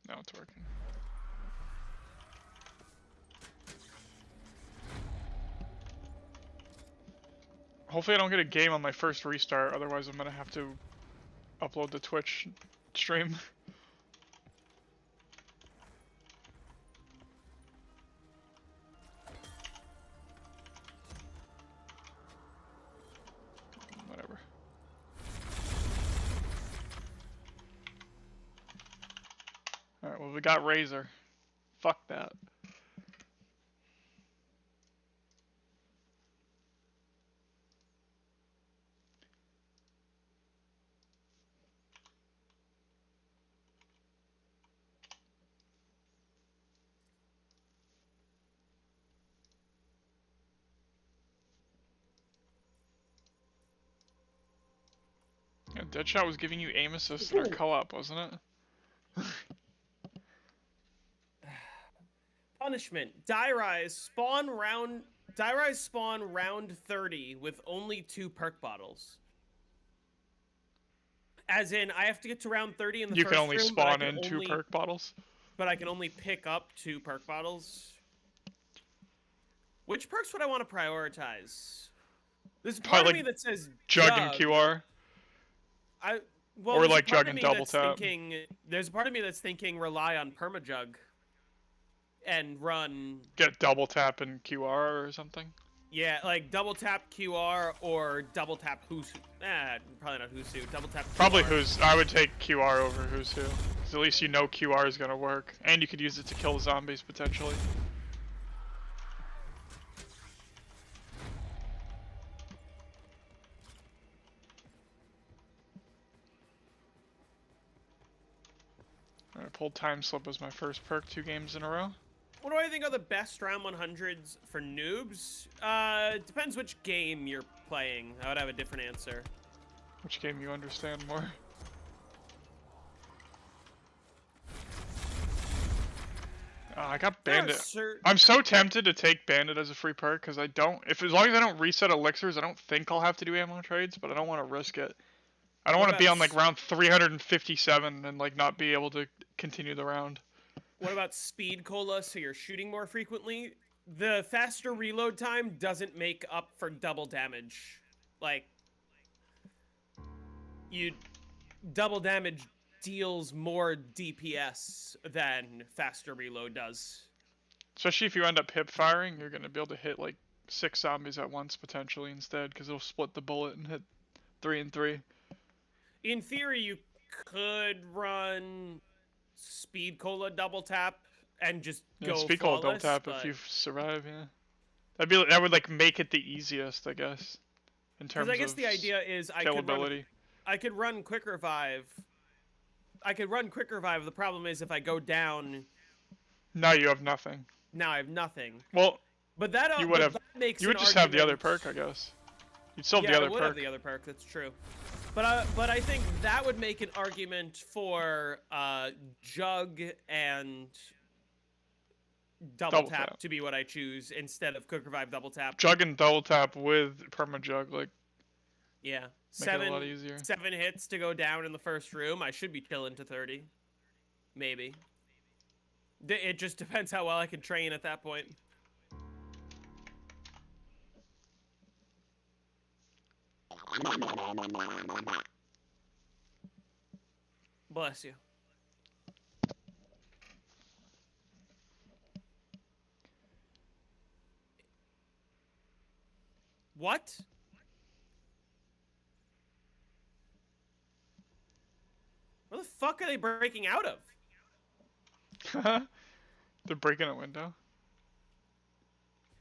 Now it's working. Hopefully I don't get a game on my first restart, otherwise I'm gonna have to upload the Twitch stream. Whatever. Alright, well we got Razor. Fuck that. Yeah, Deadshot was giving you aim assist in our co-op, wasn't it? Punishment. Die Rise spawn round 30 with only 2 perk bottles. As in, I have to get to round 30 in the you first can only room, spawn in 2 perk bottles. But I can only pick up 2 perk bottles. Which perks would I want to prioritize? There's a part of me that says Jug and QR. Or like Jug and double tap. There's a part of me that's thinking rely on permajug and run. Get double tap and QR or something. Yeah, like double tap QR or double tap Husu. Probably not Husu. Double tap QR. Probably Husu. I would take QR over Husu. Because at least you know QR is going to work. And you could use it to kill zombies potentially. I pulled Time Slip as my first perk 2 games in a row. What do I think are the best round 100s for noobs? It depends which game you're playing. I would have a different answer. Which game you understand more? I got Bandit. I'm so tempted to take Bandit as a free perk because I don't. As long as I don't reset elixirs, I don't think I'll have to do ammo trades, but I don't want to risk it. I don't want to be on like round 357 and like not be able to continue the round. What about speed cola so you're shooting more frequently? The faster reload time doesn't make up for double damage. Like, double damage deals more DPS than faster reload does. Especially if you end up hip firing, you're going to be able to hit like 6 zombies at once potentially instead because it'll split the bullet and hit 3 and 3. In theory, you could run Speed Cola double tap and just go Speed flawless, Cola double tap if you survive, yeah. That would like make it the easiest, I guess, in terms of I guess the idea is I could run Quick Revive. I could run Quick Revive. The problem is if I go down, now you have nothing. Now I have nothing. Well, but that you would just have the other perk, I guess. You'd still have the other perk. Yeah, I would have the other perk. That's true. But I think that would make an argument for Jug and double tap to be what I choose instead of Quick Revive double tap. Jug and double tap with perma-jug, like. Yeah, make it a lot easier. 7 hits to go down in the first room. I should be chilling to 30, maybe. It just depends how well I can train at that point. Bless you. What? Where the fuck are they breaking out of? They're breaking a window.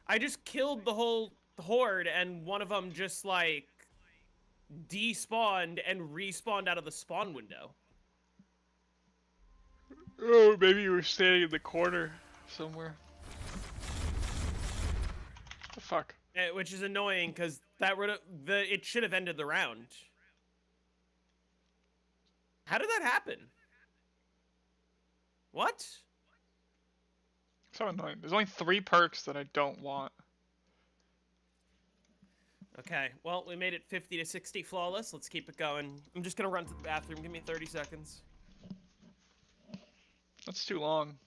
I just killed the whole horde and one of them just like despawned and respawned out of the spawn window. Oh, maybe you were standing in the corner somewhere. What the fuck? Which is annoying because it should have ended the round. How did that happen? What? So annoying. There's only 3 perks that I don't want. Okay, well, we made it 50 to 60 flawless. Let's keep it going. I'm just gonna run to the bathroom. Give me 30 seconds. That's too long.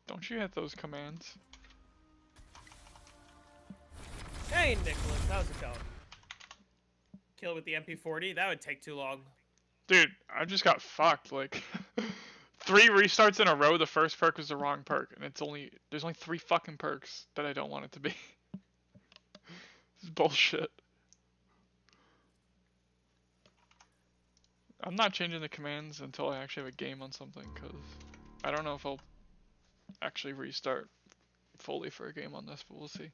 Don't you hit those commands? Hey, Nicholas, how's it going? Kill with the MP40? That would take too long. Dude, I just got fucked. Like, 3 restarts in a row. The first perk was the wrong perk, and there's only 3 fucking perks that I don't want it to be. This is bullshit. I'm not changing the commands until I actually have a game on something, because I don't know if I'll actually restart fully for a game on this, but we'll see.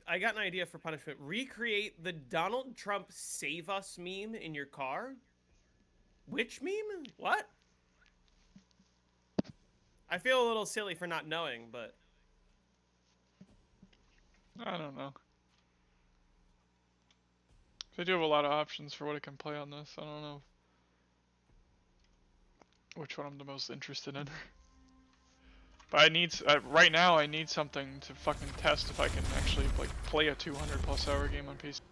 I got an idea for punishment. Recreate the Donald Trump Save Us meme in your car. Which meme? What? I feel a little silly for not knowing, but... I don't know. I do have a lot of options for what I can play on this. I don't know which one I'm the most interested in. But I need, right now I need something to fucking test if I can actually like play a 200+ hour game on PC.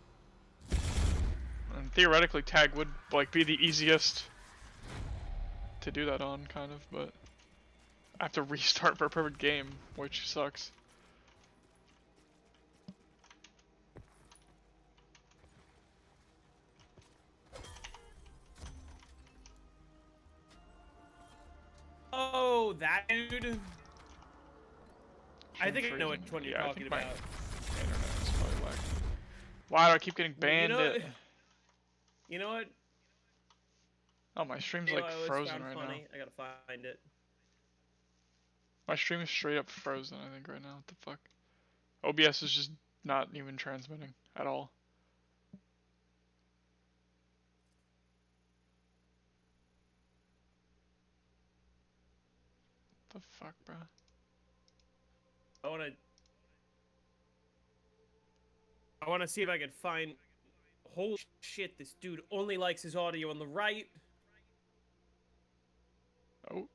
And theoretically tag would like be the easiest to do that on, kind of, but I have to restart for a perfect game, which sucks. Oh, that dude. I think I know which one you're talking about. Internet is probably whacked. Why do I keep getting banned? You know what? Oh, my stream's like frozen right now. I gotta find it. My stream is straight up frozen, I think, right now. What the fuck? OBS is just not even transmitting at all. What the fuck, bro? I wanna see if I can find. Holy shit! This dude only likes his audio on the right. Oh.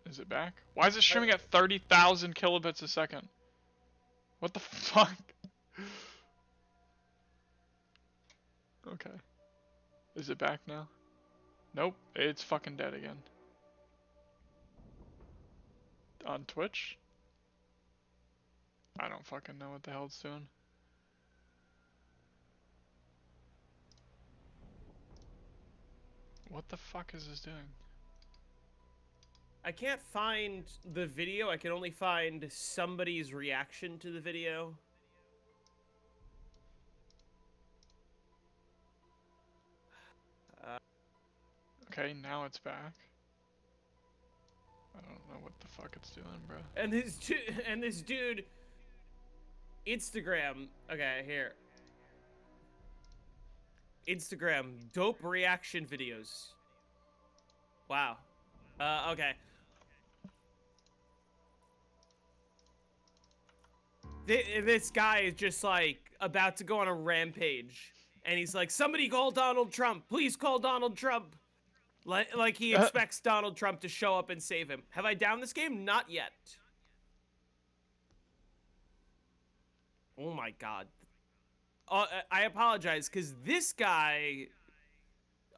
Is it back? Why is it streaming at 30,000 kilobits a second? What the fuck? Okay. Is it back now? Nope. It's fucking dead again. On Twitch? I don't fucking know what the hell it's doing. What the fuck is this doing? I can't find the video. I can only find somebody's reaction to the video. Okay, now it's back. I don't know what the fuck it's doing, bro. And this dude, Instagram. Okay, here. Instagram, dope reaction videos. Wow. Okay. This guy is just like about to go on a rampage, and he's like, "Somebody call Donald Trump! Please call Donald Trump!" Like he expects Donald Trump to show up and save him. Have I downed this game? Not yet. Oh my god. I apologize, because this guy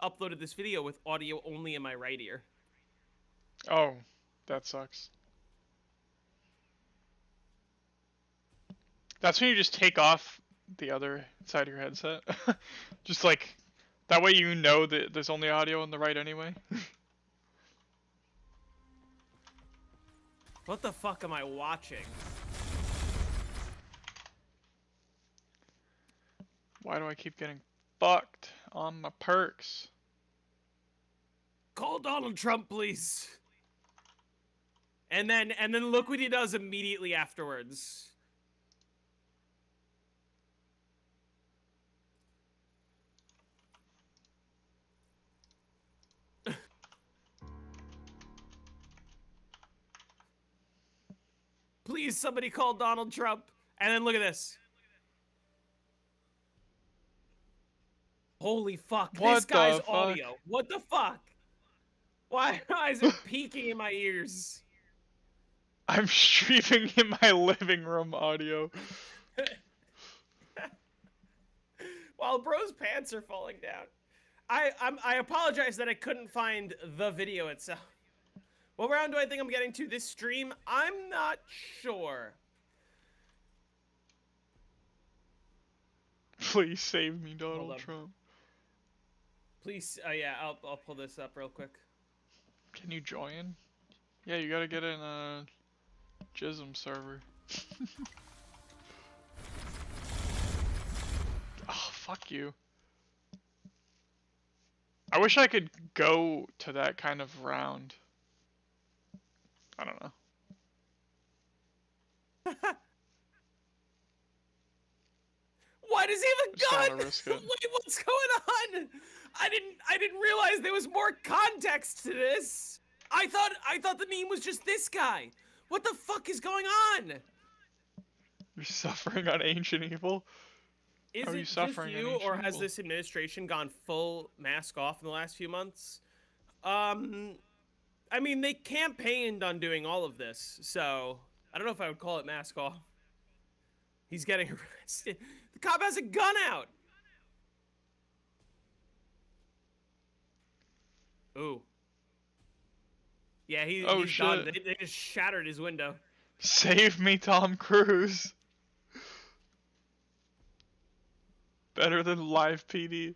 uploaded this video with audio only in my right ear. Oh, that sucks. That's when you just take off the other side of your headset. Just like, that way you know that there's only audio on the right anyway. What the fuck am I watching? Why do I keep getting fucked on my perks? Call Donald Trump, please. And then look what he does immediately afterwards. Please, somebody call Donald Trump. And then look at this. Holy fuck, this guy's audio. What the fuck? Why is it peaking in my ears? I'm streaming in my living room audio. While bro's pants are falling down. I apologize that I couldn't find the video itself. What round do I think I'm getting to this stream? I'm not sure. Please save me, Donald Trump. Please, yeah, I'll pull this up real quick. Can you join? Yeah, you gotta get in a Jism server. Oh, fuck you. I wish I could go to that kind of round. I don't know. Why does he have a gun? Wait, what's going on? I didn't realize there was more context to this. I thought the meme was just this guy. What the fuck is going on? You're suffering on Ancient Evil? Is it just you, or has this administration gone full mask off in the last few months? I mean, they campaigned on doing all of this, so I don't know if I would call it mask off. He's getting arrested. The cop has a gun out. Ooh. Yeah, he's done. They just shattered his window. Save me, Tom Cruise. Better than live PD.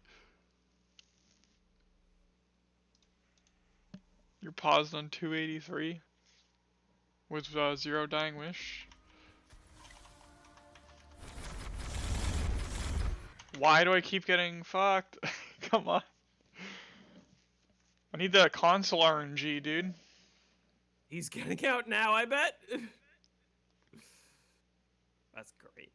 You're paused on 283 with 0 dying wish. Why do I keep getting fucked? Come on. I need that console RNG, dude. He's getting out now, I bet. That's great.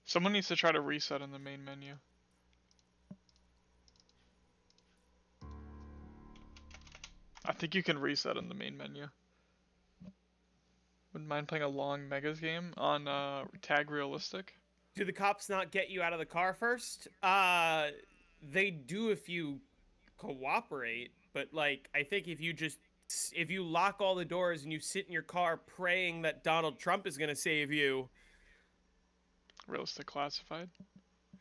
Someone needs to try to reset in the main menu. I think you can reset in the main menu. Wouldn't mind playing a long Megas game on Tag Realistic. Do the cops not get you out of the car first? They do if you cooperate, but like I think if you lock all the doors and you sit in your car praying that Donald Trump is gonna save you. Realistic classified.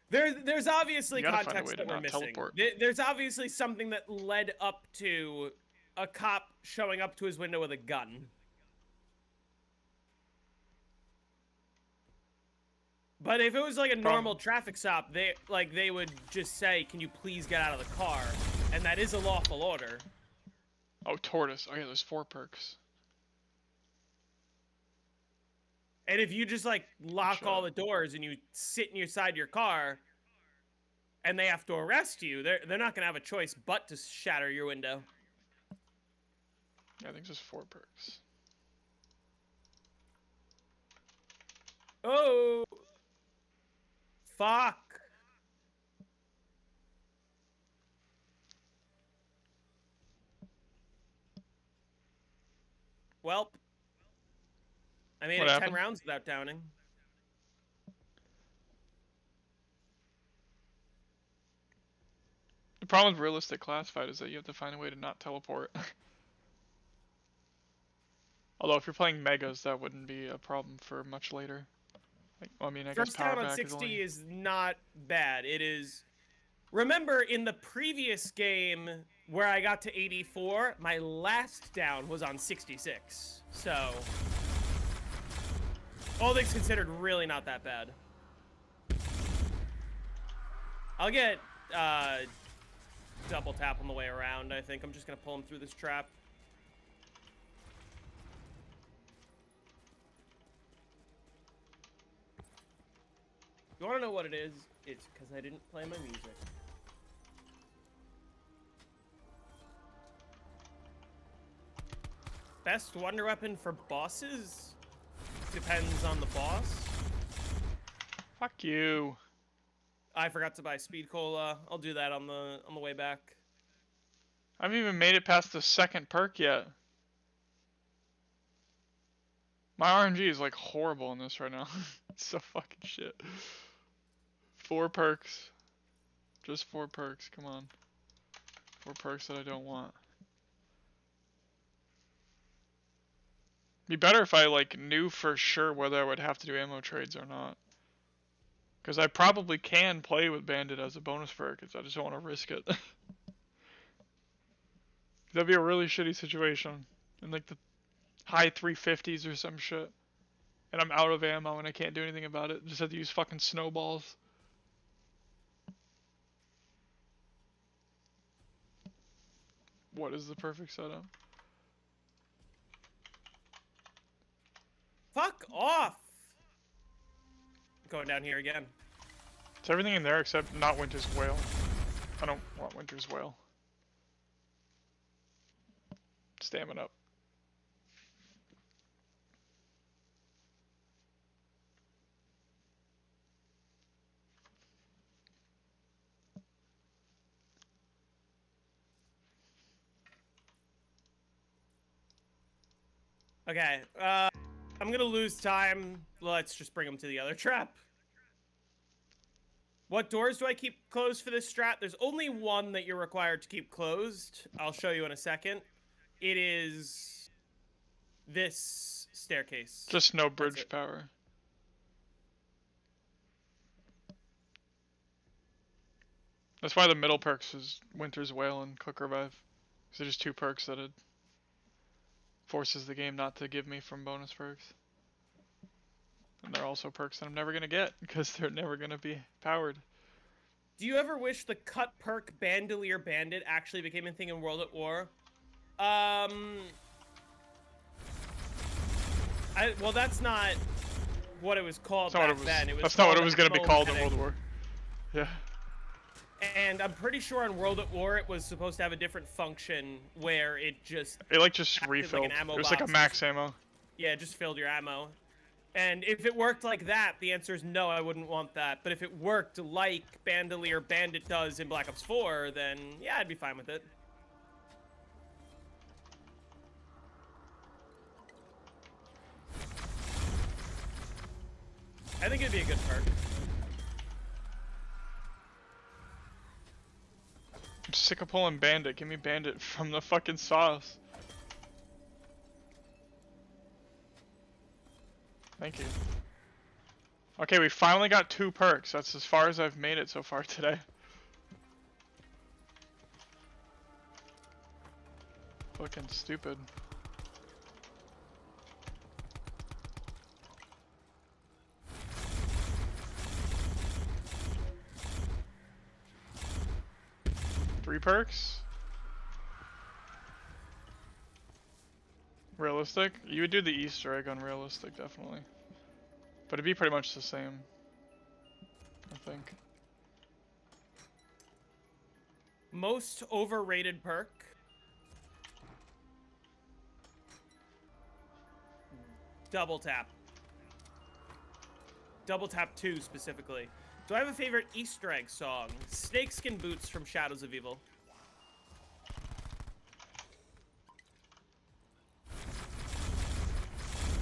There's obviously context that we're missing. There's obviously something that led up to a cop showing up to his window with a gun. But if it was like a normal traffic stop, they would just say, "Can you please get out of the car?" And that is a lawful order. Oh, tortoise. Oh yeah, there's 4 perks. And if you just like lock all the doors and you sit in your side of your car, and they have to arrest you, they're not gonna have a choice but to shatter your window. Yeah, I think there's 4 perks. Oh. Fuck. Welp. I made it 10 rounds without downing. The problem with realistic classified is that you have to find a way to not teleport. Although if you're playing Megas, that wouldn't be a problem for much later. Like, well, I mean, I guess power down on 60 is not bad. It is. Remember, in the previous game where I got to 84, my last down was on 66. So, all things considered, really not that bad. I'll get double tap on the way around. I think I'm just gonna pull him through this trap. You want to know what it is? It's because I didn't play my music. Best wonder weapon for bosses? Depends on the boss. Fuck you. I forgot to buy speed cola. I'll do that on the way back. I haven't even made it past the second perk yet. My RNG is like horrible in this right now. It's so fucking shit. 4 perks. Just 4 perks, come on. 4 perks that I don't want. Be better if I like knew for sure whether I would have to do ammo trades or not. Because I probably can play with Bandit as a bonus perk, because I just don't want to risk it. That'd be a really shitty situation. In like the high 350s or some shit. And I'm out of ammo and I can't do anything about it. Just have to use fucking snowballs. What is the perfect setup? Fuck off! Going down here again. It's everything in there except not Winter's Whale. I don't want Winter's Whale. Stamina up. Okay, I'm gonna lose time. Let's just bring him to the other trap. What doors do I keep closed for this strat? There's only one that you're required to keep closed. I'll show you in a second. It is this staircase. Just no bridge power. That's why the middle perks is Winter's Whale and Quick Revive. Because they're just 2 perks that it forces the game not to give me from bonus perks. And they're also perks that I'm never going to get, because they're never going to be powered. Do you ever wish the cut perk Bandolier Bandit actually became a thing in World at War? Well, that's not what it was called back then. That's not what it was going to be called in World War. Yeah. And I'm pretty sure on World at War it was supposed to have a different function where it just... It like just refilled. Like it was like a max ammo. Yeah, it just filled your ammo. And if it worked like that, the answer is no, I wouldn't want that. But if it worked like Bandolier Bandit does in Black Ops 4, then yeah, I'd be fine with it. I think it'd be a good perk. I'm sick of pulling Bandit. Give me Bandit from the fucking sauce. Thank you. Okay, we finally got 2 perks. That's as far as I've made it so far today. Fucking stupid. Three perks? Realistic? You would do the Easter egg on realistic, definitely. But it'd be pretty much the same, I think. Most overrated perk? Double tap. Double tap 2 specifically. Do I have a favorite Easter egg song? Snakeskin Boots from Shadows of Evil.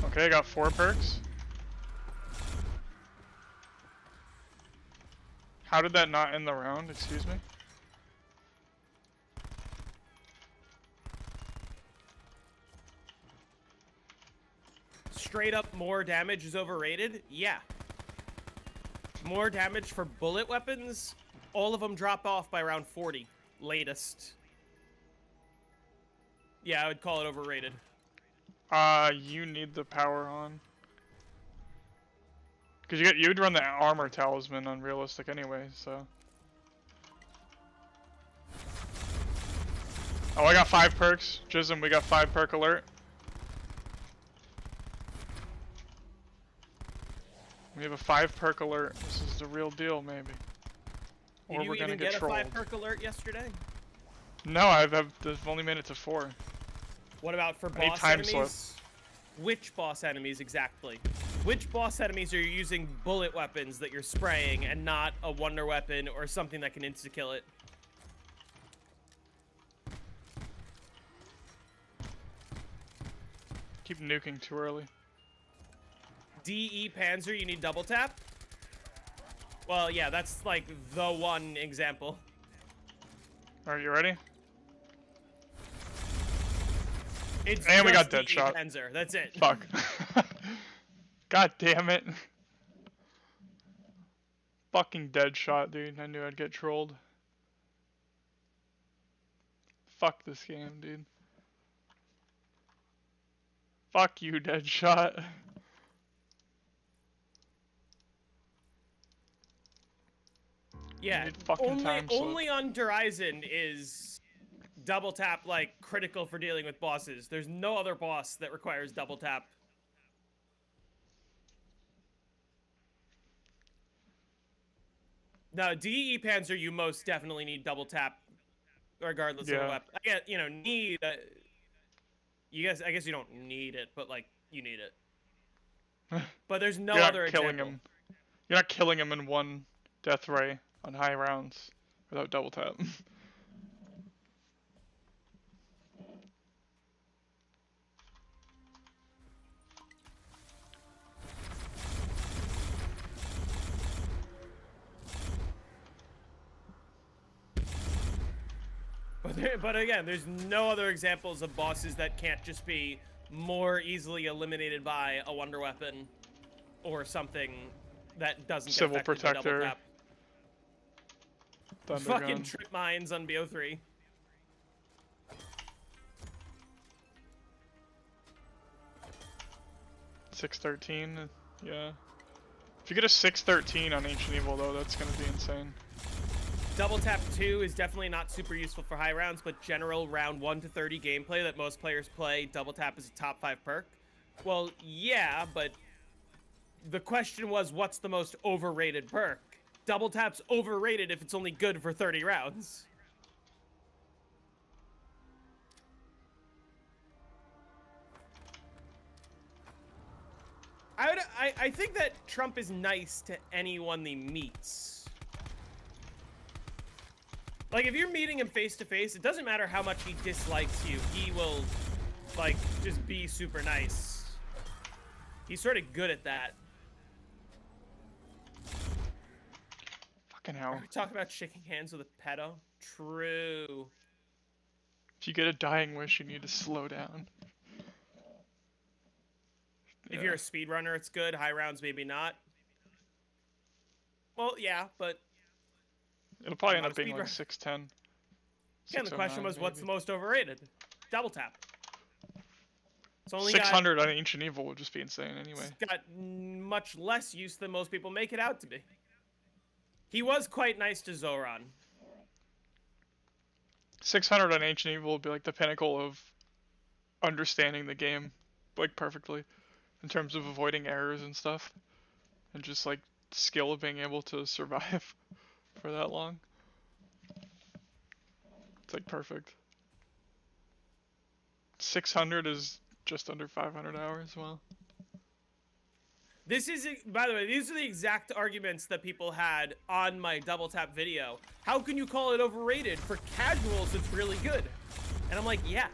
Okay, I got 4 perks. How did that not end the round? Excuse me? Straight up more damage is overrated? Yeah. More damage for bullet weapons? All of them drop off by around 40. Latest. Yeah, I would call it overrated. You need the power on. Cause you'd run the armor talisman on realistic anyway, so. Oh, I got 5 perks. Jism, we got 5 perk alert. We have a 5 perk alert. This is the real deal, maybe. Did you even get a 5 perk alert yesterday? No, I've only made it to 4. What about for boss enemies? Which boss enemies exactly? Which boss enemies are you using bullet weapons that you're spraying and not a wonder weapon or something that can insta-kill it? Keep nuking too early. DE Panzer, you need double tap? Well, yeah, that's like the one example. Alright, you ready? It's and we got DE Deadshot. Panzer, that's it. Fuck. God damn it. Fucking Deadshot, dude. I knew I'd get trolled. Fuck this game, dude. Fuck you, Deadshot. Yeah, only on Horizon is double tap like critical for dealing with bosses. There's no other boss that requires double tap. No, DE Panzer, you most definitely need double tap, regardless of the weapon. I guess, you know, I guess you don't need it, but like you need it. But there's no other example. You're not killing him in one death ray on high rounds without double tap. But again, there's no other examples of bosses that can't just be more easily eliminated by a wonder weapon or something that doesn't Civil get affected by double Protector. tap. Fucking trip mines on BO3. $613, yeah. If you get a 613 on Ancient Evil though, that's gonna be insane. Double tap 2 is definitely not super useful for high rounds, but general round 1 to 30 gameplay that most players play, double tap is a top 5 perk. Well, yeah, but the question was, what's the most overrated perk? Double tap's overrated if it's only good for 30 rounds. I think that Trump is nice to anyone he meets. Like, if you're meeting him face to face, it doesn't matter how much he dislikes you. He will, like, just be super nice. He's sort of good at that. Fucking hell. Are we talking about shaking hands with a pedo? True. If you get a dying wish, you need to slow down. If you're a speedrunner, it's good. High rounds, maybe not. Well, yeah, but... It'll probably end up being like 610. Again, the question was, what's the most overrated? Double tap. It's only 600 on Ancient Evil would just be insane anyway. It's got much less use than most people make it out to be. He was quite nice to Zoran. 600 on Ancient Evil would be like the pinnacle of understanding the game, like perfectly, in terms of avoiding errors and stuff, and just like skill of being able to survive for that long. It's like perfect. 600 is just under 500 hours. Well, this is, by the way, these are the exact arguments that people had on my double tap video. How can you call it overrated? For casuals, it's really good. And I'm like, yeah,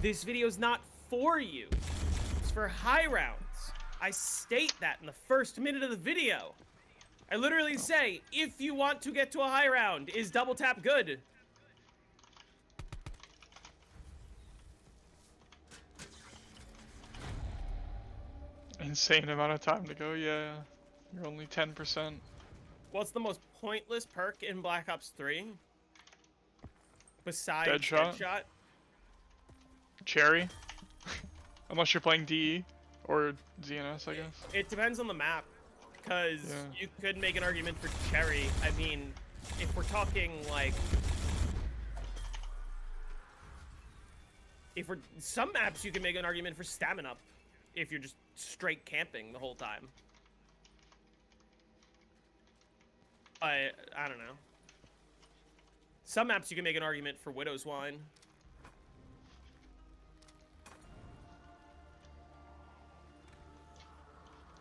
this video is not for you. It's for high rounds. I state that in the first minute of the video. I literally say, if you want to get to a high round, is double tap good? Insane amount of time to go, yeah. You're only 10%. What's the most pointless perk in Black Ops 3? Besides Deadshot? Cherry? Unless you're playing DE or ZNS, I guess. It depends on the map. Because you could make an argument for Cherry. I mean, if we're talking like... Some maps you can make an argument for Stamina. If you're just straight camping the whole time. I don't know. Some maps you can make an argument for Widow's Wine.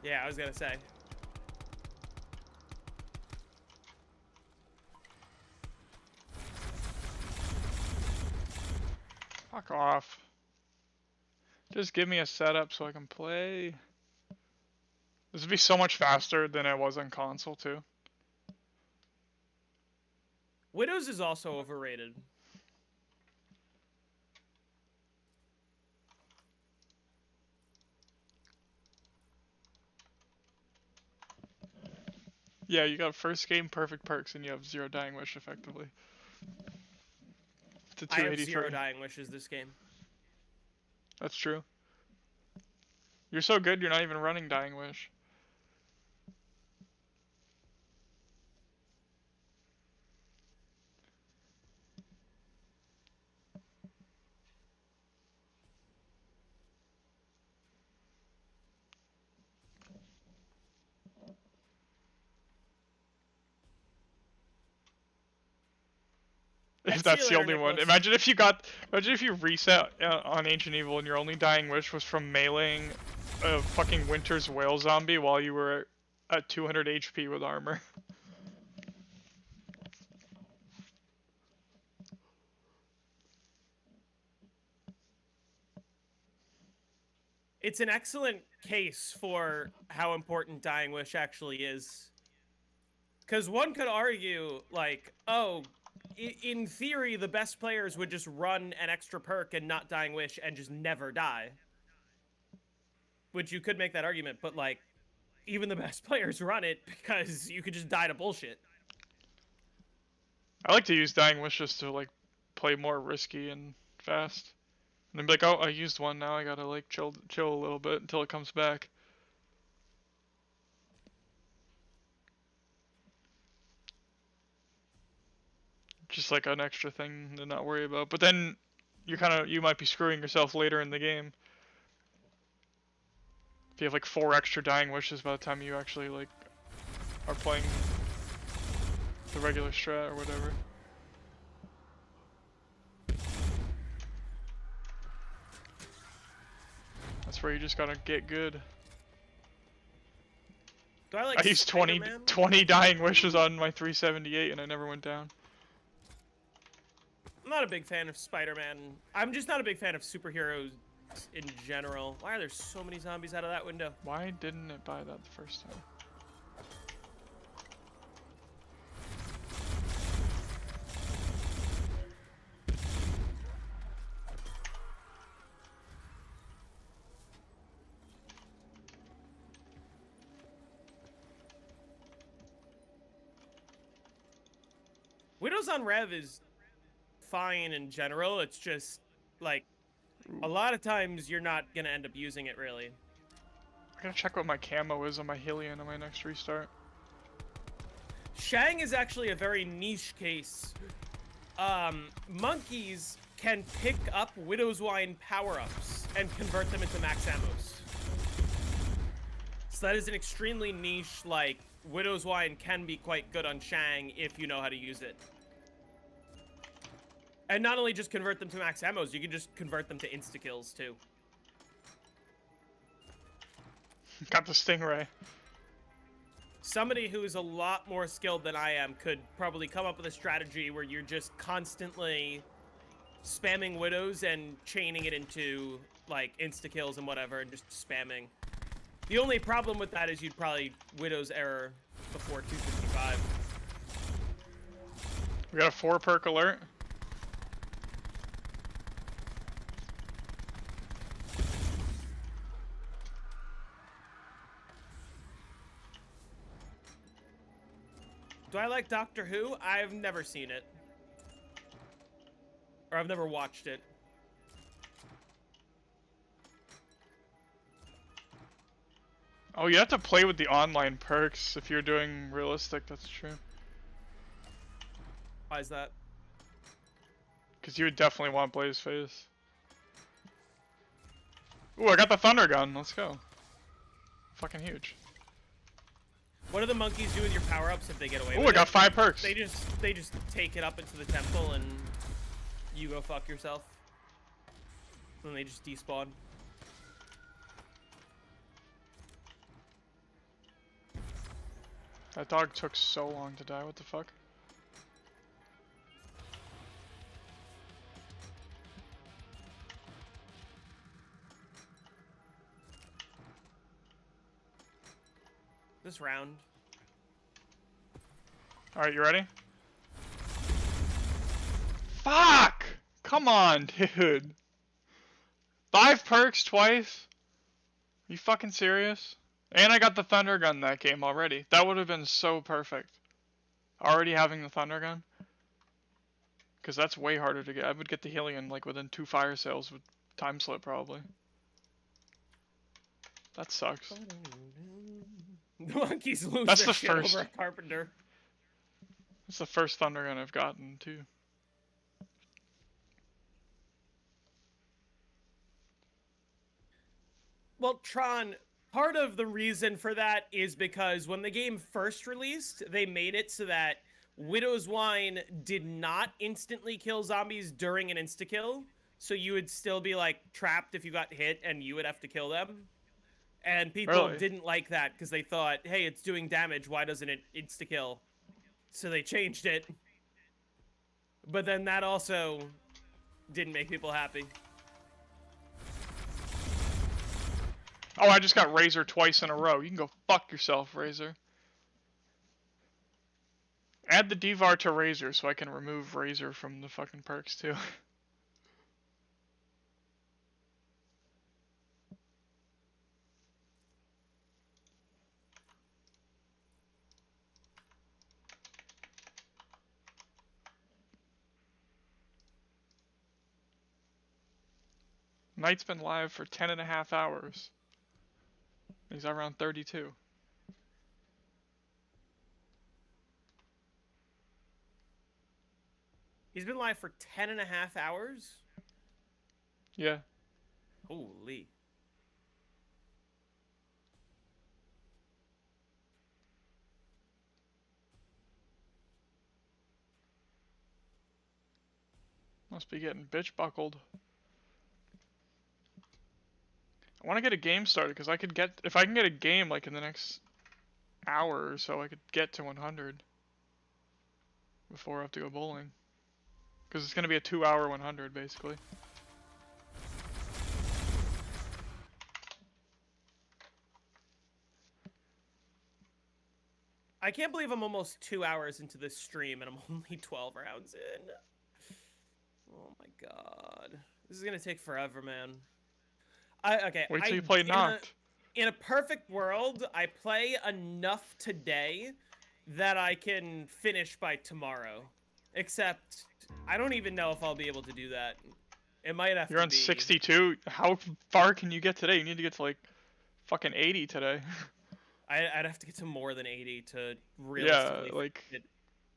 Yeah, I was gonna say. Fuck off. Just give me a setup so I can play. This would be so much faster than it was on console, too. Widows is also overrated. Yeah, you got first game perfect perks and you have 0 Dying Wish effectively. To 283. I have 0 Dying Wishes this game. That's true. You're so good, you're not even running Dying Wish. If that's the only one. Imagine if you reset on Ancient Evil and your only Dying Wish was from meleeing a fucking Winter's Whale zombie while you were at 200 HP with armor. It's an excellent case for how important Dying Wish actually is. Because one could argue, like, oh, in theory, the best players would just run an extra perk and not Dying Wish and just never die. Which you could make that argument, but, like, even the best players run it because you could just die to bullshit. I like to use Dying Wish just to, like, play more risky and fast. And then be like, oh, I used one, now I gotta, like, chill a little bit until it comes back. Just like an extra thing to not worry about. But then you might be screwing yourself later in the game. If you have like 4 extra Dying Wishes by the time you actually like are playing the regular strat or whatever. That's where you just gotta get good. I used 20 Dying Wishes on my 378 and I never went down. I'm not a big fan of Spider-Man. I'm just not a big fan of superheroes in general. Why are there so many zombies out of that window? Why didn't it buy that the first time? Widows on Rev is fine in general. It's just, like, a lot of times you're not going to end up using it, really. I gotta check what my camo is on my Hylian on my next restart. Shang is actually a very niche case. Monkeys can pick up Widow's Wine power-ups and convert them into max ammos. So that is an extremely niche, like, Widow's Wine can be quite good on Shang if you know how to use it. And not only just convert them to max ammos, you can just convert them to insta-kills, too. Got the Stingray. Somebody who's a lot more skilled than I am could probably come up with a strategy where you're just constantly spamming Widows and chaining it into, like, insta-kills and whatever, and just spamming. The only problem with that is you'd probably Widow's error before 255. We got a 4 perk alert. Do I like Doctor Who? I've never seen it. Or I've never watched it. Oh, you have to play with the online perks if you're doing realistic, that's true. Why is that? Because you would definitely want Blaze Phase. Ooh, I got the Thunder Gun, let's go. Fucking huge. What do the monkeys do with your power-ups if they get away Ooh, with I got it? 5 perks. They just take it up into the temple and you go fuck yourself. And they just despawn. That dog took so long to die, what the fuck? This round. Alright, you ready? Fuck! Come on, dude. 5 perks twice? Are you fucking serious? And I got the Thunder Gun that game already. That would have been so perfect. Already having the Thunder Gun? Because that's way harder to get. I would get the Helion like within 2 fire sales with time slip probably. That sucks. The monkeys lose That's their the shit first. over a carpenter. It's the first Thunder Gun I've gotten too. Well, Tron, part of the reason for that is because when the game first released, they made it so that Widow's Wine did not instantly kill zombies during an insta-kill, so you would still be, like, trapped if you got hit and you would have to kill them. And people Really? didn't like that because they thought, hey, it's doing damage, why doesn't it insta-kill? So they changed it. But then that also didn't make people happy. Oh, I just got Razor twice in a row. You can go fuck yourself, Razor. Add the Devar to Razor so I can remove Razor from the fucking perks too. Knight's been live for 10.5 hours. He's around 32. He's been live for 10.5 hours? Yeah. Holy. Must be getting bitch buckled. I want to get a game started because I could get, if I can get a game like in the next hour or so, I could get to 100 before I have to go bowling. Because it's going to be a 2-hour 100 basically. I can't believe I'm almost 2 hours into this stream and I'm only 12 rounds in. Oh my god. This is gonna take forever, man. Okay. Wait till you play Noct. In a perfect world, I play enough today that I can finish by tomorrow. Except, I don't even know if I'll be able to do that. It might have to be... You're on 62. How far can you get today? You need to get to like fucking 80 today. I'd have to get to more than 80 to realistically like it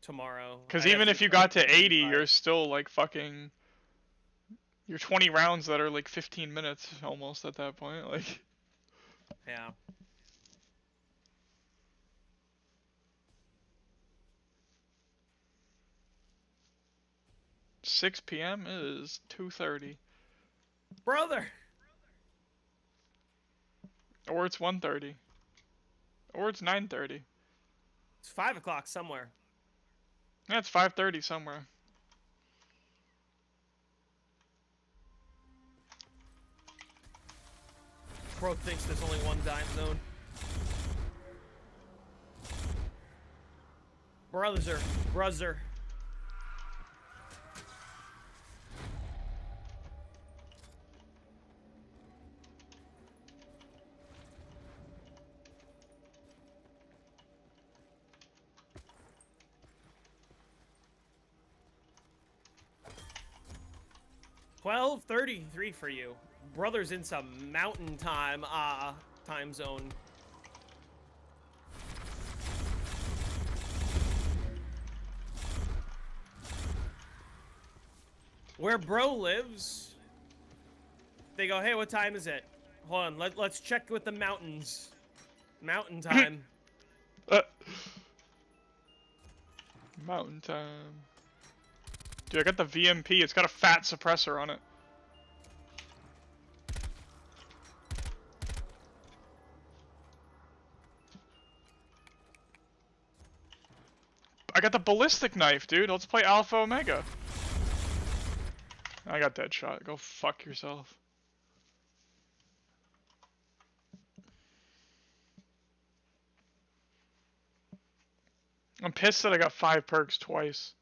tomorrow. Because even if you got to 80, you're still like fucking... You're 20 rounds that are like 15 minutes almost at that point. Like... Yeah. $6 p.m. is 2:30. Brother! Or it's 1:30. Or it's 9:30. It's 5 o'clock somewhere. Yeah, it's 5:30 somewhere. Bro thinks there's only one time zone. Brother. 12:33 for you. Brother's in some mountain time, time zone. Where bro lives, they go, hey, what time is it? Hold on, let's check with the mountains. Mountain time. Mountain time. Dude, I got the VMP. It's got a fat suppressor on it. I got the ballistic knife, dude. Let's play Alpha Omega. I got dead shot. Go fuck yourself. I'm pissed that I got 5 perks twice.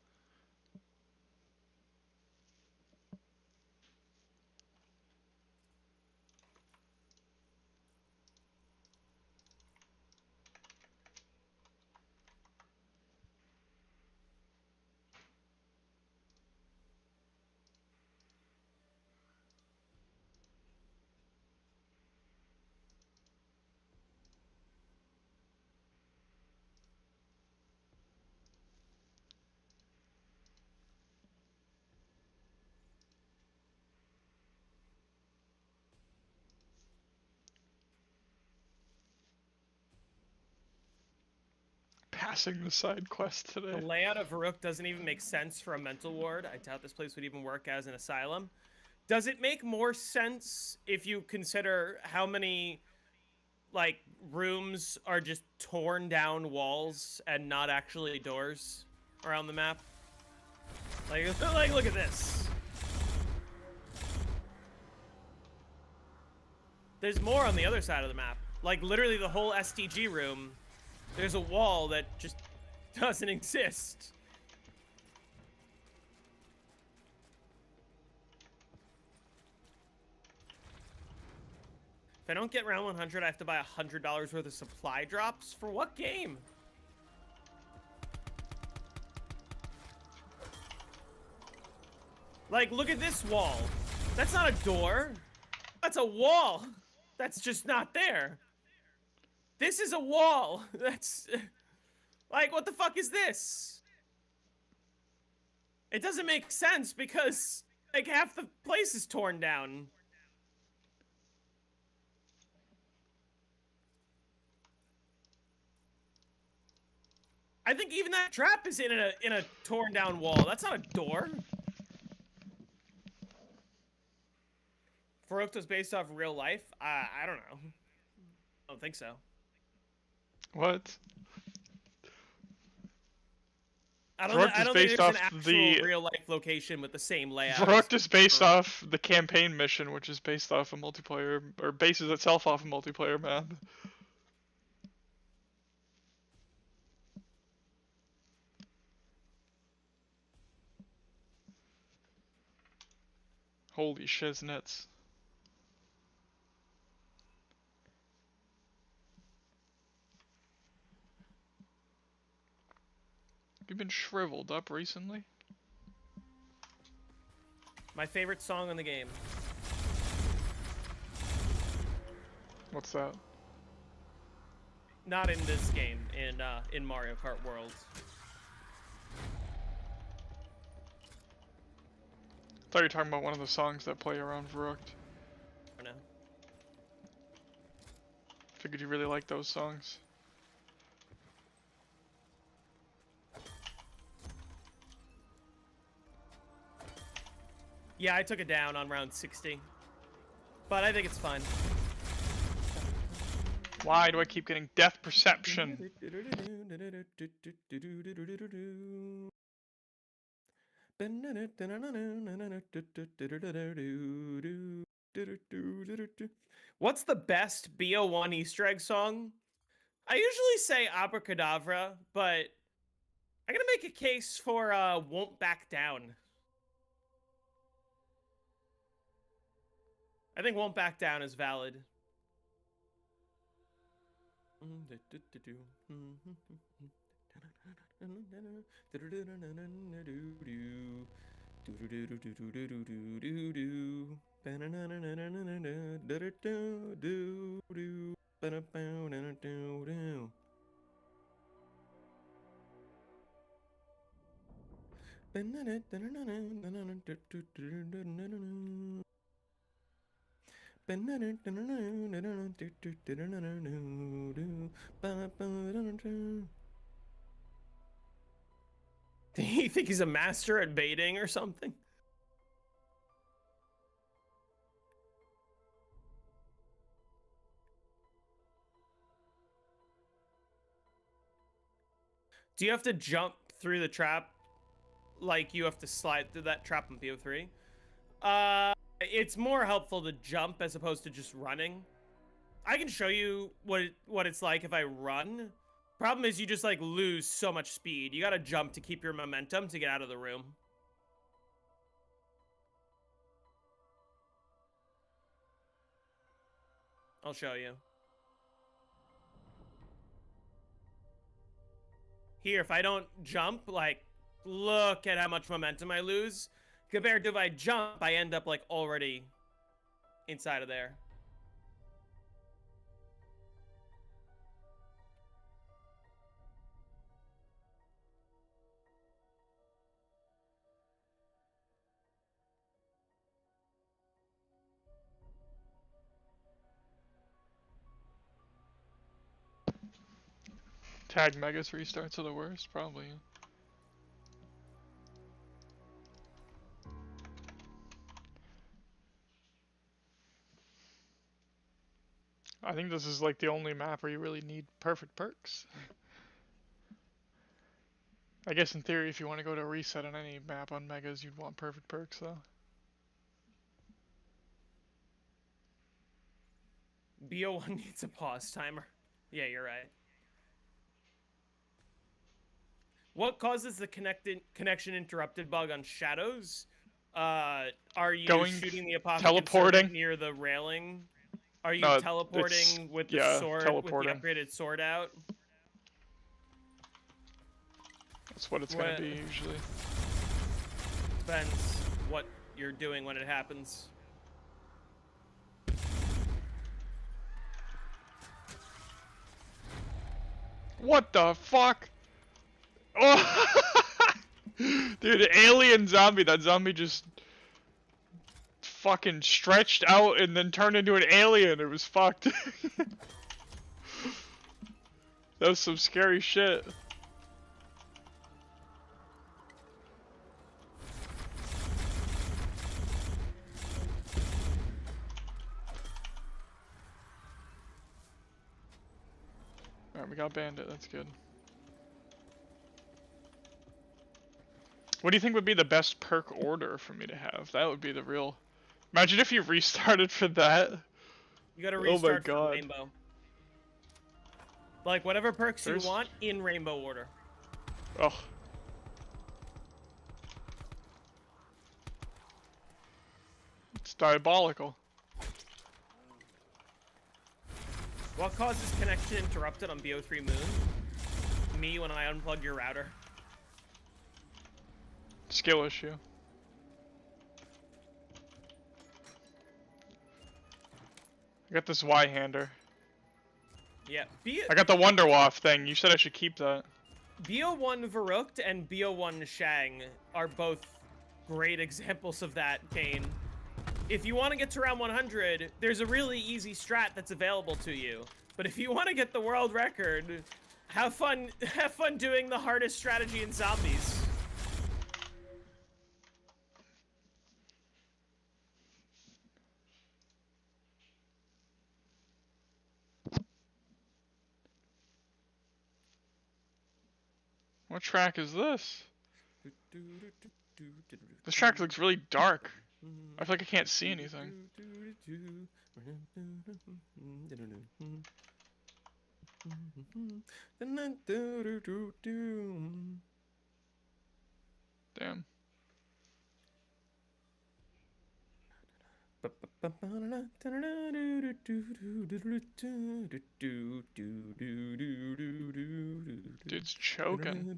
Passing the side quest today. The layout of Varuk doesn't even make sense for a mental ward. I doubt this place would even work as an asylum. Does it make more sense if you consider how many, like, rooms are just torn down walls and not actually doors around the map? Like look at this. There's more on the other side of the map. Like, literally the whole STG room, there's a wall that just doesn't exist. If I don't get round 100, I have to buy $100 worth of supply drops? For what game? Like, look at this wall. That's not a door. That's a wall. That's just not there. This is a wall. That's... Like, what the fuck is this? It doesn't make sense because, like, half the place is torn down. I think even that trap is in a torn down wall. That's not a door. Farokh was based off real life? I don't know. I don't think so. What? I don't think there's an actual real life location with the same layout. Varuk is based off the campaign mission, which is based off a multiplayer, or bases itself off a multiplayer map. Holy shiznits. You've been shriveled up recently? My favorite song in the game. What's that? Not in this game, in Mario Kart World. I thought you were talking about one of the songs that play around Varuk. I know. Figured you really like those songs. Yeah, I took it down on round 60. But I think it's fun. Why do I keep getting death perception? What's the best BO1 Easter egg song? I usually say Abracadabra, but I'm gonna make a case for Won't Back Down. I think Won't Back Down is valid. Do you think he's a master at baiting or something? Do you have to jump through the trap like you have to slide through that trap in BO3? It's more helpful to jump as opposed to just running. I can show you what it's like if I run. Problem is you just like lose so much speed. You gotta jump to keep your momentum to get out of the room. I'll show you. Here, if I don't jump, like, look at how much momentum I lose. Compared to if I jump, I end up, like, already inside of there. Tag Megas restarts are the worst, probably. I think this is like the only map where you really need perfect perks. I guess in theory, if you want to go to a reset on any map on Megas, you'd want perfect perks, though. BO1 needs a pause timer. Yeah, you're right. What causes the connection interrupted bug on Shadows? Are you shooting the teleporting near the railing? Are you no, teleporting with the sword, with the upgraded sword out? That's what it's gonna be usually. Depends what you're doing when it happens. What the fuck? Oh! Dude, alien zombie. That zombie just fucking stretched out and then turned into an alien. It was fucked. That was some scary shit. Alright, we got Bandit. That's good. What do you think would be the best perk order for me to have? That would be the real... Imagine if you restarted for that. You gotta restart for Rainbow. Like, whatever perks you want in Rainbow order. Oh. It's diabolical. What causes connection interrupted on BO3 Moon? Me when I unplug your router. Skill issue. I got this Y-hander. Yeah. I got the Wonder Waff thing. You said I should keep that. BO1 Varuked and BO1 Shang are both great examples of that, Kane. If you want to get to round 100, there's a really easy strat that's available to you. But if you want to get the world record, have fun doing the hardest strategy in zombies. What track is this? This track looks really dark. I feel like I can't see anything. Damn. Dude's choking.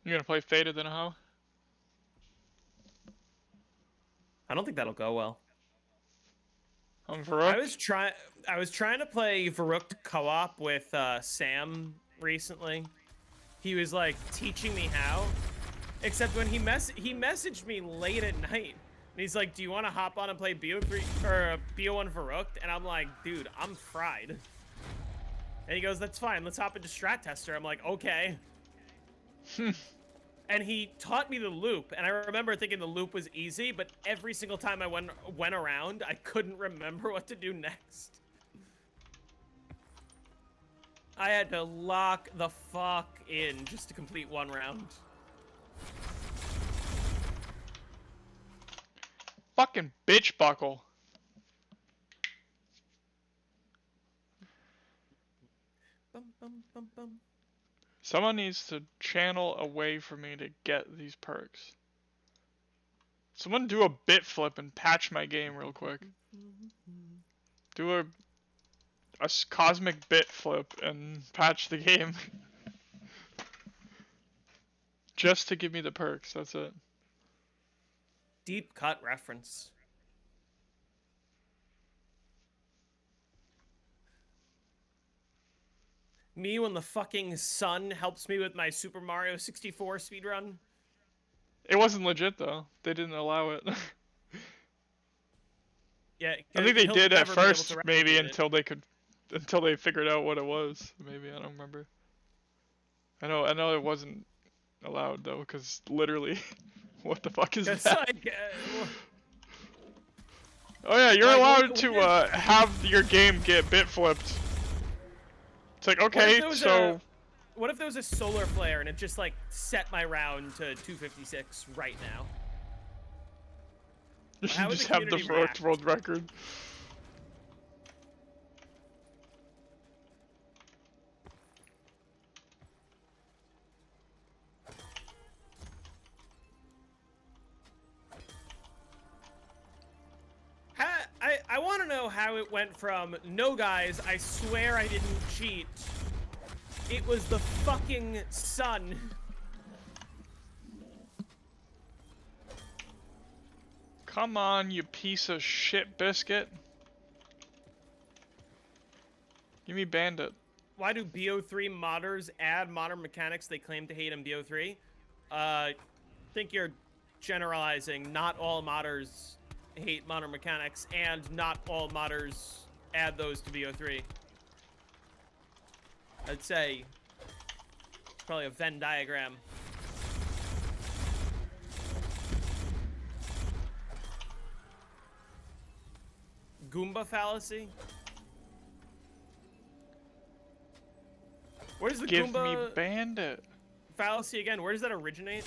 You gonna play Fated then, how? I don't think that'll go well. On Varrook? I was trying to play Varrook co-op with Sam recently. He was like teaching me how. Except when he messaged me late at night. And he's like, "Do you want to hop on and play BO3 or BO1 Varrook?" And I'm like, "Dude, I'm fried." And he goes, "That's fine. Let's hop into Strat Tester." I'm like, "Okay." And he taught me the loop, and I remember thinking the loop was easy, but every single time I went around, I couldn't remember what to do next. I had to lock the fuck in just to complete one round. Fucking bitch buckle. Bum, bum, bum, bum. Someone needs to channel a way for me to get these perks. Someone do a bit flip and patch my game real quick. Do a cosmic bit flip and patch the game. Just to give me the perks, that's it. Deep cut reference. Me when the fucking sun helps me with my Super Mario 64 speedrun. It wasn't legit though. They didn't allow it. Yeah, I think they did at first, maybe it. until they figured out what it was. Maybe, I don't remember. I know it wasn't allowed though, because literally, what the fuck is that? Like, oh yeah, you're like, allowed to have your game get bit flipped. It's like, okay, so... What if there was a solar flare and it just, like, set my round to 256 right now? You just have the Varrook world record. I want to know how it went from, "No guys, I swear I didn't cheat. It was the fucking sun." Come on, you piece of shit biscuit. Give me Bandit. Why do BO3 modders add modern mechanics they claim to hate in BO3? Think you're generalizing. Not all modders hate modern mechanics, and not all modders add those to BO3. I'd say it's probably a Venn diagram. Goomba fallacy? Where does the Give Goomba me Bandit fallacy again? Where does that originate?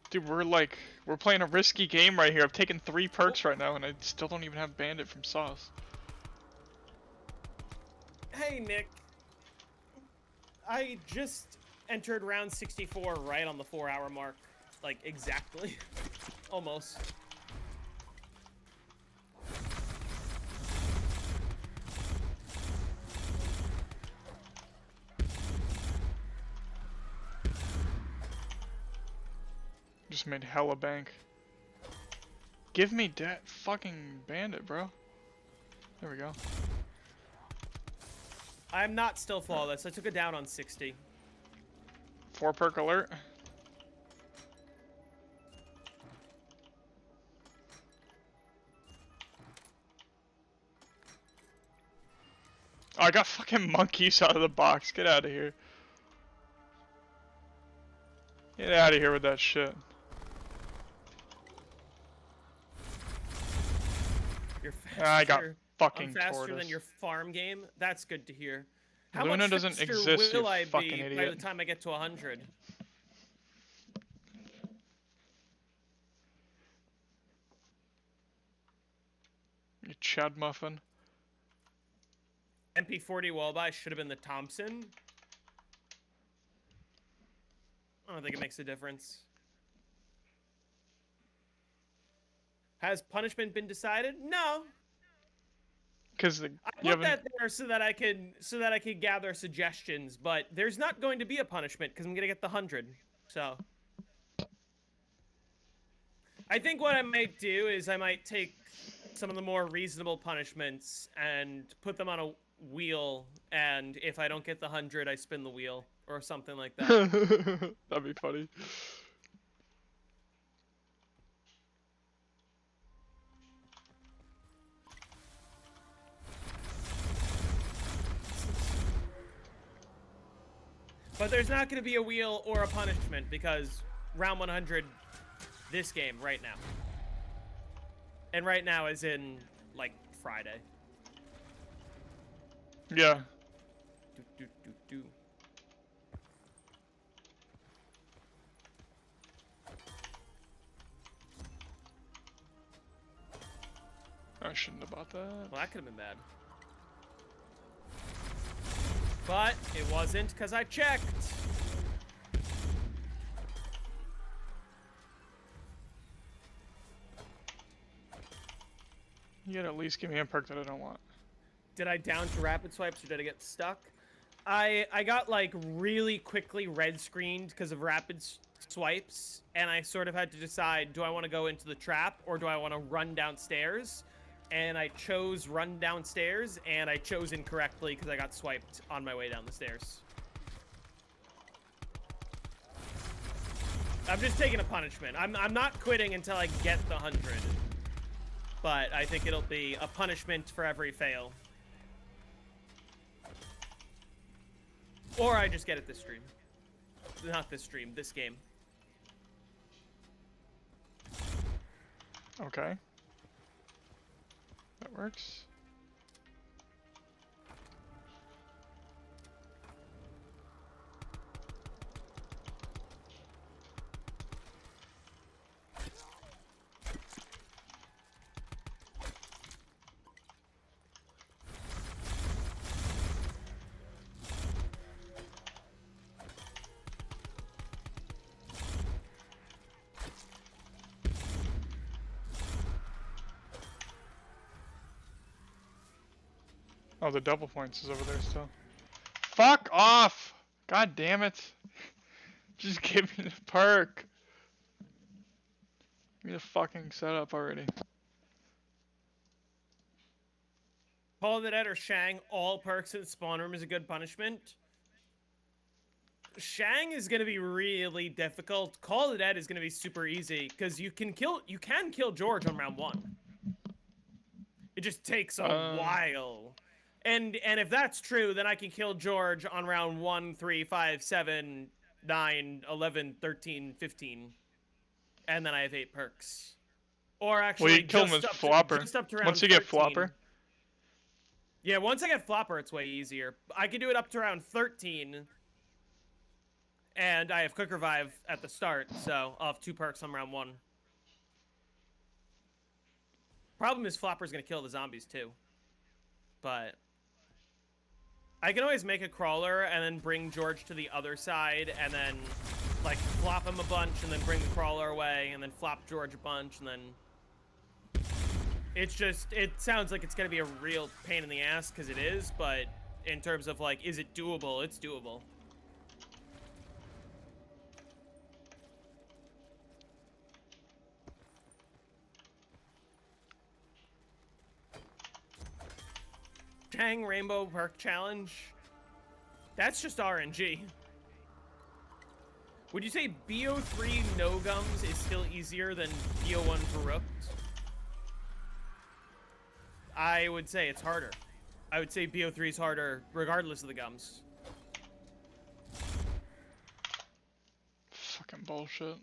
Dude, we're playing a risky game right here. I've taken 3 perks right now and I still don't even have Bandit from Sauce. Hey, Nick. I just entered round 64 right on the 4-hour mark. Like, exactly. Almost. Just made hella bank. Give me that fucking Bandit, bro. There we go. I'm not still flawless. I took it down on 60. 4 perk alert. Oh, I got fucking monkeys out of the box. Get out of here. Get out of here with that shit. You're faster. I got fucking I'm faster tortoise. than your farm game. That's good to hear. How Luna much doesn't faster exist, will you I fucking be by idiot. the time I get to 100? You Chad muffin. MP40 Wallby should have been the Thompson. I don't think it makes a difference. Has punishment been decided? No. Because I put that there so that I could gather suggestions, but there's not going to be a punishment because I'm gonna get the 100. So I think what I might do is I might take some of the more reasonable punishments and put them on a wheel, and if I don't get the 100, I spin the wheel or something like that. That'd be funny. But there's not going to be a wheel or a punishment because round 100 this game right now. And right now is in, like, Friday. Yeah. Do. I shouldn't have bought that. Well, that could have been bad. But it wasn't because I checked. You gotta at least give me a perk that I don't want. Did I down to rapid swipes or did I get stuck? I got like really quickly red screened because of rapid swipes, and I sort of had to decide, do I want to go into the trap or do I want to run downstairs? And I chose run downstairs, and I chose incorrectly because I got swiped on my way down the stairs. I'm just taking a punishment. I'm not quitting until I get the 100. But I think it'll be a punishment for every fail. Or I just get it this stream. Not this stream, this game. Okay. That works. Oh, the double points is over there still. Fuck off! God damn it. Just give me the perk. Give me the fucking setup already. Call of the Dead or Shang, all perks in the spawn room is a good punishment. Shang is going to be really difficult. Call of the Dead is going to be super easy because you can kill George on round 1. It just takes a while. And if that's true, then I can kill George on round 1, 3, 5, 7, 9, 11, 13, 15. And then I have 8 perks. Or actually, well, you kill him with Flopper. Just up to round once you get 13. Flopper? Yeah, once I get Flopper, it's way easier. I can do it up to round 13. And I have Quick Revive at the start, so I'll have 2 perks on round 1. Problem is Flopper's going to kill the zombies, too. But I can always make a crawler and then bring George to the other side and then, like, flop him a bunch and then bring the crawler away and then flop George a bunch and then... It's just, it sounds like it's going to be a real pain in the ass because it is, but in terms of, like, is it doable? It's doable. Shang Rainbow Perk Challenge. That's just RNG. Would you say BO3 no gums is still easier than BO1 Verrupt? I would say it's harder. I would say BO3 is harder regardless of the gums. Fucking bullshit.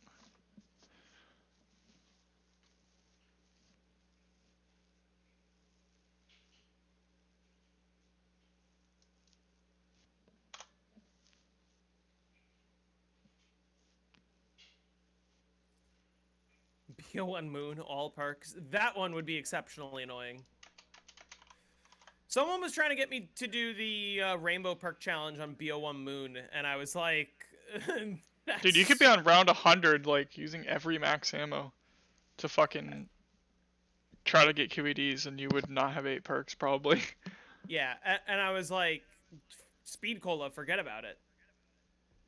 BO1 Moon, all perks. That one would be exceptionally annoying. Someone was trying to get me to do the Rainbow Perk Challenge on BO1 Moon, and I was like... Dude, you could be on round 100, like, using every max ammo to fucking try to get QEDs, and you would not have 8 perks, probably. Yeah, and I was like, Speed Cola, forget about it.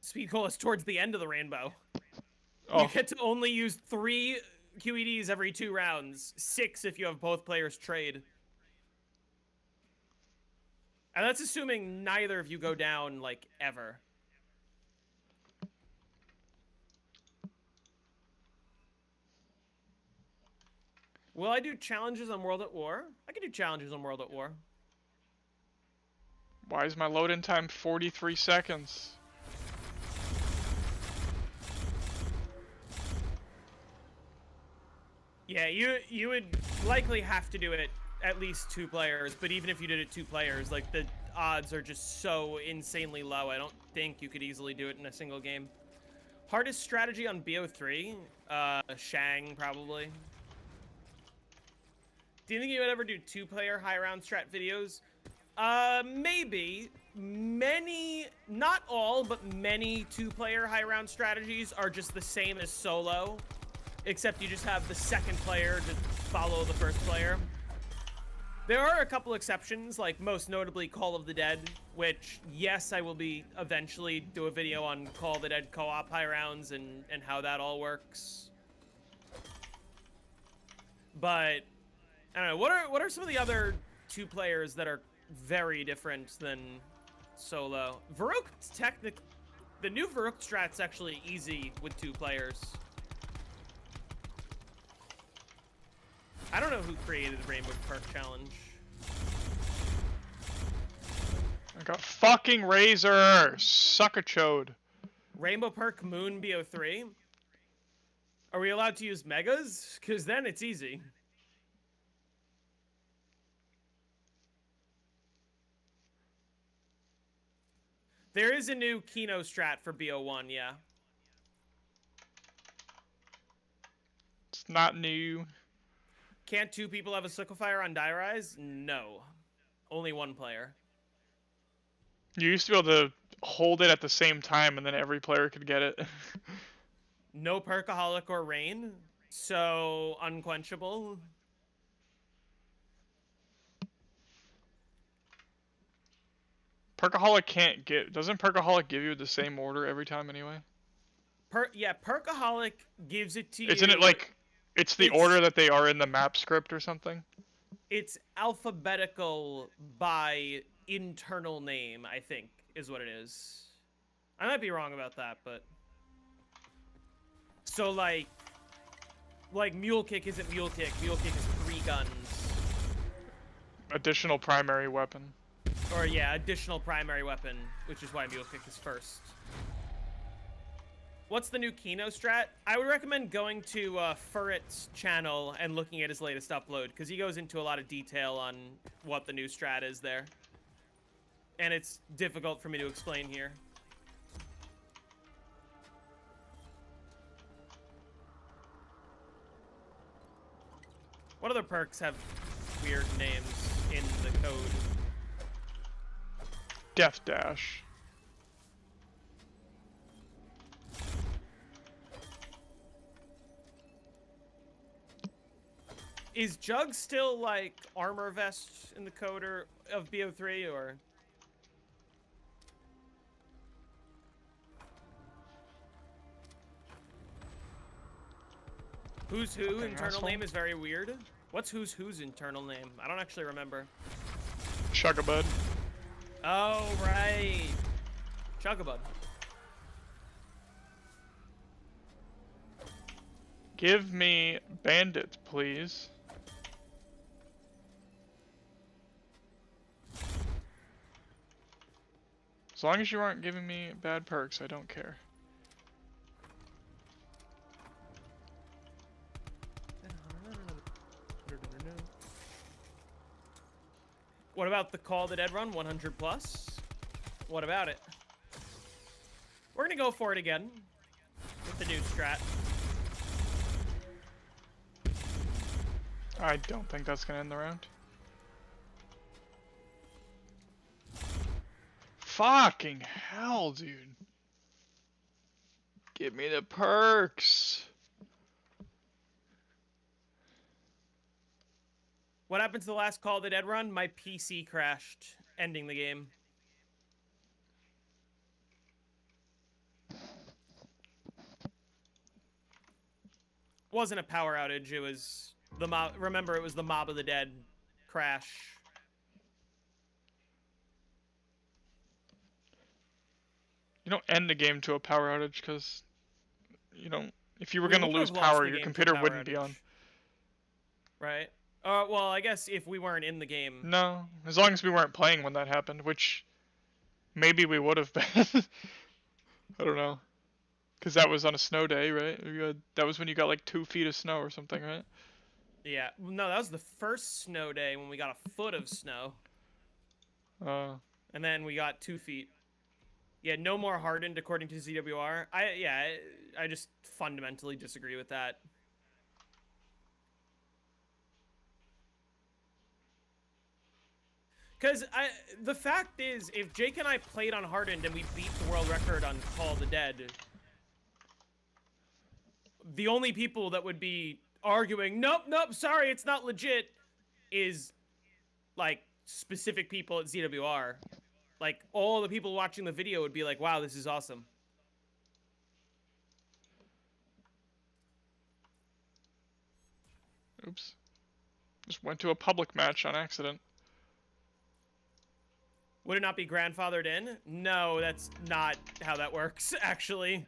Speed Cola's towards the end of the rainbow. Oh. You get to only use 3 QEDs every 2 rounds. 6 if you have both players trade. And that's assuming neither of you go down, like, ever. Will I do challenges on World at War? I can do challenges on World at War. Why is my load-in time 43 seconds? Yeah, you would likely have to do it at least 2 players, but even if you did it 2 players, like, the odds are just so insanely low. I don't think you could easily do it in a single game. Hardest strategy on BO3? Shang, probably. Do you think you would ever do 2-player high round strat videos? Maybe. Many, not all, but many 2-player high round strategies are just the same as solo, except you just have the second player to follow the first player. There are a couple exceptions, like most notably Call of the Dead, which, yes, I will be eventually do a video on Call of the Dead co-op high rounds and how that all works. But I don't know, what are some of the other 2 players that are very different than solo? Varrook's technically, the new Varrook strat's actually easy with 2 players. I don't know who created the Rainbow Perk Challenge. I got fucking Razor! Suck a chode. Rainbow Perk Moon BO3? Are we allowed to use megas? Because then it's easy. There is a new Kino strat for BO1, yeah. It's not new. Can't 2 people have a Sickle-Fire on Die Rise? No. Only 1 player. You used to be able to hold it at the same time and then every player could get it. No Perkaholic or Rain, so unquenchable. Perkaholic can't get... Doesn't Perkaholic give you the same order every time anyway? Yeah, Perkaholic gives it to you... Isn't it like... It's the order that they are in the map script or something? It's alphabetical by internal name, I think, is what it is. I might be wrong about that, but... So, like Mule Kick isn't Mule Kick. Mule Kick is 3 guns. Additional primary weapon. Or, yeah, additional primary weapon, which is why Mule Kick is first. What's the new Kino strat? I would recommend going to Furret's channel and looking at his latest upload, because he goes into a lot of detail on what the new strat is there. And it's difficult for me to explain here. What other perks have weird names in the code? Death Dash. Is Jug still, like, armor vest in the code of BO3, or...? Who's Who internal name is very weird. What's Who's internal name? I don't actually remember. Chugabud. Oh, right. Chugabud. Give me Bandit, please. As long as you aren't giving me bad perks, I don't care. What about the Call of the Dead run, 100 plus? What about it? We're gonna go for it again with the new strat. I don't think that's gonna end the round. Fucking hell, dude. Give me the perks. What happened to the last Call of the Dead run? My PC crashed, ending the game. wasn't a power outage. It was the mob. Remember, it was the Mob of the Dead crash. You don't end the game to a power outage because you don't. If you were We gonna would've lose lost power, the your game to a computer power wouldn't be outage. on. Right. Well, I guess if we weren't in the game. No, as long as we weren't playing when that happened, which maybe we would have been. I don't know. Because that was on a snow day, right? That was when you got like 2 feet of snow or something, right? Yeah. No, that was the first snow day when we got a foot of snow. And then we got 2 feet. Yeah, no more hardened according to ZWR. I just fundamentally disagree with that. Because the fact is, if Jake and I played on hardened and we beat the world record on Call of the Dead, the only people that would be arguing, nope, sorry, it's not legit, is like specific people at ZWR. Like, all the people watching the video would be like, wow, this is awesome. Oops. Just went to a public match on accident. Would it not be grandfathered in? No, that's not how that works, actually.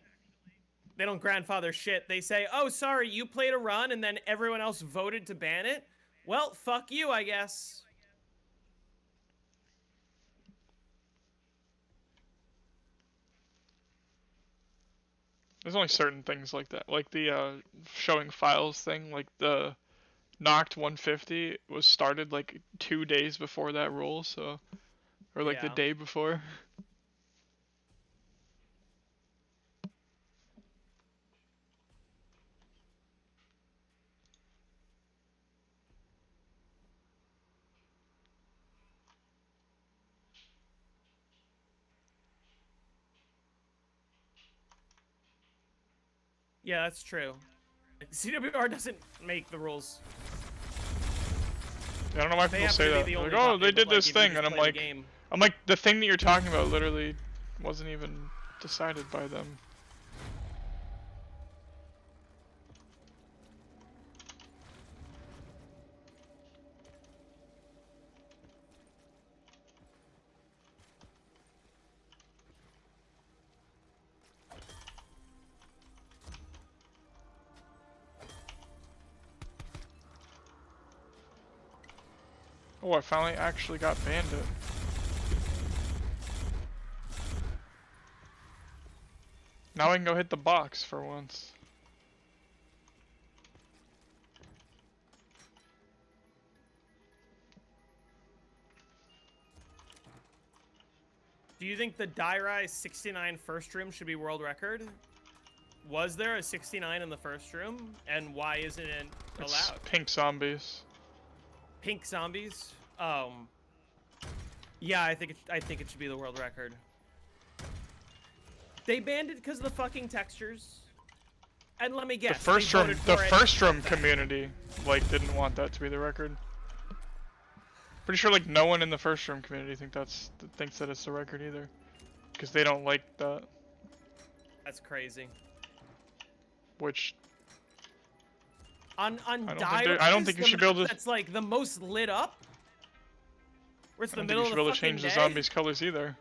They don't grandfather shit. They say, oh, sorry, you played a run and then everyone else voted to ban it? Well, fuck you, I guess. There's only certain things like that, like the showing files thing, like the Noct 150 was started like 2 days before that rule, so, or like the day before. Yeah, that's true. CWR doesn't make the rules. I don't know why people say that. Like, oh, they did this thing, and I'm like, the thing that you're talking about literally wasn't even decided by them. Oh, I finally actually got Bandit. Now I can go hit the box for once. Do you think the Die-Rise 69 first room should be world record? Was there a 69 in the first room? And why isn't it allowed? It's pink zombies. Pink zombies? Yeah, I think it should be the world record. They banned it because of the fucking textures. And let me guess. The first room community like didn't want that to be the record. Pretty sure like no one in the first room community thinks that it's the record either, because they don't like that. That's crazy. Which on I don't think you should be able to. That's like the most lit up. Where it's the middle of the fucking day. I don't think you should be able to change the zombies' colors either.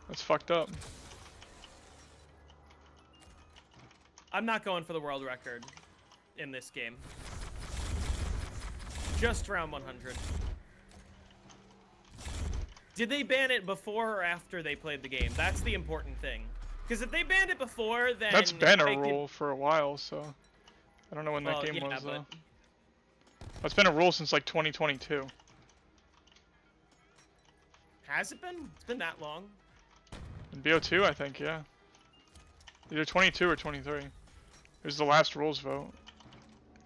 That's fucked up. I'm not going for the world record in this game. Just round 100. Did they ban it before or after they played the game? That's the important thing. Because if they banned it before, then... That's been a rule for a while, so... I don't know when that game was, though. It's been a rule since, like, 2022. Has it been? It's been that long. In BO2, I think, yeah. Either 22 or 23. It was the last rules vote.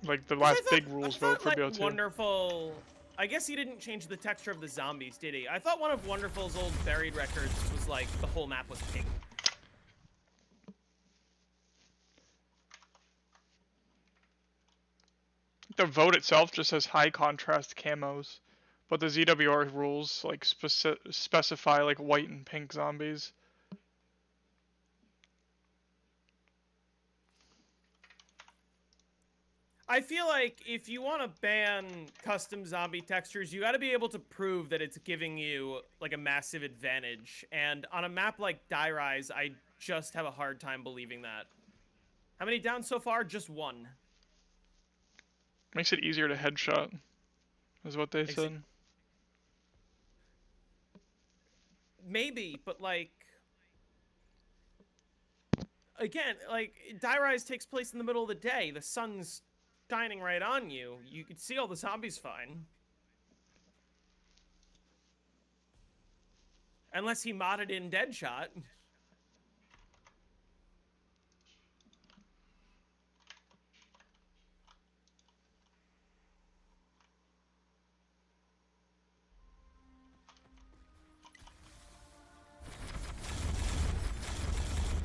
Like, the last big rules vote for BO2. Wonderful... I guess he didn't change the texture of the zombies, did he? I thought one of Wonderful's old buried records was, like, the whole map was pink. The vote itself just has high contrast camos, but the ZWR rules like specify like white and pink zombies. I feel like if you want to ban custom zombie textures, you got to be able to prove that it's giving you like a massive advantage. And on a map like Die Rise, I just have a hard time believing that. How many down so far? Just one. Makes it easier to headshot, is what they said. Maybe, but like, again, like Die Rise takes place in the middle of the day. The sun's shining right on you. You can see all the zombies fine. Unless he modded in Deadshot.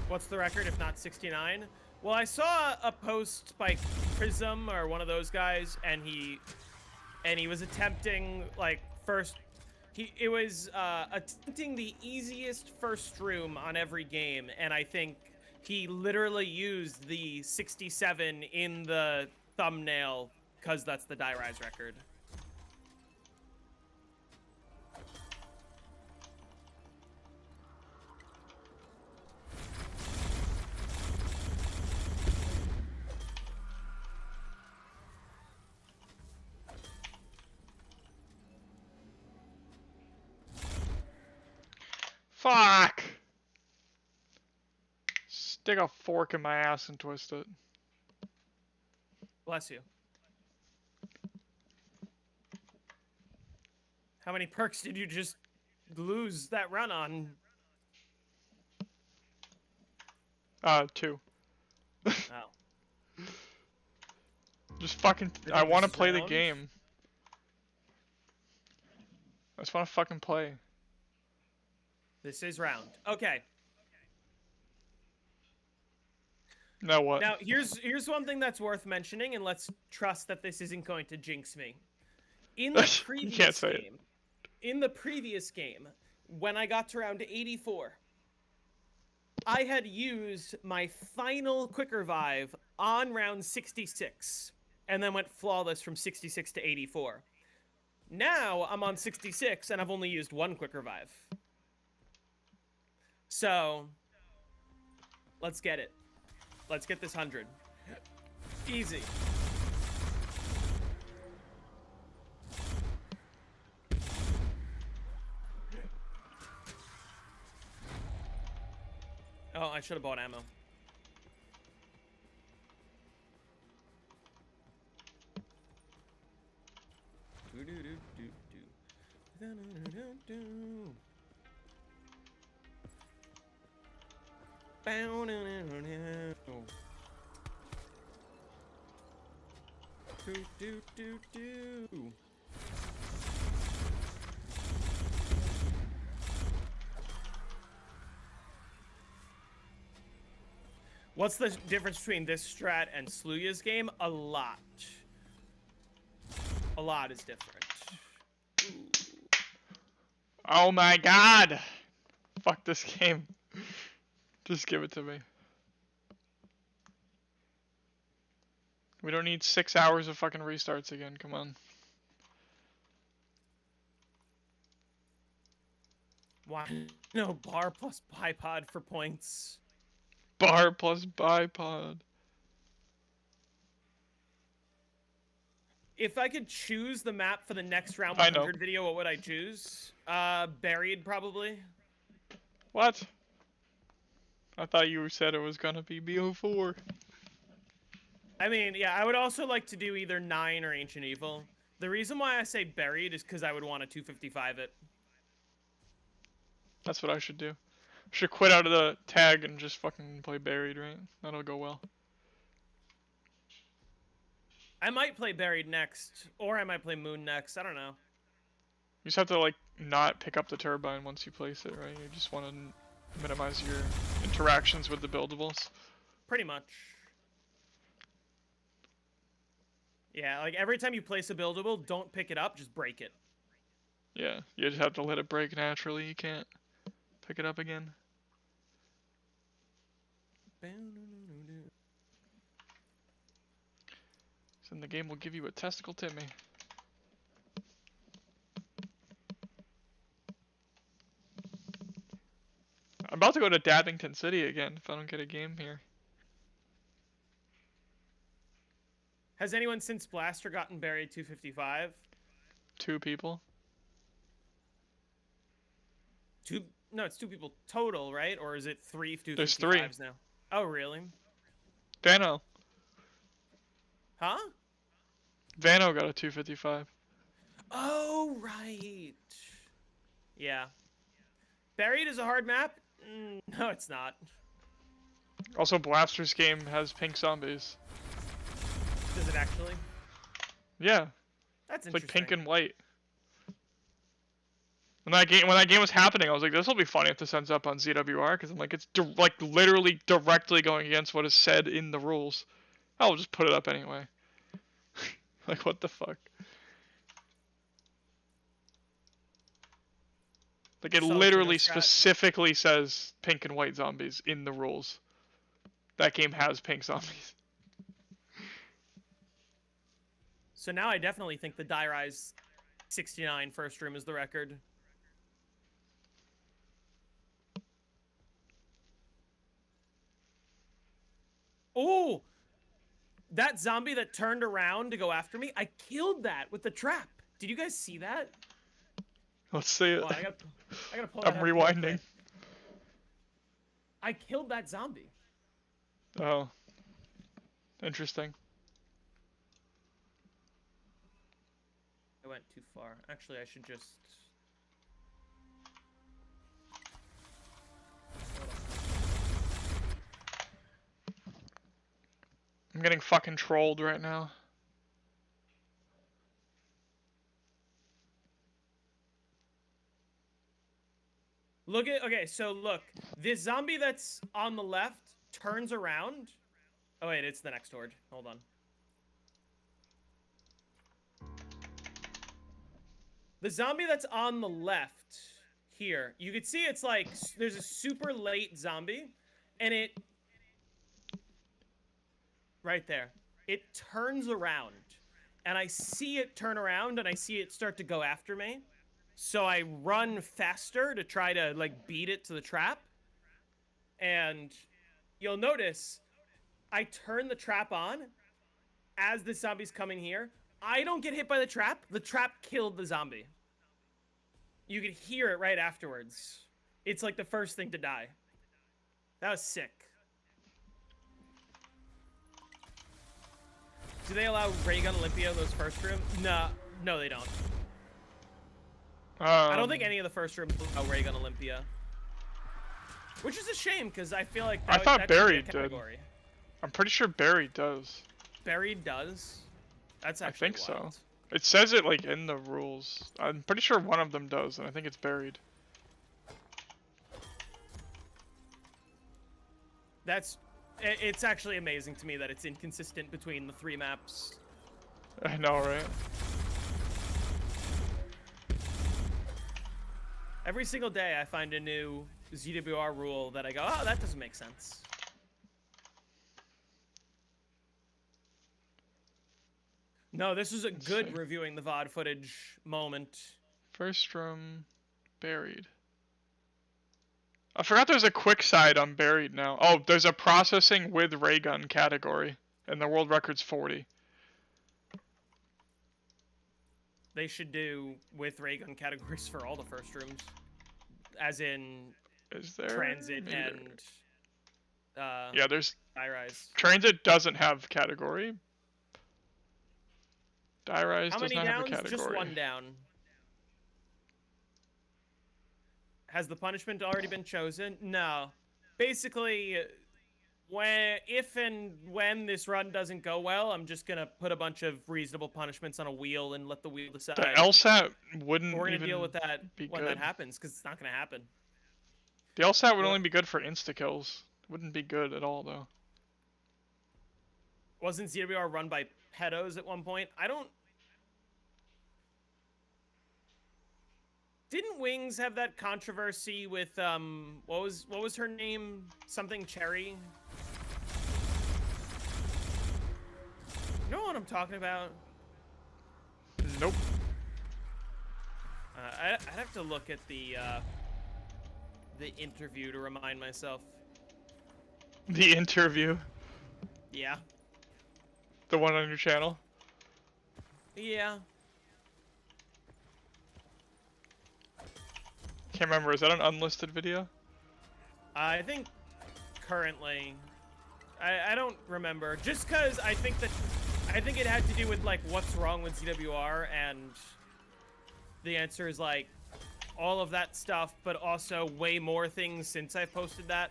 What's the record if not 69? Well, I saw a post by Prism or one of those guys, and he was attempting like it was attempting the easiest first room on every game, and I think he literally used the 67 in the thumbnail because that's the Die Rise record. Fuck! Stick a fork in my ass and twist it. Bless you. How many perks did you just lose that run on? 2. Oh. Just fucking. I want to play the game. I just want to fucking play. This is round. Okay. Now what? Now here's one thing that's worth mentioning, and let's trust that this isn't going to jinx me. In the previous game, when I got to round 84, I had used my final quick revive on round 66, and then went flawless from 66 to 84. Now I'm on 66, and I've only used one quick revive. So, let's get it. Let's get this 100. Easy. Oh, I should have bought ammo. What's the difference between this strat and Sluya's game? A lot. A lot is different. Ooh. Oh my god! Fuck this game. Just give it to me. We don't need 6 hours of fucking restarts again, come on. Why no bar plus bipod for points? Bar plus bipod. If I could choose the map for the next round 100 video, what would I choose? Buried, probably. What? I thought you said it was gonna be BO4. I mean, yeah, I would also like to do either 9 or Ancient Evil. The reason why I say Buried is because I would want to 255 it. That's what I should do. I should quit out of the tag and just fucking play Buried, right? That'll go well. I might play Buried next, or I might play Moon next, I don't know. You just have to, like, not pick up the turbine once you place it, right? You just want to minimize your interactions with the buildables. Pretty much. Yeah, like every time you place a buildable, don't pick it up, just break it. Yeah, you just have to let it break naturally. You can't pick it up again. Then the game will give you a testicle Timmy. I'm about to go to Dabbington City again if I don't get a game here. Has anyone since Blaster gotten buried 255? 2 people. No, it's 2 people total, right? Or is it 3 255s There's 3 now? Oh, really? Vano. Huh? Vano got a 255. Oh, right. Yeah. Buried is a hard map? No, it's not. Also, Blaster's game has pink zombies. Does it actually? Yeah. That's It's like interesting. pink and white. When that game was happening, I was like, this will be funny if this ends up on ZWR, because I'm like, it's like literally directly going against what is said in the rules. I'll just put it up anyway. Like, what the fuck? Like, it literally specifically says pink and white zombies in the rules. That game has pink zombies. So now I definitely think the Die Rise 69 first room is the record. Oh! That zombie that turned around to go after me, I killed that with the trap. Did you guys see that? Let's see it. Oh, I gotta pull that I'm up rewinding. I killed that zombie. Oh. Interesting. I went too far. Actually, I should just... I'm getting fucking trolled right now. Look at... Okay, so look. This zombie that's on the left turns around. Oh, wait, it's the next horde. Hold on. The zombie that's on the left here, you can see it's like there's a super late zombie, and it right there, it turns around, and I see it turn around, and I see it start to go after me, so I run faster to try to like beat it to the trap, and you'll notice I turn the trap on as the zombie's coming here. I don't get hit by the trap killed the zombie. You can hear it right afterwards. It's like the first thing to die. That was sick. Do they allow Ray Gun Olympia in those first rooms? No, they don't. I don't think any of the first rooms allow Ray Gun Olympia. Which is a shame, because I feel like I thought that Buried should be a did. category. I'm pretty sure Buried does. Buried does? That's I actually think wild. so. It says it like in the rules. I'm pretty sure one of them does, and I think it's Buried. It's actually amazing to me that it's inconsistent between the 3 maps. I know, right? Every single day I find a new ZWR rule that I go, oh, that doesn't make sense. No, this was a good reviewing the VOD footage moment. First room, Buried. I forgot there's a quick side on Buried now. Oh, there's a processing with ray gun category, and the world record's 40. They should do with ray gun categories for all the first rooms, as in Is there transit Maybe and yeah, there's Die Rise. transit doesn't have category. Die Rise How does many not have a downs? category. Just 1 down. Has the punishment already been chosen? No. Basically, if and when this run doesn't go well, I'm just gonna put a bunch of reasonable punishments on a wheel and let the wheel decide. The LSAT wouldn't We're gonna even deal with that be when good. that happens, because it's not gonna happen. The LSAT would only be good for insta-kills. Wouldn't be good at all, though. Wasn't ZWR run by pedos at one point? Didn't Wings have that controversy with what was her name? Something Cherry? You know what I'm talking about? Nope. I'd have to look at the interview to remind myself. The interview. Yeah. The one on your channel. Yeah. Can't remember. Is that an unlisted video? I think currently, I don't remember. Just because I think it had to do with like what's wrong with ZWR, and the answer is like all of that stuff, but also way more things since I've posted that.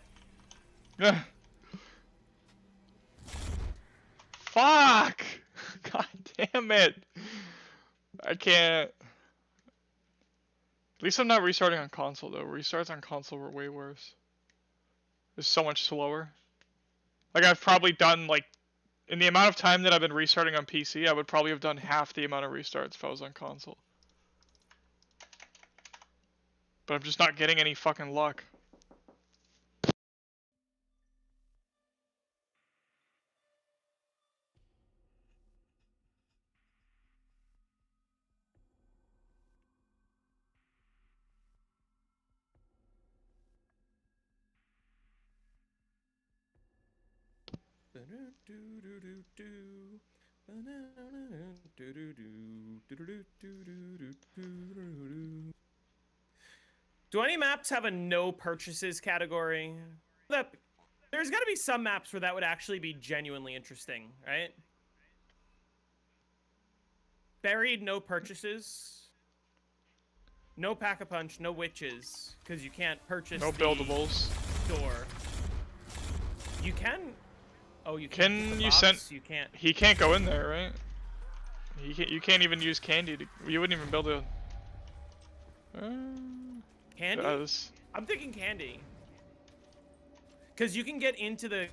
Fuck! God damn it! I can't. At least I'm not restarting on console though. Restarts on console were way worse. It's so much slower. Like I've probably done like, in the amount of time that I've been restarting on PC, I would probably have done half the amount of restarts if I was on console. But I'm just not getting any fucking luck. Do any maps have a no purchases category? There's got to be some maps where that would actually be genuinely interesting, right? Buried, no purchases. No Pack-a-Punch, no witches, because you can't purchase No buildables. Door. You can. Oh, you can. You send? You can't. He can't go in there, right? You can't even use candy to. You wouldn't even build a. Candy? I'm thinking candy. Because you can get into the.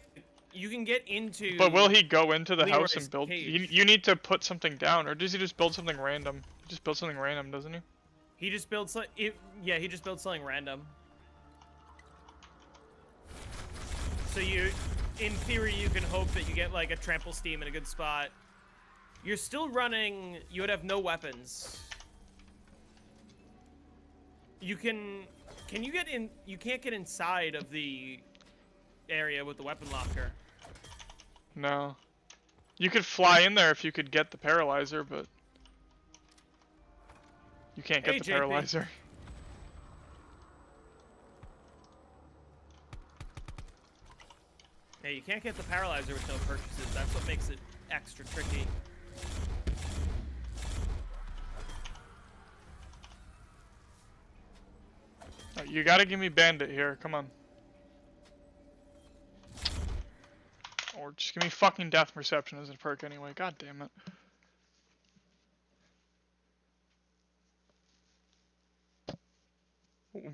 You can get into. But will he go into the house and build? Cage. You need to put something down, or does he just build something random? He just builds something random, doesn't he? He just builds. Yeah, he just builds something random. So in theory, you can hope that you get like a trample steam in a good spot. You're still running. You would have no weapons. You can. Can you get in? You can't get inside of the area with the weapon locker. No. You could fly in there if you could get the paralyzer, but you can't get the JP. paralyzer. Yeah, you can't get the paralyzer with no purchases. That's what makes it extra tricky. Oh, you gotta give me bandit here, come on. Or just give me fucking death perception as a perk anyway, god damn it.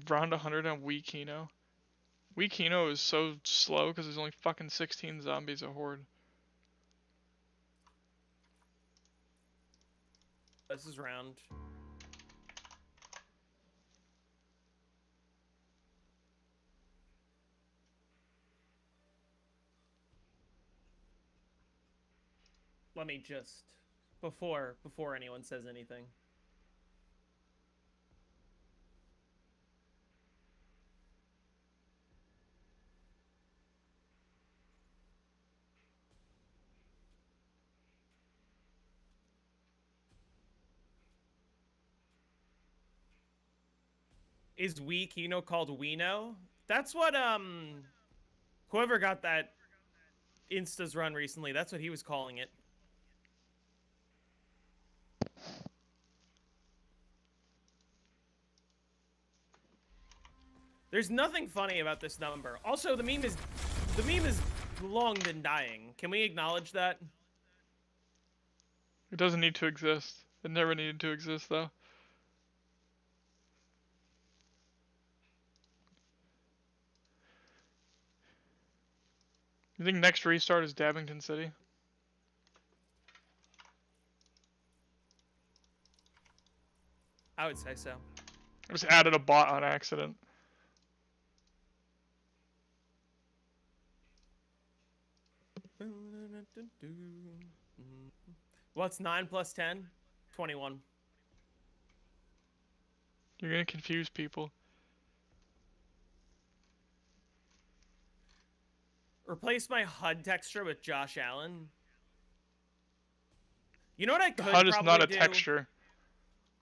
Round 100 on Wii Kino. Wii Kino is so slow because there's only fucking 16 zombies a horde. This is round. Let me just before anyone says anything. Is Wii Kino called Weeno? That's what whoever got that Insta's run recently, that's what he was calling it. There's nothing funny about this number. Also, the meme is long been dying. Can we acknowledge that? It doesn't need to exist. It never needed to exist though. You think next restart is Dabbington City? I would say so. I just added a bot on accident. What's 9 plus 10? 21. You're gonna confuse people. Replace my HUD texture with Josh Allen. You know what I could The HUD is not a do? texture.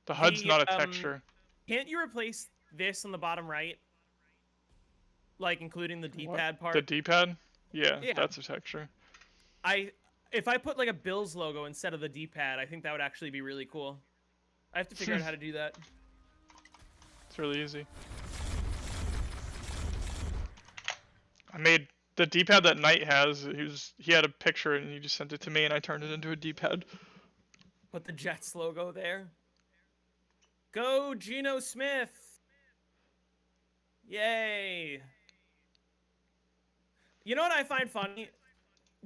The HUD's not a texture. Can't you replace this on the bottom right? Like including the D-pad part? The D-pad? Yeah, Yeah, that's a texture. If I put like a Bills logo instead of the D-pad, I think that would actually be really cool. I have to figure out how to do that. It's really easy. I made the D-pad that Knight has. He had a picture and he just sent it to me and I turned it into a D-pad. Put the Jets logo there. Go Geno Smith! Yay! You know what I find funny?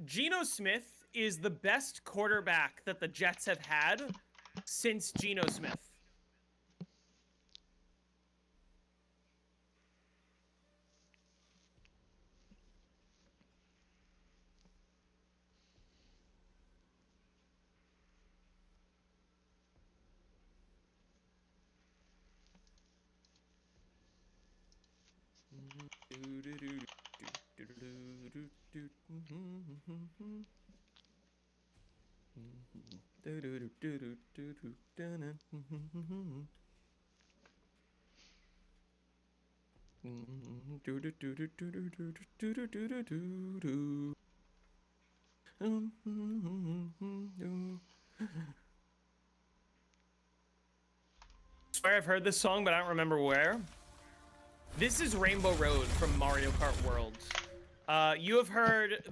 Geno Smith is the best quarterback that the Jets have had since Geno Smith. I swear I've heard this song, but I don't remember where. This is Rainbow Road from Mario Kart World. You have heard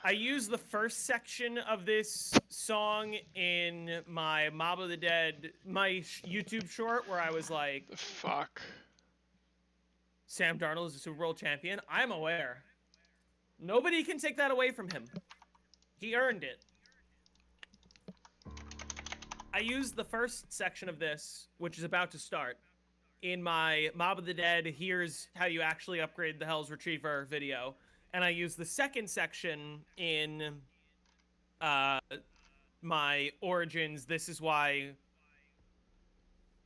I used the first section of this song in my Mob of the Dead, my YouTube short, where I was like, The fuck? Sam Darnold is a Super Bowl champion. I'm aware. Nobody can take that away from him. He earned it. I used the first section of this, which is about to start, in my Mob of the Dead, here's how you actually upgrade the Hell's Retriever video. And I used the second section in my Origins, this is why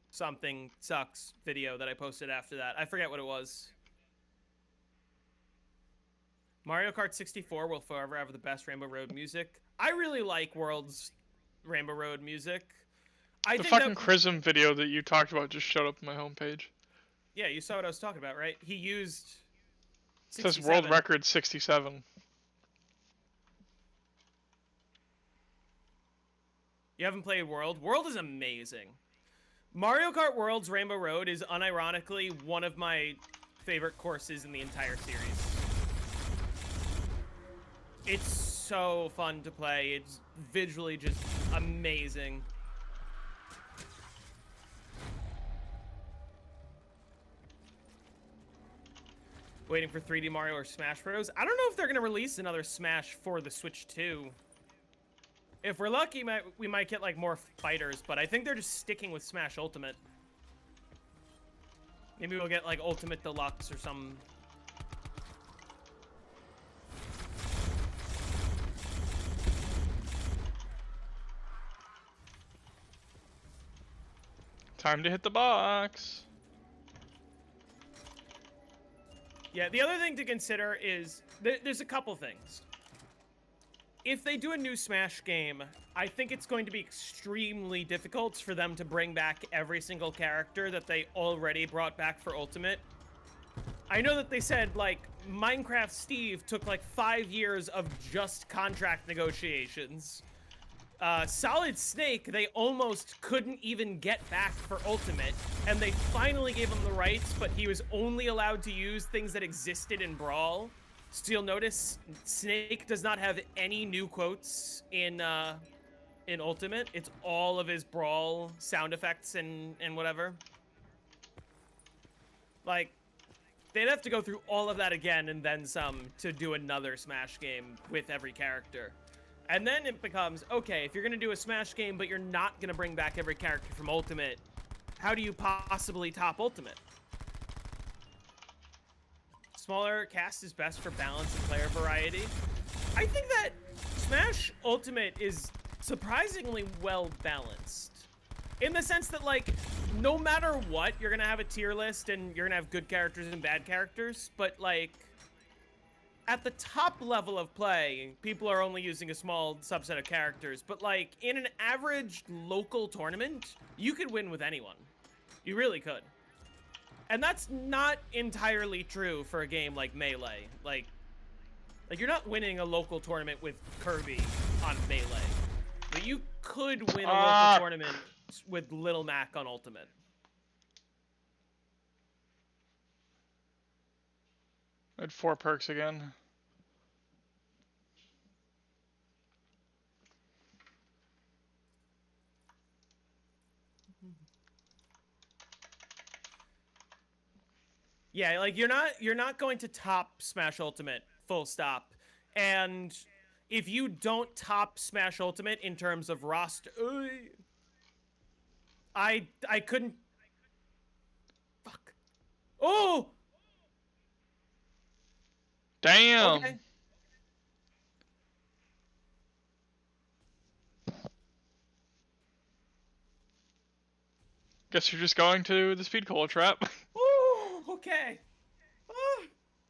something sucks video that I posted after that. I forget what it was. Mario Kart 64 will forever have the best Rainbow Road music. I really like World's Rainbow Road music. The fucking Chrism video that you talked about just showed up on my homepage. Yeah, you saw what I was talking about, right? He used 67. It says world record 67. You haven't played World? World is amazing. Mario Kart World's Rainbow Road is unironically one of my favorite courses in the entire series. It's so fun to play. It's visually just amazing. Waiting for 3D Mario or Smash Bros. I don't know if they're going to release another Smash for the Switch 2. If we're lucky, we might get like more fighters, but I think they're just sticking with Smash Ultimate. Maybe we'll get like Ultimate Deluxe or some. Time to hit the box. Yeah, the other thing to consider is there's a couple things. If they do a new Smash game, I think it's going to be extremely difficult for them to bring back every single character that they already brought back for Ultimate. I know that they said, like, Minecraft Steve took, like, 5 years of just contract negotiations. Solid Snake, they almost couldn't even get back for Ultimate, and they finally gave him the rights, but he was only allowed to use things that existed in Brawl. So you'll notice Snake does not have any new quotes in Ultimate. It's all of his Brawl sound effects and whatever. Like, they'd have to go through all of that again and then some to do another Smash game with every character. And then it becomes, okay, if you're going to do a Smash game, but you're not going to bring back every character from Ultimate, how do you possibly top Ultimate? Smaller cast is best for balance and player variety. I think that Smash Ultimate is surprisingly well balanced. In the sense that, like, no matter what, you're gonna have a tier list and you're gonna have good characters and bad characters, but, like, at the top level of play, people are only using a small subset of characters, but, like, in an average local tournament, you could win with anyone. You really could. And that's not entirely true for a game like Melee. Like you're not winning a local tournament with Kirby on Melee. But you could win a local tournament with Little Mac on Ultimate. I had 4 perks again. Yeah, like you're not going to top Smash Ultimate, full stop. And if you don't top Smash Ultimate in terms of roster, I couldn't. Fuck. Oh. Damn. Okay. Guess you're just going to the speed cola trap. Oh, okay.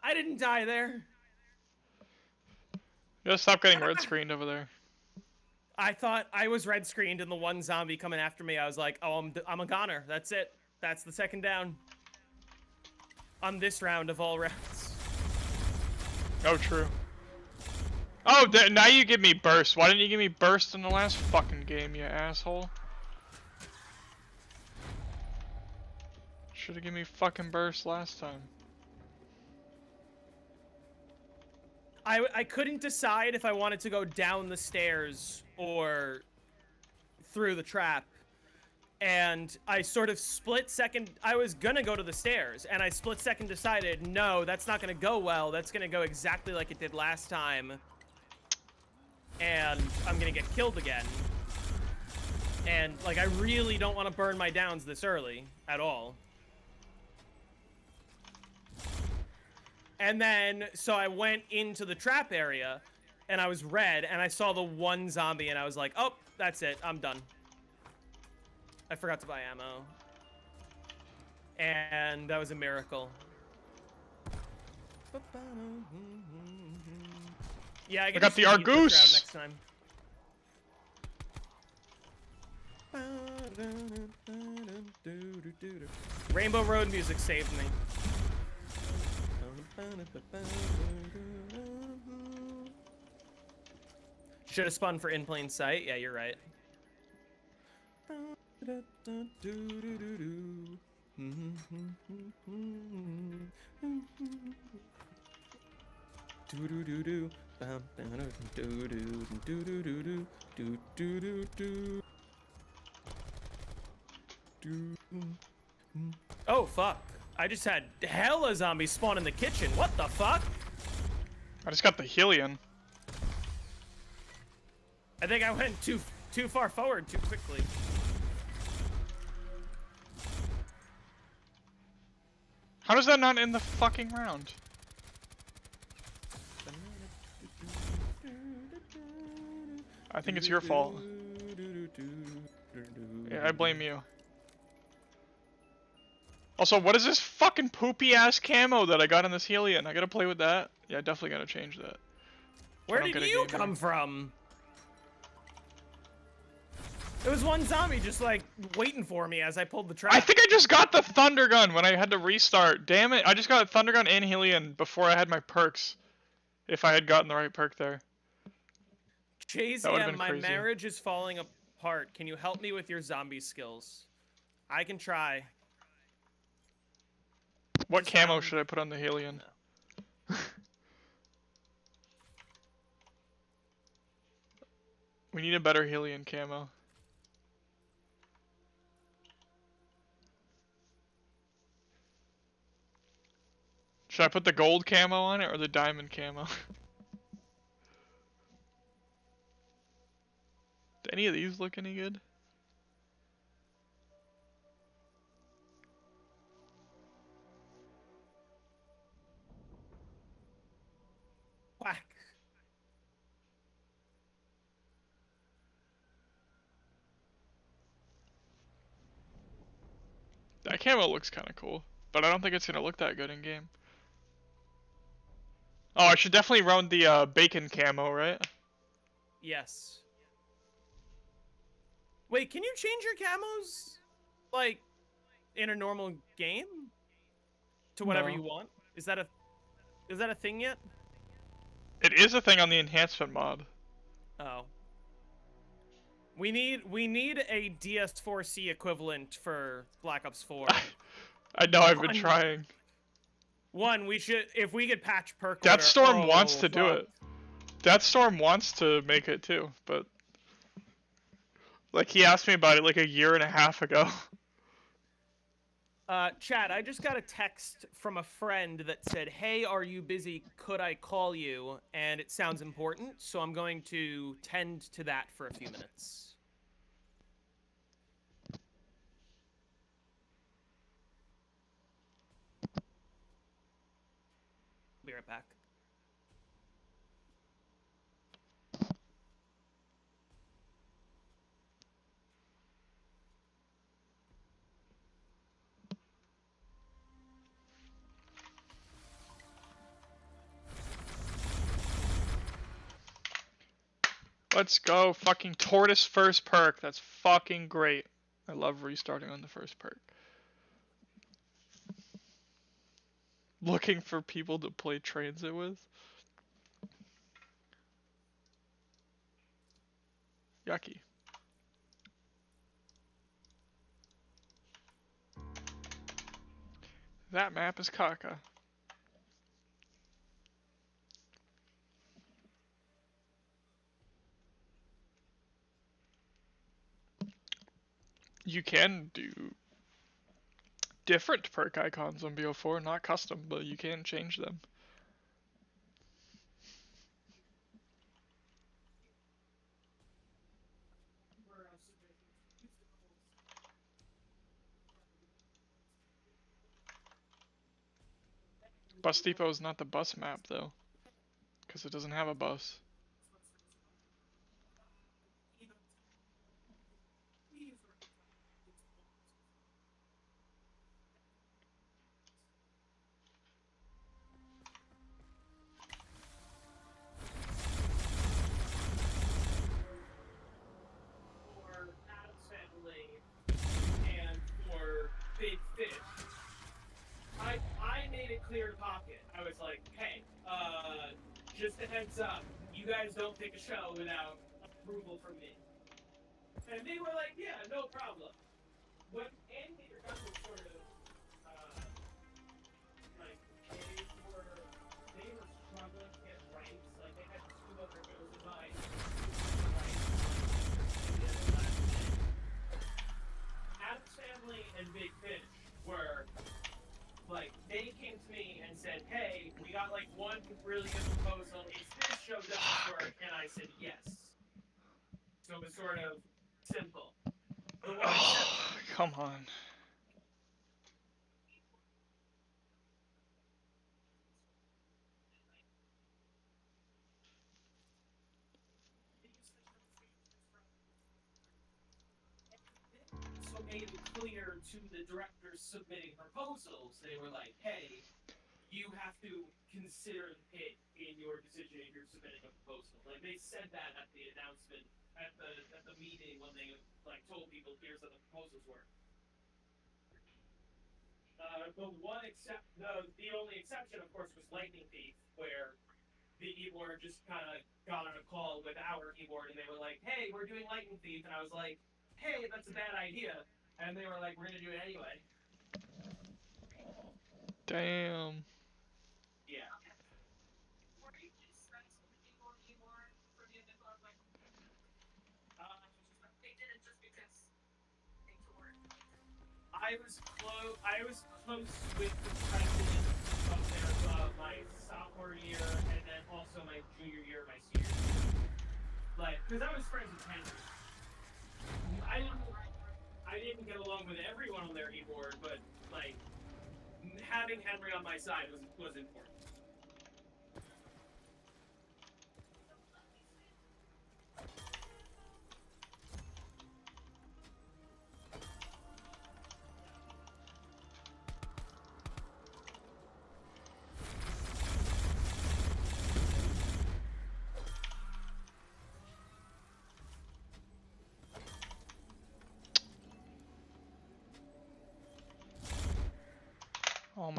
I didn't die there. Just stop getting red screened over there. I thought I was red screened and the one zombie coming after me, I was like, oh, I'm a goner. That's it. That's the second down. On this round of all rounds. Oh, true. Oh, now you give me burst. Why didn't you give me burst in the last fucking game, you asshole? Should've given me fucking burst last time. I couldn't decide if I wanted to go down the stairs or through the trap. And I sort of split second. I was gonna go to the stairs, and I split second decided, no, that's not gonna go well. That's gonna go exactly like it did last time. And I'm gonna get killed again. And, like, I really don't want to burn my downs this early at all. And then, so I went into the trap area, and I was red, and I saw the one zombie, and I was like, oh, that's it, I'm done. I forgot to buy ammo. And that was a miracle. Yeah, I got the Argoose! Next time. Rainbow Road music saved me. Should have spun for In Plain Sight. Yeah, you're right. Oh, fuck. I just had hella zombies spawn in the kitchen. What the fuck? I just got the Helion. I think I went too far forward too quickly. How does that not end the fucking round? I think it's your fault. Yeah, I blame you. Also, what is this fucking poopy ass camo that I got in this Helion? I gotta play with that. Yeah, definitely gotta change that. Where did you come from? It was one zombie just like waiting for me as I pulled the trap. I think I just got the Thunder Gun when I had to restart. Damn it, I just got a Thunder Gun and Helion before I had my perks. If I had gotten the right perk there. Chase, yeah, my marriage is falling apart. Can you help me with your zombie skills? I can try. What camo should I put on the Helion? No. We need a better Helion camo. Should I put the gold camo on it or the diamond camo? Do any of these look any good? Quack. That camo looks kind of cool, but I don't think it's gonna look that good in game. Oh, I should definitely run the bacon camo, right? Yes. Wait, can you change your camos, like, in a normal game? To whatever you want? Is that a thing yet? It is a thing on the enhancement mod. Oh. We need a DS4C equivalent for Black Ops 4. I know, I've been trying. One, we should, if we could patch perk Death Storm order, wants to do it. Death Storm wants to make it too, but like he asked me about it like a year and a half ago. Chat, I just got a text from a friend that said, "Hey, are you busy? Could I call you?" And it sounds important, so I'm going to tend to that for a few minutes. Be right back. Let's go, fucking Tortoise first perk. That's fucking great. I love restarting on the first perk. Looking for people to play transit with. Yucky. That map is caca. You can do different perk icons on BO4, not custom, but you can change them. Bus Depot is not the bus map though, because it doesn't have a bus. Big Fish, I made it clear to Pocket. I was like, hey, just a heads up, you guys don't pick a show without approval from me. And they were like, yeah, no problem. When Animator got was sort of, like, they were struggling to get ranks, like, they had 2 other shows in mind. Adam's Family and Big Fish were, like, they came to me and said, hey, we got, like, one really good proposal. Is this show doesn't work? And I said, yes. So it was sort of simple. Oh, come on. So made it clear to the directors submitting proposals. They were like, hey, you have to consider it in your decision if you're submitting a proposal. Like, they said that at the announcement at the meeting when they like told people here's how the proposals were. The only exception, of course, was Lightning Thief, where the e-board just kind of got on a call with our e-board, and they were like, hey, we're doing Lightning Thief, and I was like, hey, that's a bad idea, and they were like, we're gonna do it anyway. Damn. Yeah. I was close with the president of their my sophomore year and then also my junior year, my senior year. Like, because I was friends with Henry. I didn't get along with everyone on their e-board, but like having Henry on my side was important.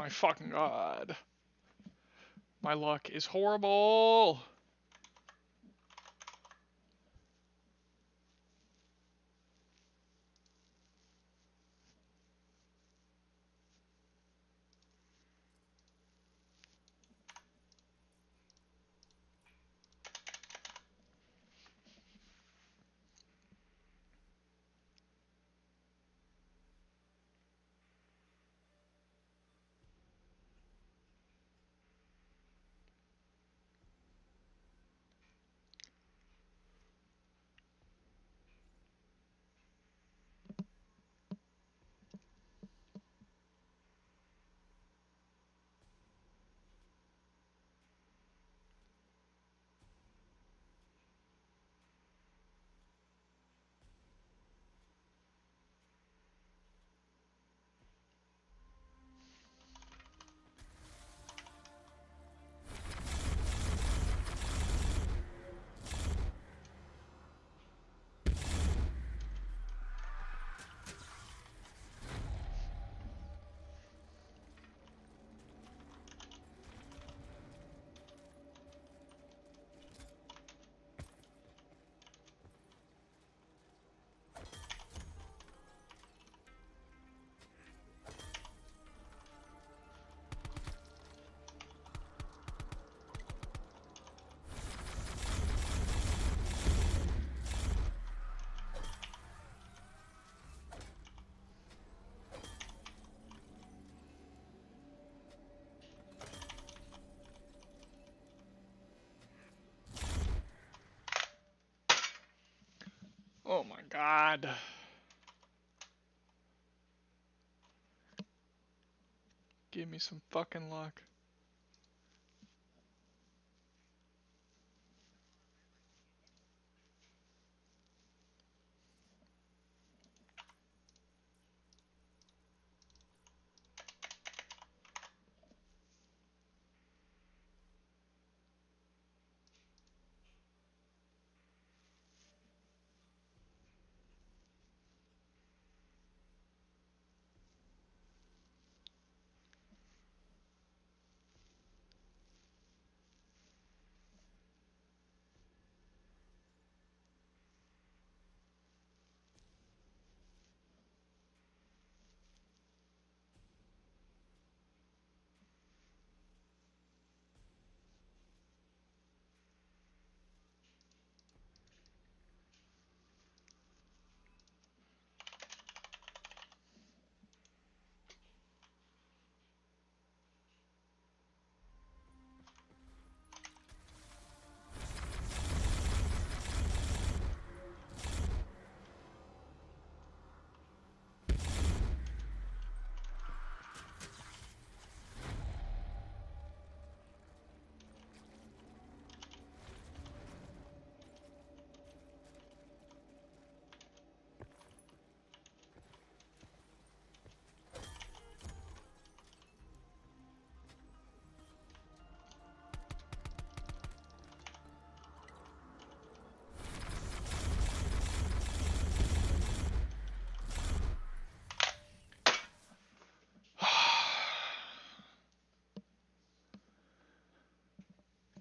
my fucking god. My luck is horrible. Oh my god. Give me some fucking luck.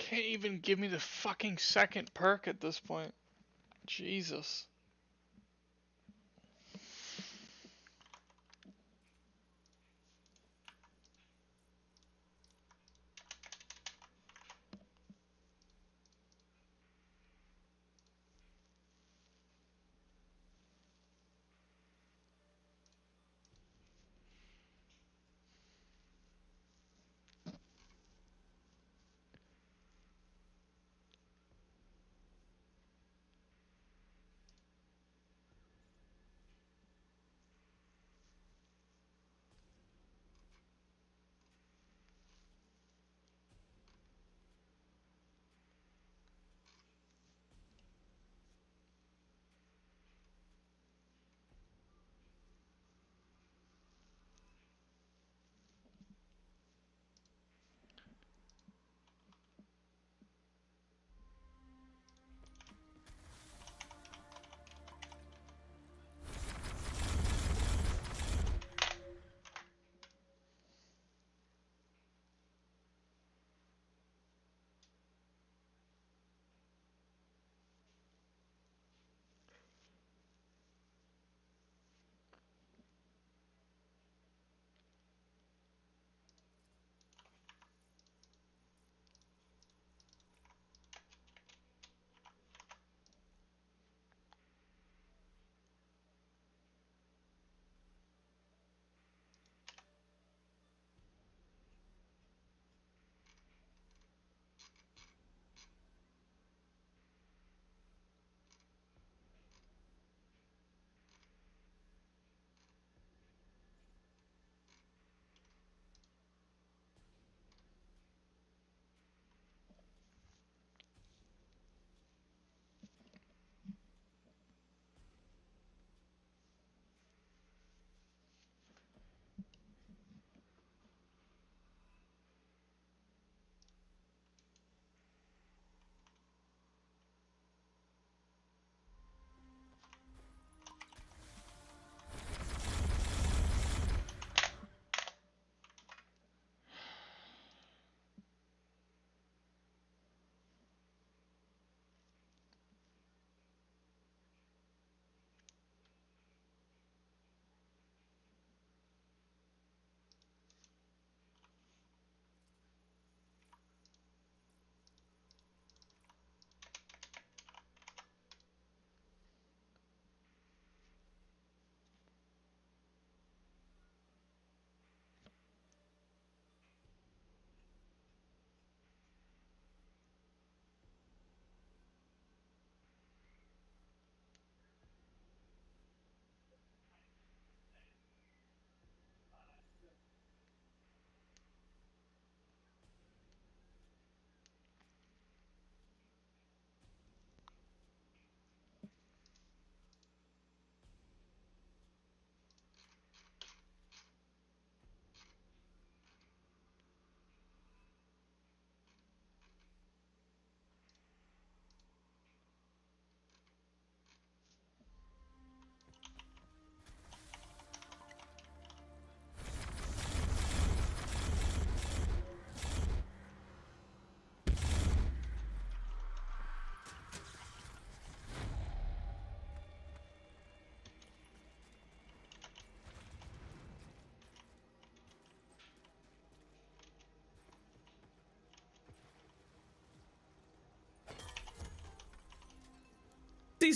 Can't even give me the fucking second perk at this point. Jesus.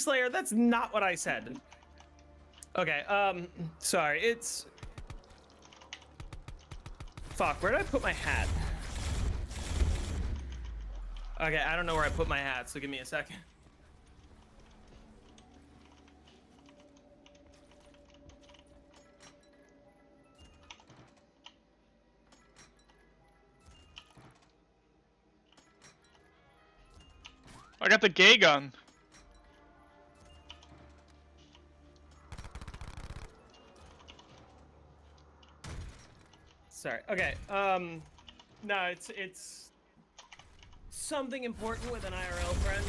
Slayer, that's not what I said. Okay, sorry, it's... Fuck, where did I put my hat? Okay, I don't know where I put my hat, so give me a second. I got the gay gun. Sorry. Okay. No, it's something important with an IRL friend,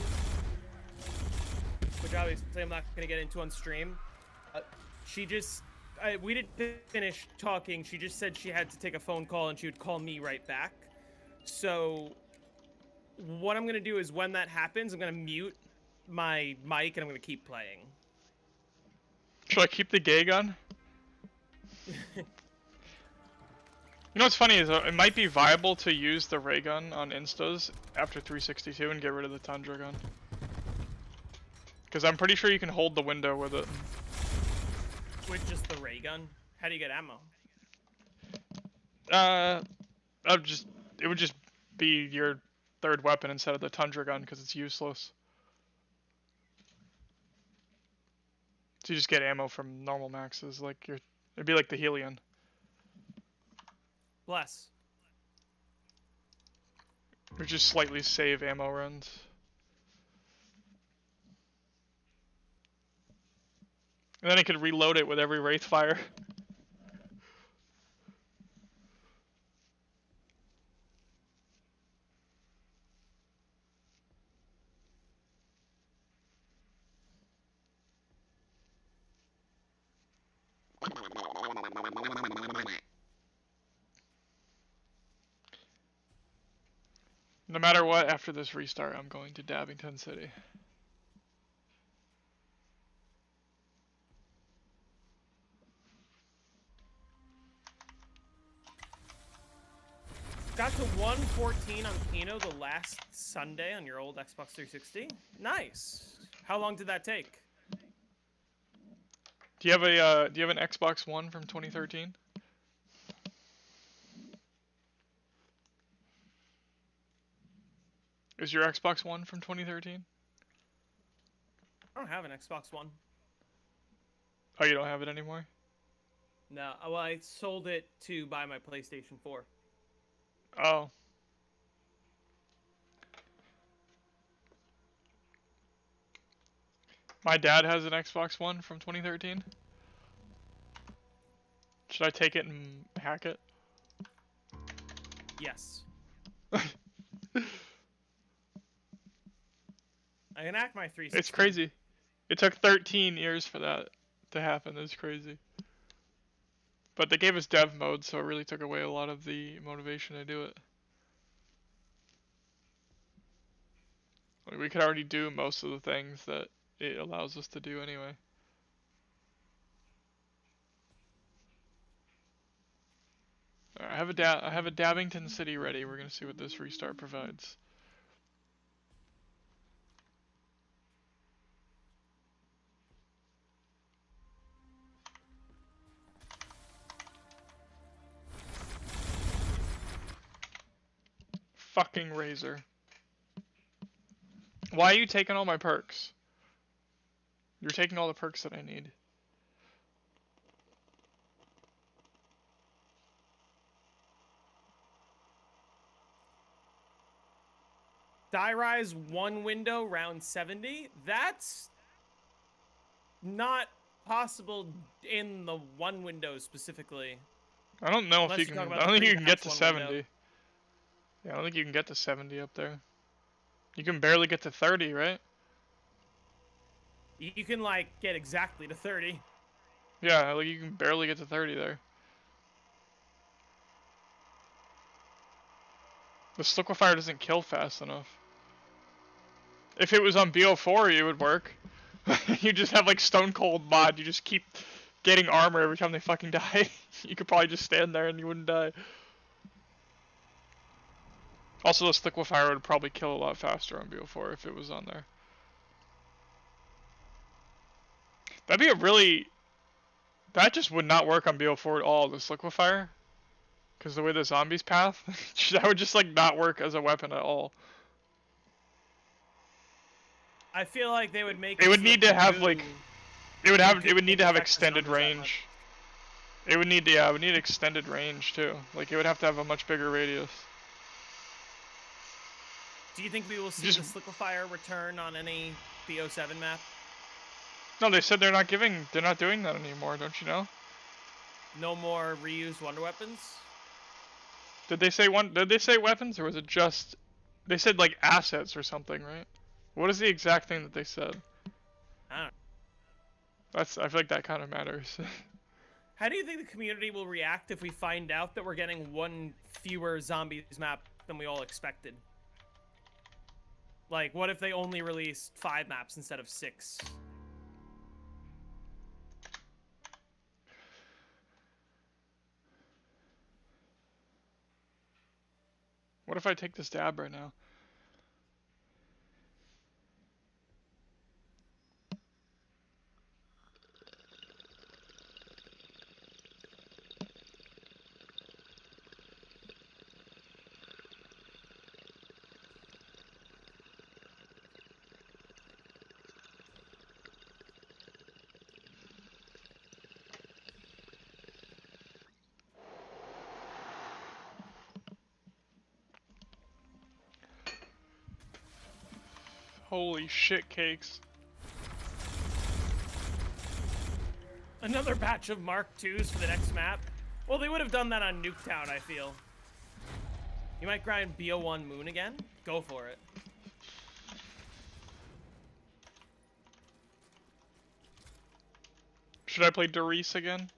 which obviously I'm not gonna get into on stream. We didn't finish talking. She just said she had to take a phone call and she would call me right back. So what I'm gonna do is when that happens, I'm gonna mute my mic and I'm gonna keep playing. Should I keep the gay gun? You know what's funny is it might be viable to use the ray gun on instas after 362 and get rid of the Tundra gun. Because I'm pretty sure you can hold the window with it. With just the ray gun? How do you get ammo? It would just be your third weapon instead of the Tundra gun because it's useless. So you just get ammo from normal maxes, like it'd be like the Helion. Bless. Or just slightly save ammo runs. And then I could reload it with every Wraith fire. No matter what, after this restart, I'm going to Dabbington City. Got to 114 on Kino the last Sunday on your old Xbox 360. Nice. How long did that take? Do you have an Xbox One from 2013? Is your Xbox One from 2013? I don't have an Xbox One. Oh, you don't have it anymore? No, well, I sold it to buy my PlayStation 4. Oh. My dad has an Xbox One from 2013. Should I take it and hack it? Yes. I can hack my 360. It's crazy. It took 13 years for that to happen. It's crazy. But they gave us dev mode, so it really took away a lot of the motivation to do it. Like, we could already do most of the things that it allows us to do anyway. I have a Dabbington City ready. We're gonna see what this restart provides. Fucking Razor. Why are you taking all my perks? You're taking all the perks that I need. Die Rise 1 window, round 70. That's not possible in the 1 window specifically. I don't know if you can. I don't think you can get to 70. Window. Yeah, I don't think you can get to 70 up there. You can barely get to 30, right? You can, like, get exactly to 30. Yeah, like you can barely get to 30 there. The Liquefier doesn't kill fast enough. If it was on BO4, it would work. You just have like Stone Cold mod. You just keep getting armor every time they fucking die. You could probably just stand there and you wouldn't die. Also, this Liquefier would probably kill a lot faster on BO4 if it was on there. That'd be a really... That just would not work on BO4 at all, this liquefier. Because the way the zombies path, that would just like not work as a weapon at all. I feel like they would make it would need to have like... It would need to have extended range. It would need extended range too. Like it would have to have a much bigger radius. Do you think we will see this liquefier return on any BO7 map? No, they said they're not doing that anymore, don't you know? No more reused wonder weapons? Did they say weapons, or was it just... They said like assets or something, right? What is the exact thing that they said? I don't know. I feel like that kind of matters. How do you think the community will react if we find out that we're getting one fewer zombies map than we all expected? Like, what if they only released 5 maps instead of 6? What if I take this dab right now? Holy shit cakes. Another batch of Mark IIs for the next map? Well, they would have done that on Nuketown, I feel. You might grind BO1 Moon again? Go for it. Should I play Doris again?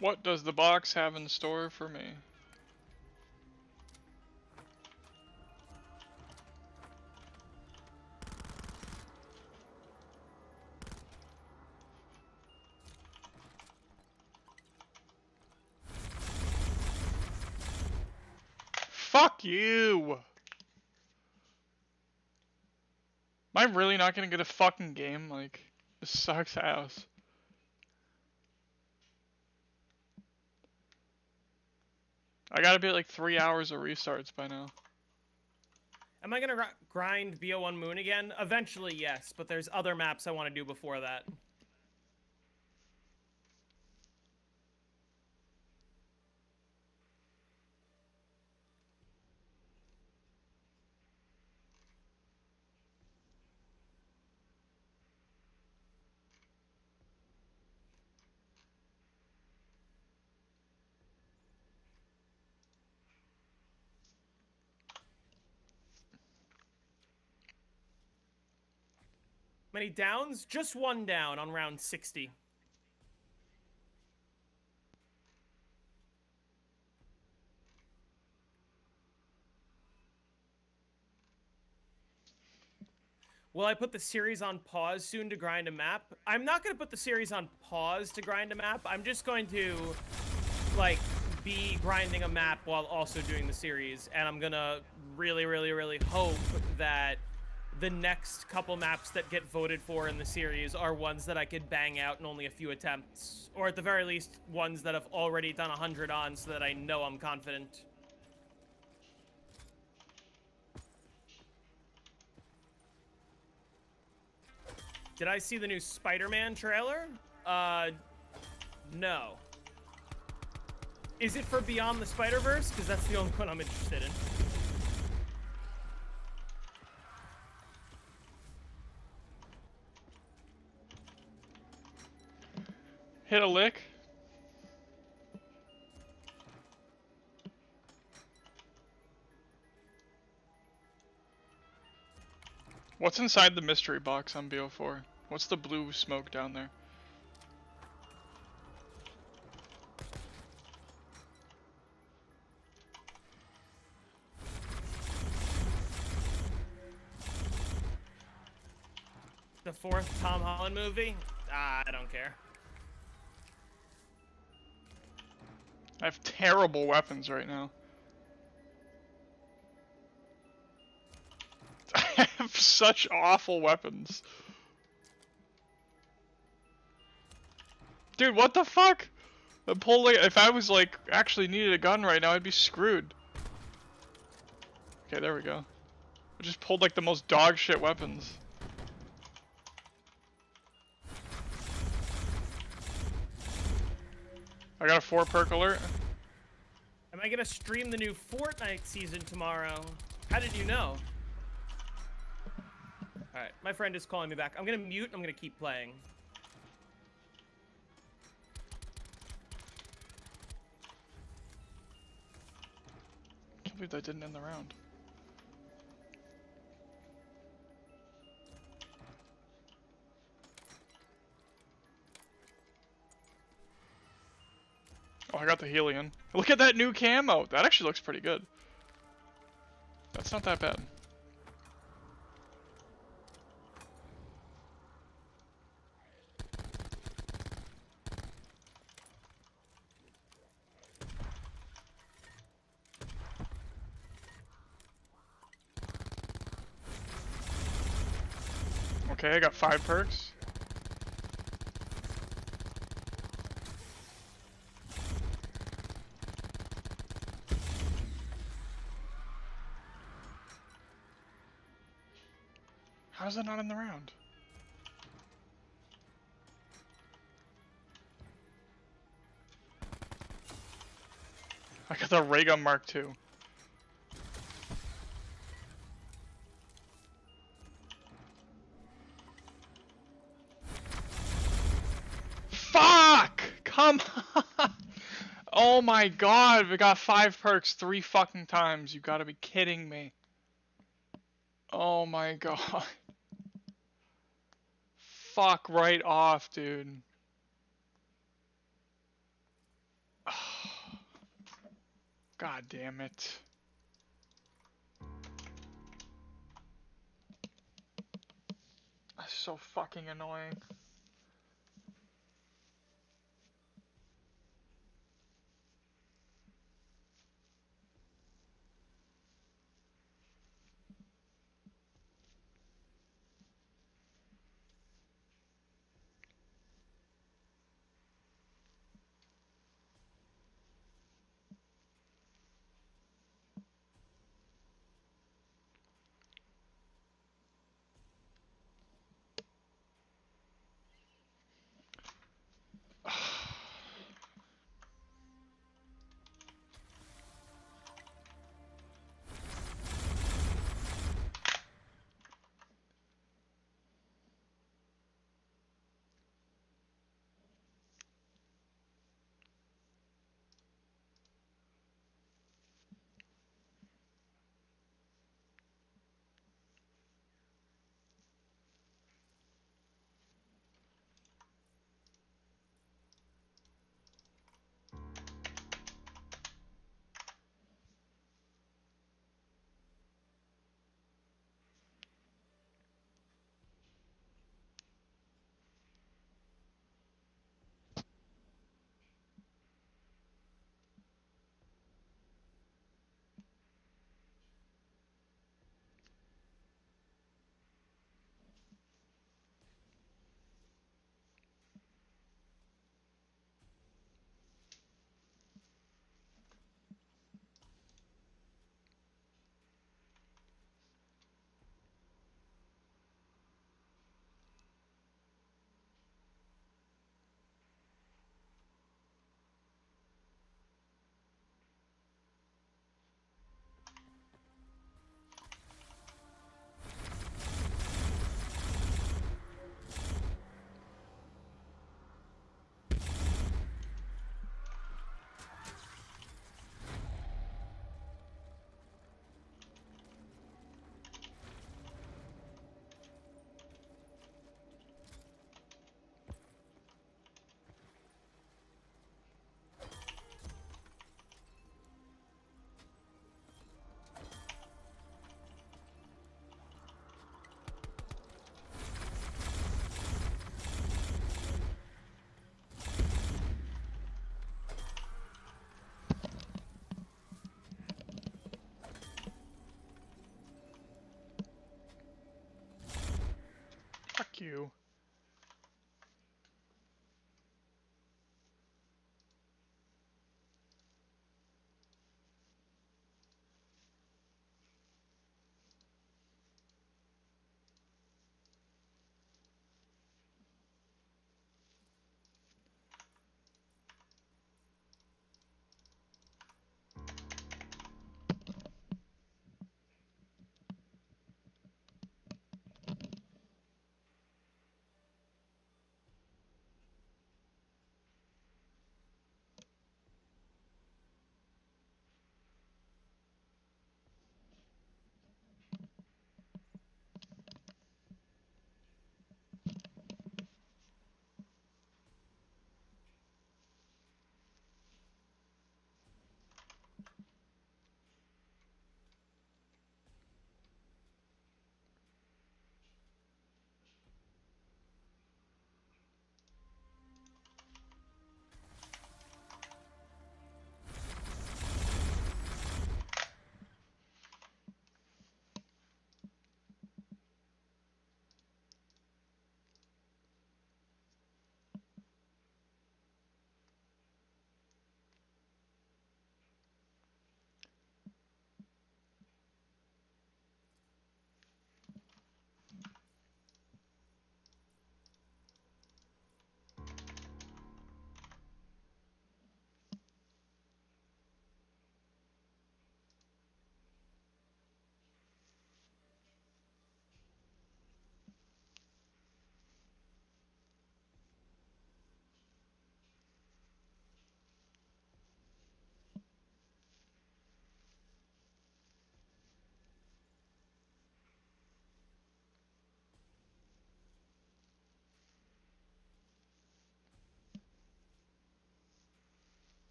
What does the box have in store for me? Fuck you! Am I really not gonna get a fucking game? Like, this sucks ass. I gotta be at like 3 hours of restarts by now. Am I gonna grind BO1 Moon again? Eventually, yes, but there's other maps I want to do before that. Many downs? Just 1 down on round 60. Will I put the series on pause soon to grind a map? I'm not going to put the series on pause to grind a map. I'm just going to, like, be grinding a map while also doing the series. And I'm going to really, really, really hope that the next couple maps that get voted for in the series are ones that I could bang out in only a few attempts. Or at the very least, ones that I've already done 100 on so that I know I'm confident. Did I see the new Spider-Man trailer? No. Is it for Beyond the Spider-Verse? Because that's the only one I'm interested in. Hit a lick. What's inside the mystery box on BO4? What's the blue smoke down there? The 4th Tom Holland movie? I don't care. I have terrible weapons right now. I have such awful weapons. Dude, what the fuck? I'm pulling. If I was like actually needed a gun right now, I'd be screwed. Okay, there we go. I just pulled like the most dog shit weapons. I got a 4 perk alert. Am I gonna stream the new Fortnite season tomorrow? How did you know? Alright, my friend is calling me back. I'm gonna mute and I'm gonna keep playing. I can't believe that didn't end the round. Oh, I got the Helion. Look at that new camo! That actually looks pretty good. That's not that bad. Okay, I got 5 perks. How's that not in the round? I got the ray gun Mark II. Fuck! Come on! Oh my god, we got 5 perks 3 fucking times. You gotta be kidding me. Oh my god. Fuck right off, dude. God damn it. That's so fucking annoying.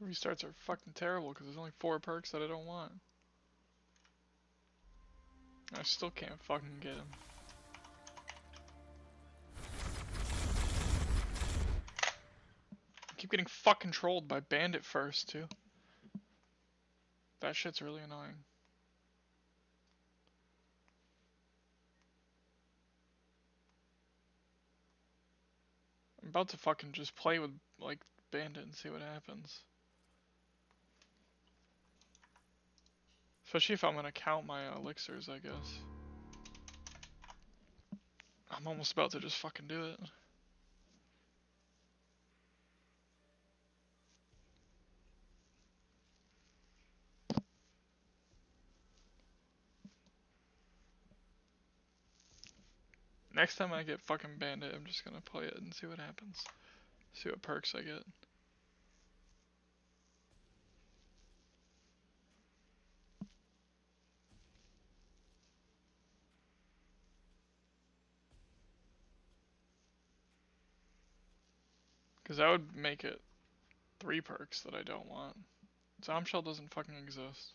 Restarts are fucking terrible because there's only 4 perks that I don't want. I still can't fucking get him. I keep getting fucking trolled by Bandit first too. That shit's really annoying. I'm about to fucking just play with, like, Bandit and see what happens. Especially if I'm gonna count my elixirs, I guess. I'm almost about to just fucking do it. Next time I get fucking Bandit, I'm just gonna play it and see what happens. See what perks I get. Because that would make it 3 perks that I don't want. Zombshell doesn't fucking exist.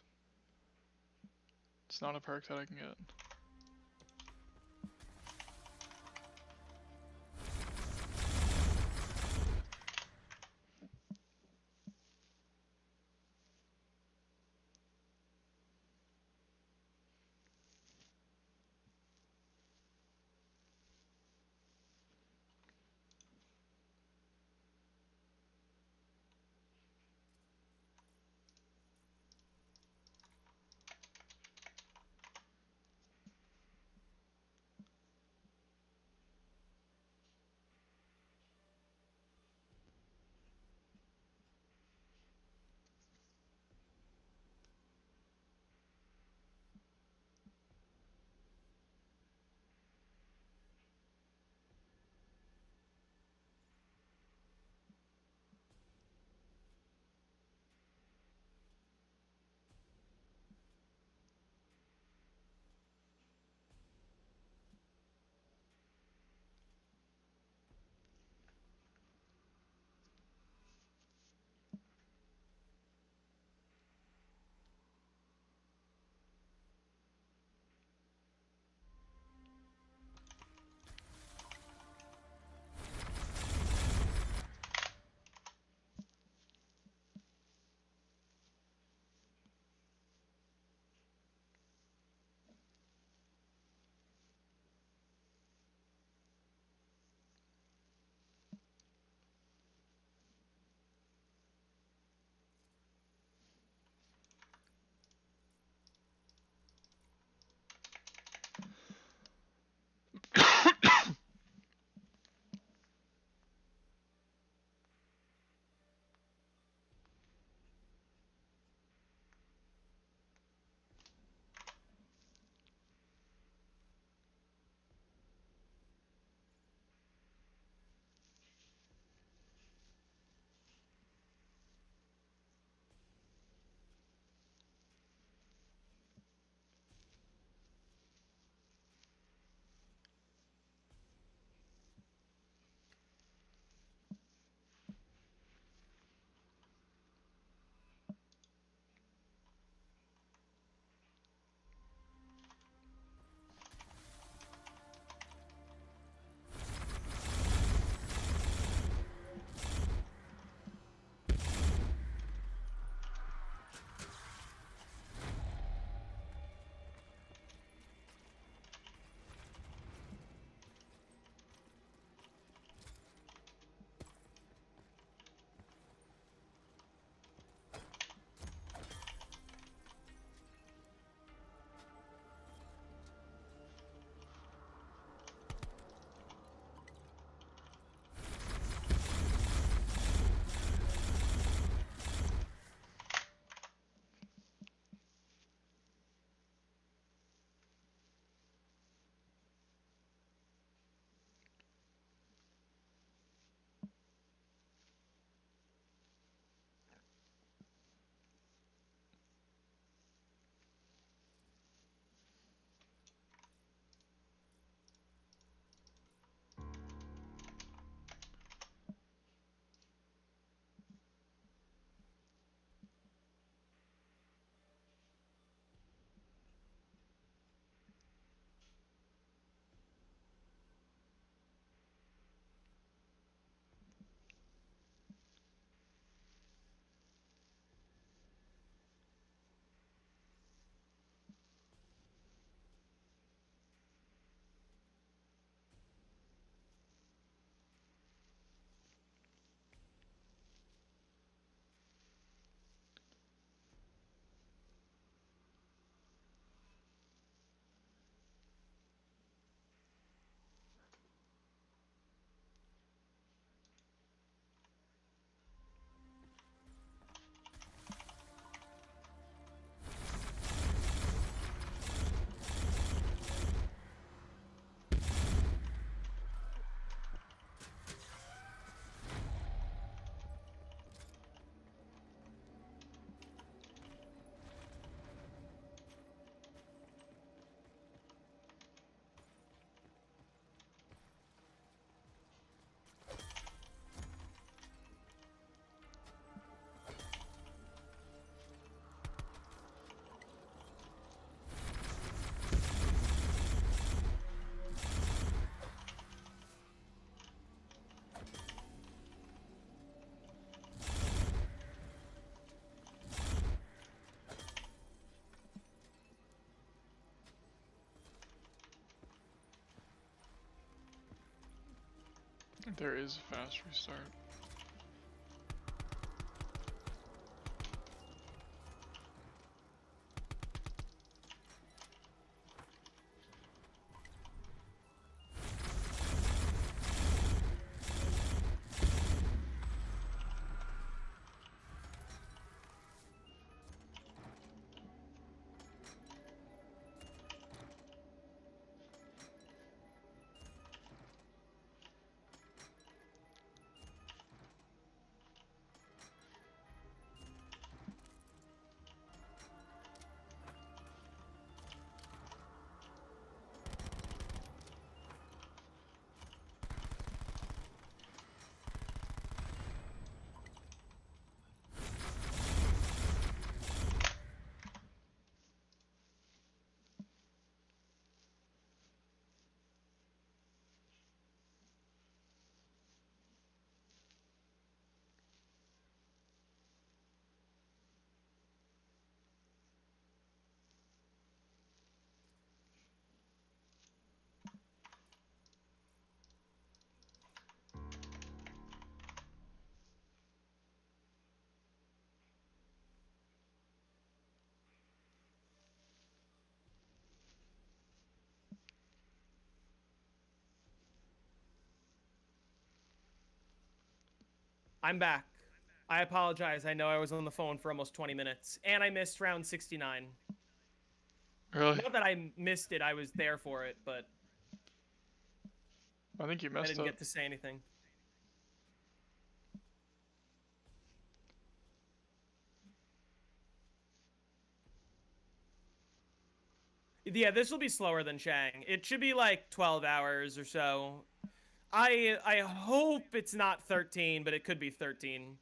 It's not a perk that I can get. There is a fast restart. I'm back. I apologize. I know I was on the phone for almost 20 minutes, and I missed round 69. Really? Not that I missed it, I was there for it, but I think you I messed didn't up. get to say anything. Yeah, this will be slower than Shang. It should be like 12 hours or so. I hope it's not 13, but it could be 13.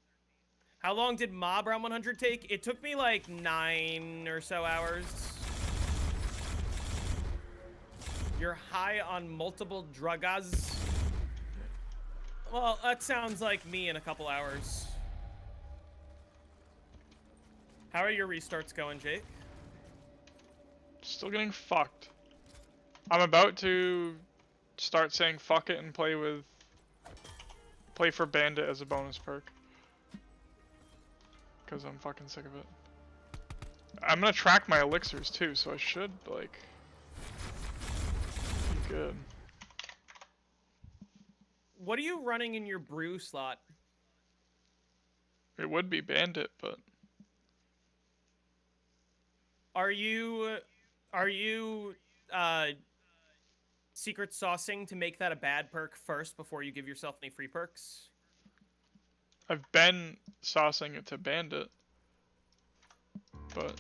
How long did Mob Round 100 take? It took me like 9 or so hours. You're high on multiple drugs. Well, that sounds like me in a couple hours. How are your restarts going, Jake? Still getting fucked. I'm about to start saying fuck it and play for Bandit as a bonus perk. Because I'm fucking sick of it. I'm gonna track my elixirs too, so I should, like, be good. What are you running in your brew slot? It would be Bandit, but... Are you secret saucing to make that a bad perk first before you give yourself any free perks? I've been saucing it to Bandit, but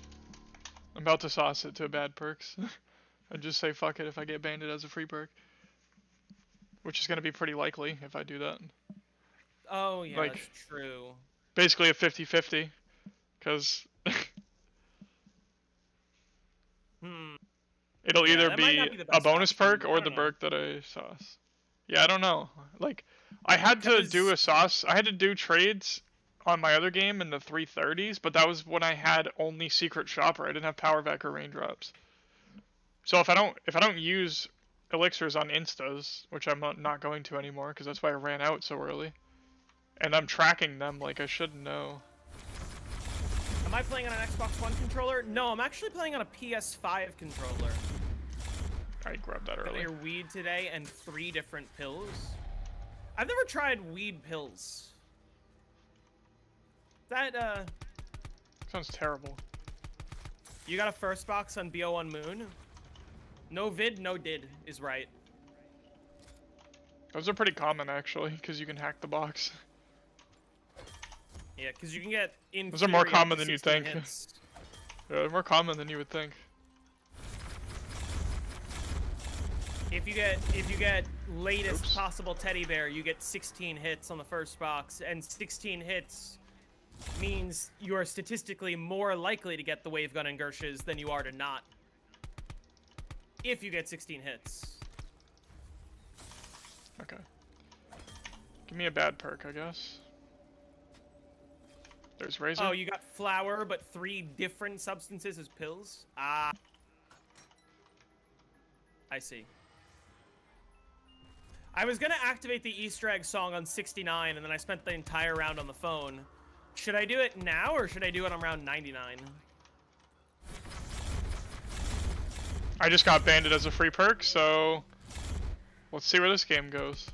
I'm about to sauce it to bad perks. I'd just say fuck it if I get Bandit as a free perk. Which is going to be pretty likely if I do that. Oh, yeah, like, that's true. Basically a 50-50, because it'll either be a bonus perk or the perk that I sauce. Yeah, I don't know. Like, I had to do a sauce. I had to do trades on my other game in the 330s, but that was when I had only Secret Shopper. I didn't have Power Vac or Raindrops. So if I don't use elixirs on instas, which I'm not going to anymore, because that's why I ran out so early, and I'm tracking them, like, I should know. Am I playing on an Xbox One controller? No, I'm actually playing on a PS5 controller. I grabbed that early. Got your weed today and 3 different pills. I've never tried weed pills. That sounds terrible. You got a first box on BO1 Moon? No vid, no did is right. Those are pretty common actually, because you can hack the box. Yeah, because you can get in. Those are more common than you you'd think. Yeah, they're more common than you would think. If you get latest possible teddy bear, you get 16 hits on the first box, and 16 hits means you are statistically more likely to get the wave gun and Gershes than you are to not. If you get 16 hits. Okay. Give me a bad perk, I guess. There's Razor. Oh, you got flower, but 3 different substances as pills? Ah. I see. I was gonna activate the Easter egg song on 69, and then I spent the entire round on the phone. Should I do it now, or should I do it on round 99? I just got banded as a free perk, so let's see where this game goes.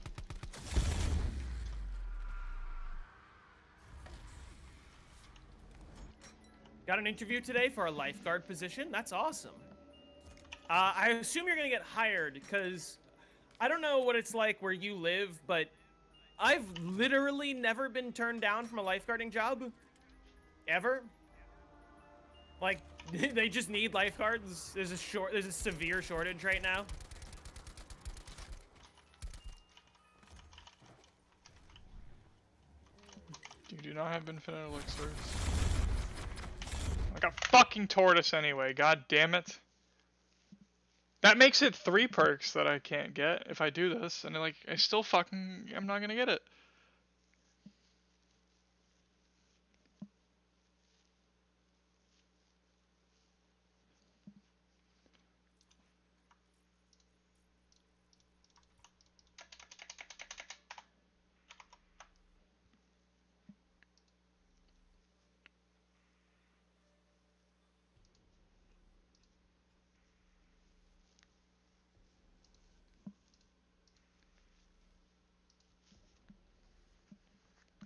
Got an interview today for a lifeguard position. That's awesome. I assume you're gonna get hired, because I don't know what it's like where you live, but I've literally never been turned down from a lifeguarding job. Ever. Like, they just need lifeguards. There's a severe shortage right now. You do not have infinite elixirs. I got fucking tortoise anyway, god damn it. That makes it 3 perks that I can't get if I do this, and like, I still fucking, I'm not gonna get it.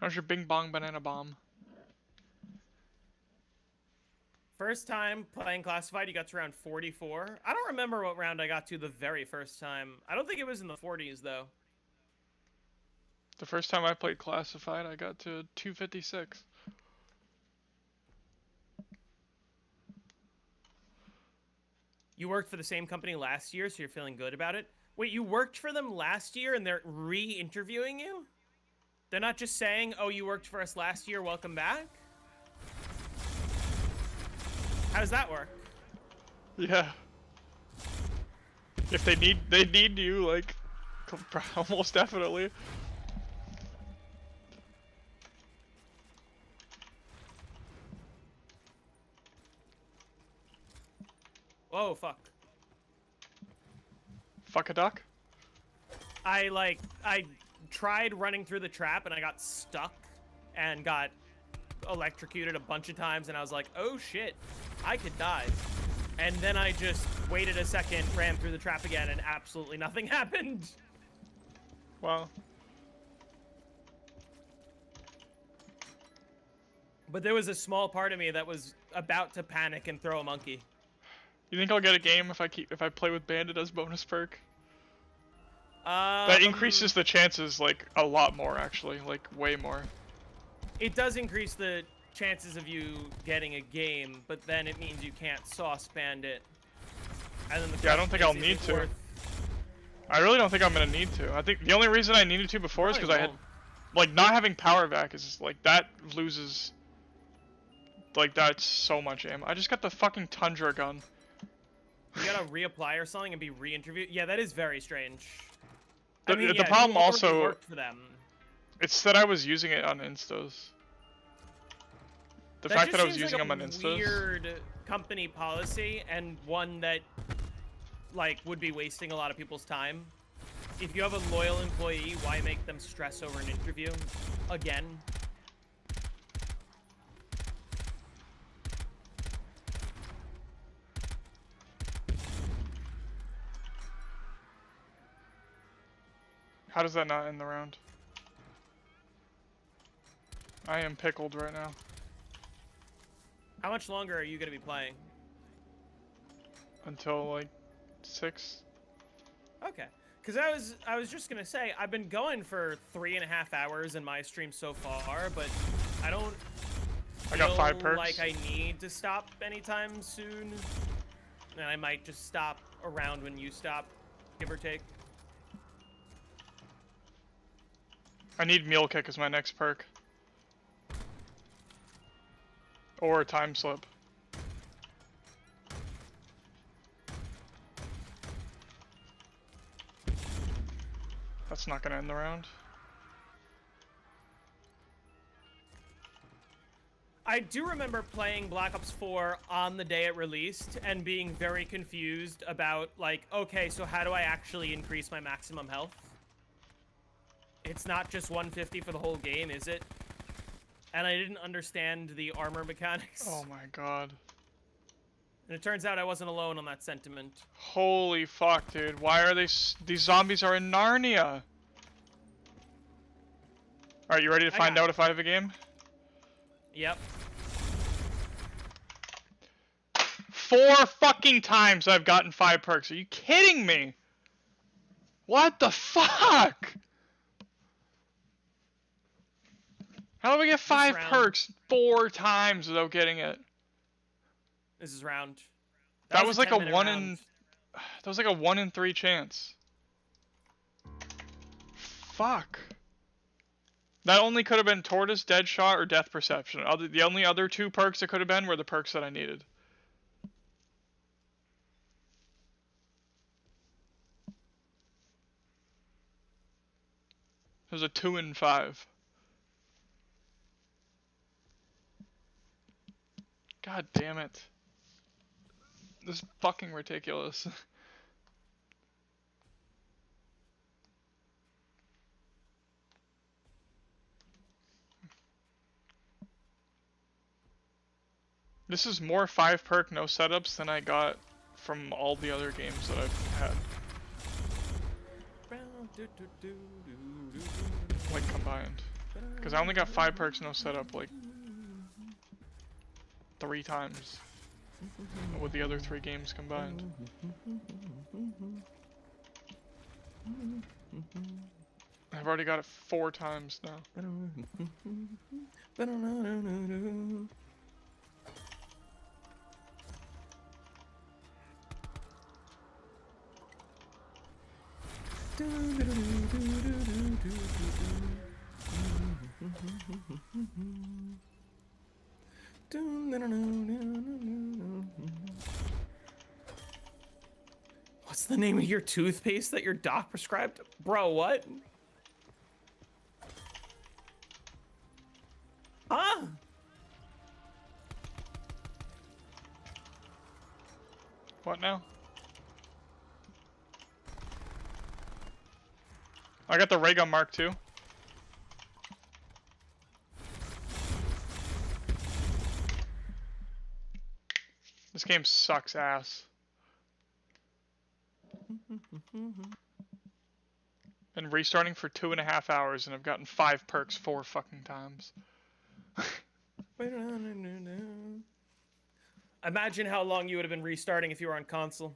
How's your bing bong banana bomb? First time playing Classified, you got to round 44. I don't remember what round I got to the very first time. I don't think it was in the 40s, though. The first time I played Classified, I got to 256. You worked for the same company last year, so you're feeling good about it? Wait, you worked for them last year and they're re-interviewing you? They're not just saying, oh, you worked for us last year, welcome back? How does that work? Yeah. If they need you, like, almost definitely. Whoa, fuck. Fuck a duck? I tried running through the trap and I got stuck and got electrocuted a bunch of times, and I was like, oh shit, I could die. And then I just waited a second, ran through the trap again, and absolutely nothing happened. Wow. But there was a small part of me that was about to panic and throw a monkey. You think I'll get a game if I play with Bandit as bonus perk? That increases the chances, like, a lot more, actually. Like, way more. It does increase the chances of you getting a game, but then it means you can't sauce Bandit. And then Yeah, I don't think I'll need to. I really don't think I'm gonna need to. I think the only reason I needed to before is because I had... Like, not having power vac is just, like, that loses... Like, that's so much aim. I just got the fucking Tundra gun. You gotta reapply or something and be re-interviewed? Yeah, that is very strange. The problem also, worked for them. It's that I was using it on instos. The fact that I was using them on instos. Weird company policy, and one that, like, would be wasting a lot of people's time. If you have a loyal employee, why make them stress over an interview again? How does that not end the round? I am pickled right now. How much longer are you gonna be playing? Until like 6. Okay, because I was just gonna say I've been going for 3.5 hours in my stream so far, but I don't. I got 5 perks. Like I need to stop anytime soon, and I might just stop around when you stop, give or take. I need Mule Kick as my next perk. Or Time Slip. That's not gonna end the round. I do remember playing Black Ops 4 on the day it released and being very confused about, like, okay, so how do I actually increase my maximum health? It's not just 150 for the whole game, is it? And I didn't understand the armor mechanics. Oh my god. And it turns out I wasn't alone on that sentiment. Holy fuck, dude. Why are these zombies are in Narnia? Alright, you ready to find out if I have a game? Yep. 4 fucking times I've gotten 5 perks. Are you kidding me? What the fuck? How do we get 5 perks 4 times without getting it? This is round. That was like a 1 in... That was like a 1 in 3 chance. Fuck. That only could have been Tortoise, Deadshot, or Death Perception. The only other 2 perks it could have been were the perks that I needed. It was a 2 in 5. God damn it. This is fucking ridiculous. This is more 5 perk no setups than I got from all the other games that I've had. Like combined. Because I only got 5 perks no setup like 3 times with the other 3 games combined. I've already got it 4 times now. What's the name of your toothpaste that your doc prescribed? Bro, what? Huh? What now? I got the ray gun Mark II. This game sucks ass. Been restarting for 2.5 hours and I've gotten 5 perks 4 fucking times. Imagine how long you would have been restarting if you were on console.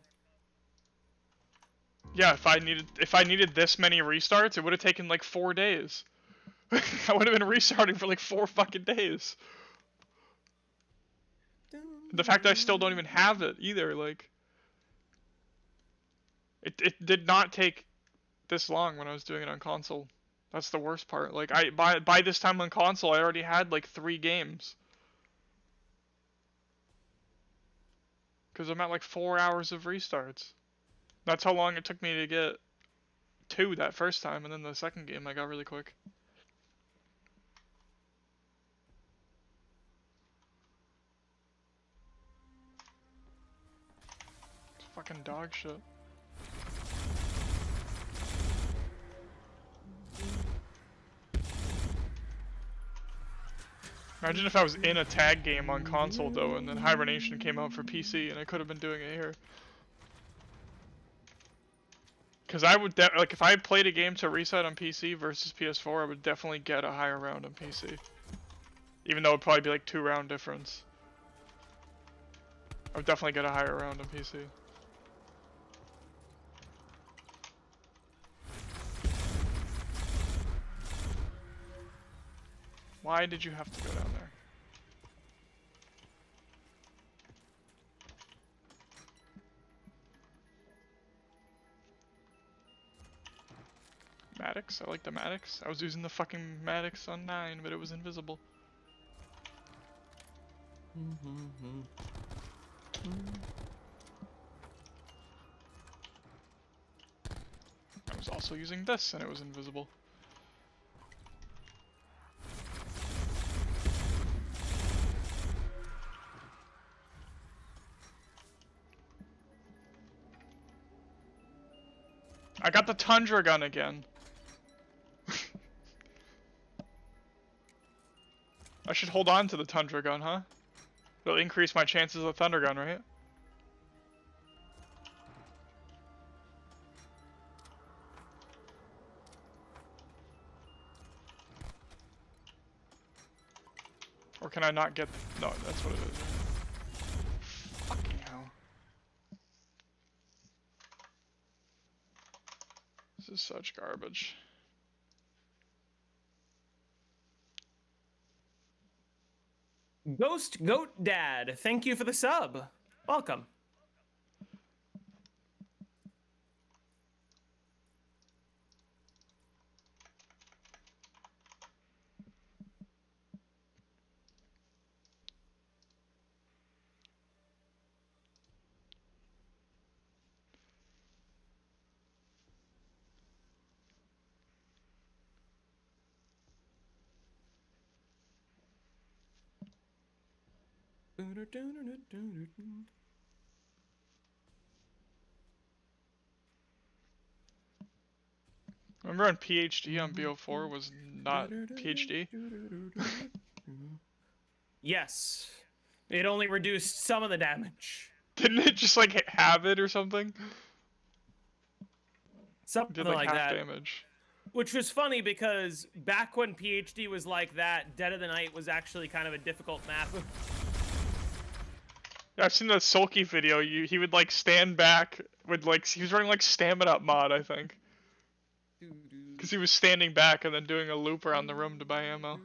Yeah, if I needed this many restarts, it would have taken like 4 days. I would have been restarting for like 4 fucking days. The fact that I still don't even have it either, like it did not take this long when I was doing it on console. That's the worst part. Like by this time on console, I already had like 3 games. Cause I'm at like 4 hours of restarts. That's how long it took me to get 2 that first time, and then the second game I got really quick. It's fucking dog shit. Imagine if I was in a tag game on console though, and then Hibernation came out for PC, and I could have been doing it here. Because I would, like, if I played a game to reset on PC versus PS4, I would definitely get a higher round on PC. Even though it'd probably be like 2 round difference. I would definitely get a higher round on PC. Why did you have to go down there? Maddox? I like the Maddox. I was using the fucking Maddox on 9, but it was invisible. I was also using this, and it was invisible. I got the Tundra gun again. I should hold on to the Tundra gun, huh? It'll increase my chances of Thunder gun, right? Or can I not get... No, that's what it is. Fucking hell. This is such garbage. Ghost Goat Dad, thank you for the sub. Welcome. Remember when PhD on BO4 was not PhD? Yes. It only reduced some of the damage. Didn't it just like have it or something? Something Did like half that. damage. Which was funny because back when PhD was like that, Dead of the Night was actually kind of a difficult map. Yeah, I've seen the Sulky video. He would like stand back with like he was running like Stamina Up mod, I think. Because he was standing back and then doing a loop around the room to buy ammo.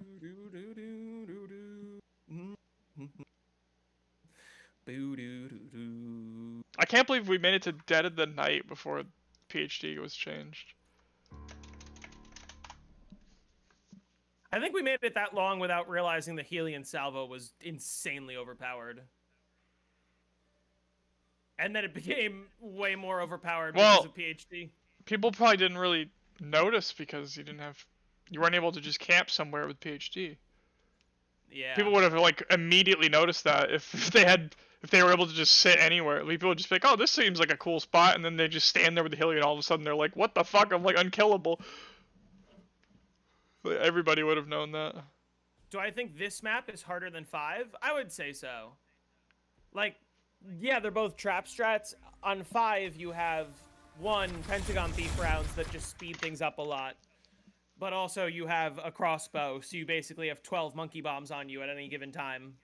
I can't believe we made it to Dead of the Night before PhD was changed. I think we made it that long without realizing the Helion Salvo was insanely overpowered. And then it became way more overpowered because of PhD. People probably didn't really notice because you weren't able to just camp somewhere with PhD. Yeah. People would have like immediately noticed that if they were able to just sit anywhere. People would just be like, oh, this seems like a cool spot, and then they just stand there with the Helion, and all of a sudden they're like, what the fuck, I'm like unkillable. Everybody would have known that. Do I think this map is harder than 5? I would say so. Like, yeah, they're both trap strats. On 5, you have 1 Pentagon Thief rounds that just speed things up a lot. But also you have a crossbow, so you basically have 12 monkey bombs on you at any given time.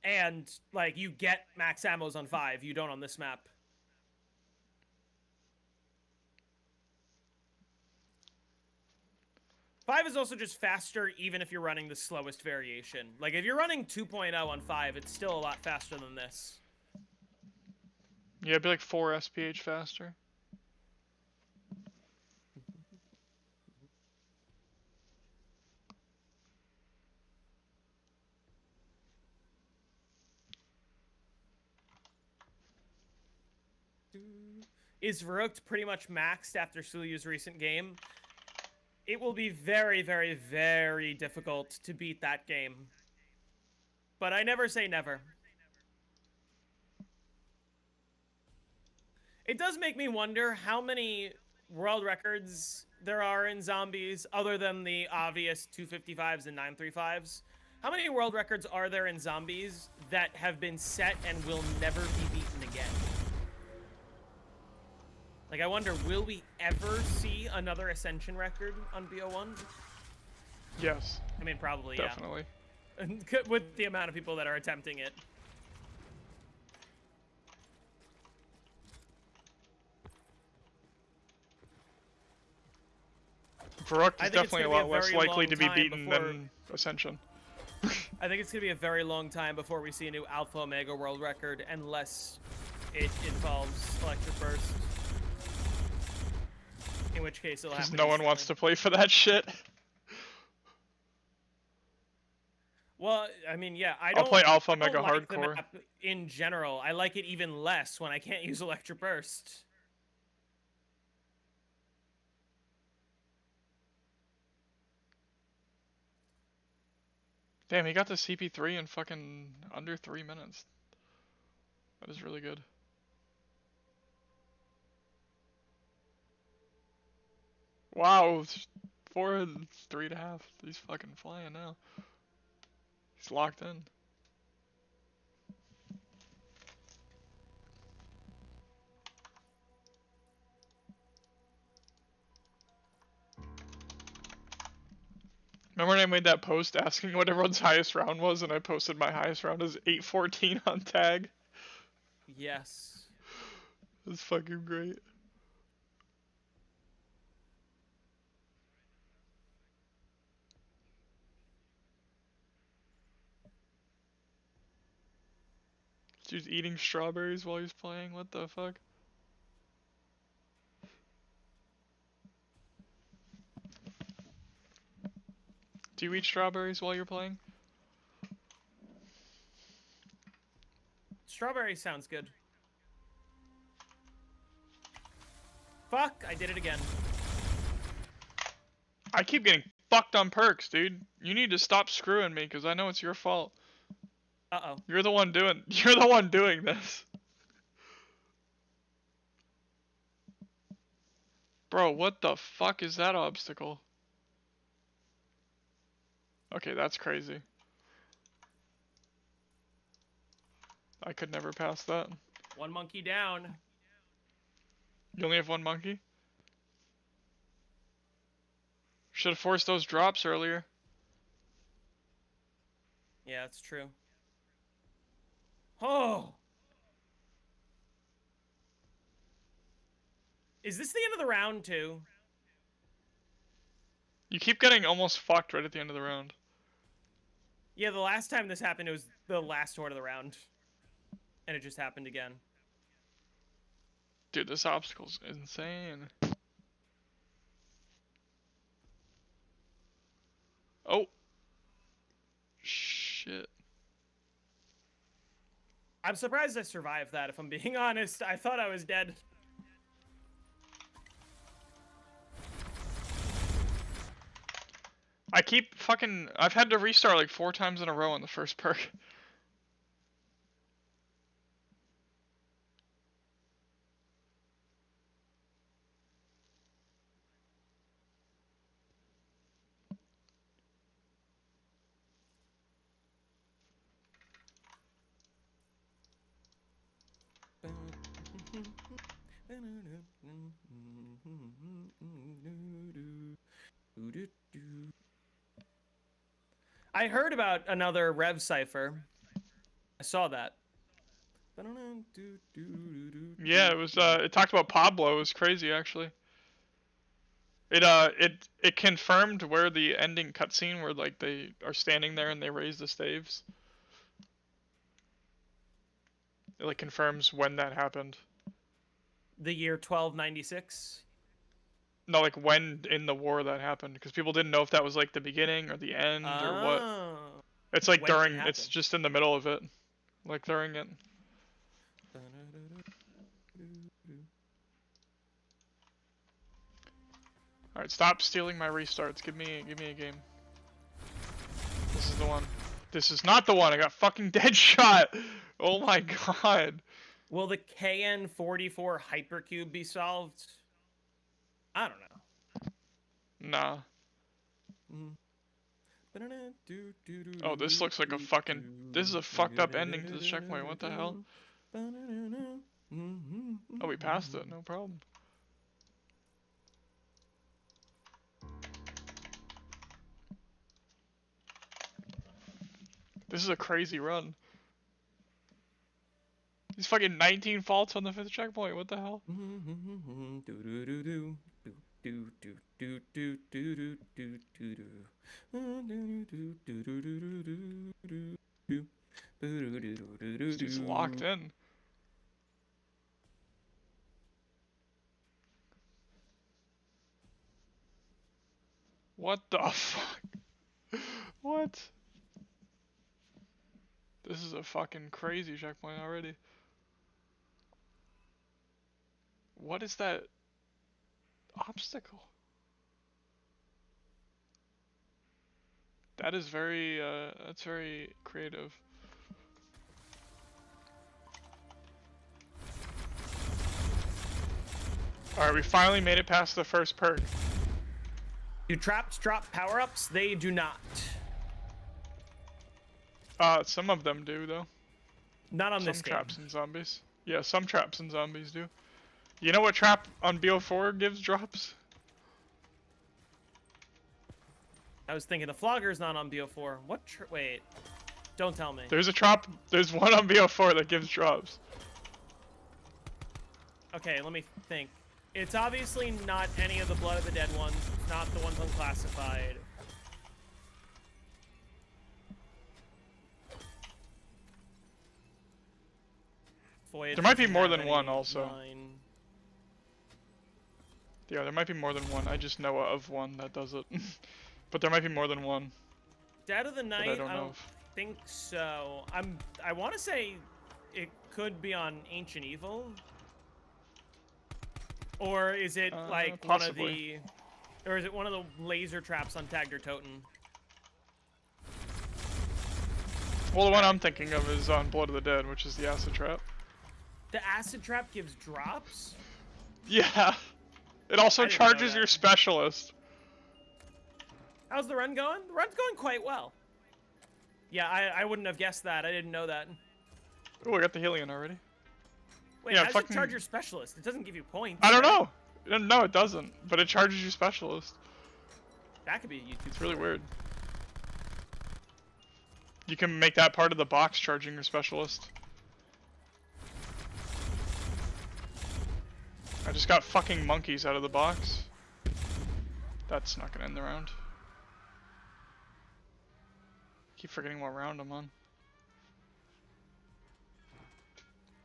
And, like, you get max ammos on 5. You don't on this map. Five is also just faster even if you're running the slowest variation. Like, if you're running 2.0 on 5, it's still a lot faster than this. Yeah, it'd be like 4 SPH faster. Is Verrückt pretty much maxed after Sulyu's recent game? It will be very, very, very difficult to beat that game. But I never say never. It does make me wonder how many world records there are in zombies other than the obvious 255s and 935s. How many world records are there in zombies that have been set and will never be beaten again? Like, I wonder, will we ever see another Ascension record on BO1? Yes. I mean, probably, definitely. Yeah. With the amount of people that are attempting it. Verrückt is definitely a lot less likely to be beaten than Ascension. I think it's going to be a very long time before we see a new Alpha Omega world record, unless it involves Electric Burst. In which case it'll happen. Because no one wants to play for that shit. Well, I mean, yeah, I'll play Alpha Omega like Hardcore. The map in general, I like it even less when I can't use Electric Burst. Damn, he got the CP3 in fucking under 3 minutes. That is really good. Wow, 4 and 3.5. He's fucking flying now. He's locked in. Remember when I made that post asking what everyone's highest round was, and I posted my highest round as 814 on tag? Yes. That's fucking great. Dude's eating strawberries while he's playing. What the fuck? Do you eat strawberries while you're playing? Strawberry sounds good. Fuck, I did it again. I keep getting fucked on perks, dude. You need to stop screwing me, because I know it's your fault. Uh-oh. You're the one doing this. Bro, what the fuck is that obstacle? Okay, that's crazy. I could never pass that. One monkey down. You only have one monkey? Should have forced those drops earlier. Yeah, that's true. Oh! Is this the end of the round, too? You keep getting almost fucked right at the end of the round. Yeah, the last time this happened, it was the last horde of the round. And it just happened again. Dude, this obstacle's insane. Oh. Shit. I'm surprised I survived that, if I'm being honest. I thought I was dead. I keep fucking... I've had to restart like 4 times in a row on the first perk. I heard about another Rev Cypher. I saw that. Yeah, it was, it talked about Pablo. It was crazy, actually. It confirmed where the ending cutscene, where, like, they are standing there and they raise the staves. It, like, confirms when that happened. The year 1296? No, like, when in the war that happened. Because people didn't know if that was, like, the beginning or the end or what. It's, like, When did it during... happen? It's just in the middle of it. Like, during it. Alright, stop stealing my restarts. Give me a game. This is the one. This is not the one. I got fucking dead shot. Oh my god. Will the KN44 hypercube be solved? I don't know. Nah. Oh, this looks like a fucking... This is a fucked up ending to the checkpoint. What the hell? Oh, we passed it. No problem. This is a crazy run. He's fucking 19 faults on the 5th checkpoint. What the hell? He's locked in. What the fuck? What? This is a fucking crazy checkpoint already. What is that obstacle? That is very, that's very creative. Alright, we finally made it past the first perk. Do traps drop power-ups? They do not. Some of them do though. Not on this Some game. traps and zombies. Yeah, some traps and zombies do. You know what trap on BO4 gives drops? I was thinking the Flogger's not on BO4. What? Wait. Don't tell me. There's a trap. There's one on BO4 that gives drops. Okay, let me think. It's obviously not any of the Blood of the Dead ones. It's not the ones unclassified. Void There might be doesn't more have than any one also. line. Yeah, there might be more than one. I just know of one that does it. But there might be more than one. Dead of the Night, I don't know. think so. I want to say it could be on Ancient Evil. Or is it like possibly. or is it one of the laser traps on Tagger Toten? Well, the one I'm thinking of is on Blood of the Dead, which is the acid trap. The acid trap gives drops? Yeah. It also I didn't know charges that. your specialist. How's the run going? The run's going quite well. Yeah, I wouldn't have guessed that. I didn't know that. Oh, I got the Helion already. Wait, Yeah, how does fucking- it charge your specialist? It doesn't give you points. I don't right? know. No, it doesn't. But it charges your specialist. That could be a YouTube. It's really story. weird. You can make that part of the box charging your specialist. I just got fucking monkeys out of the box. That's not gonna end the round. Keep forgetting what round I'm on.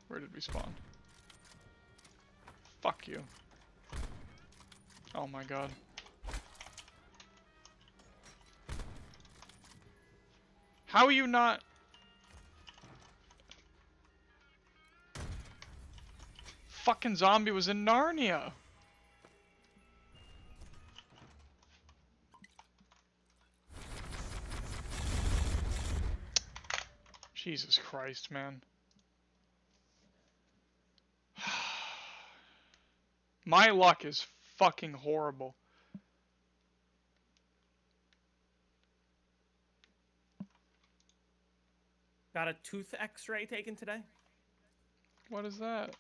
Where did we spawn? Fuck you. Oh my god. How are you not? Fucking zombie was in Narnia. Jesus Christ, man. My luck is fucking horrible. Got a tooth X-ray taken today? What is that?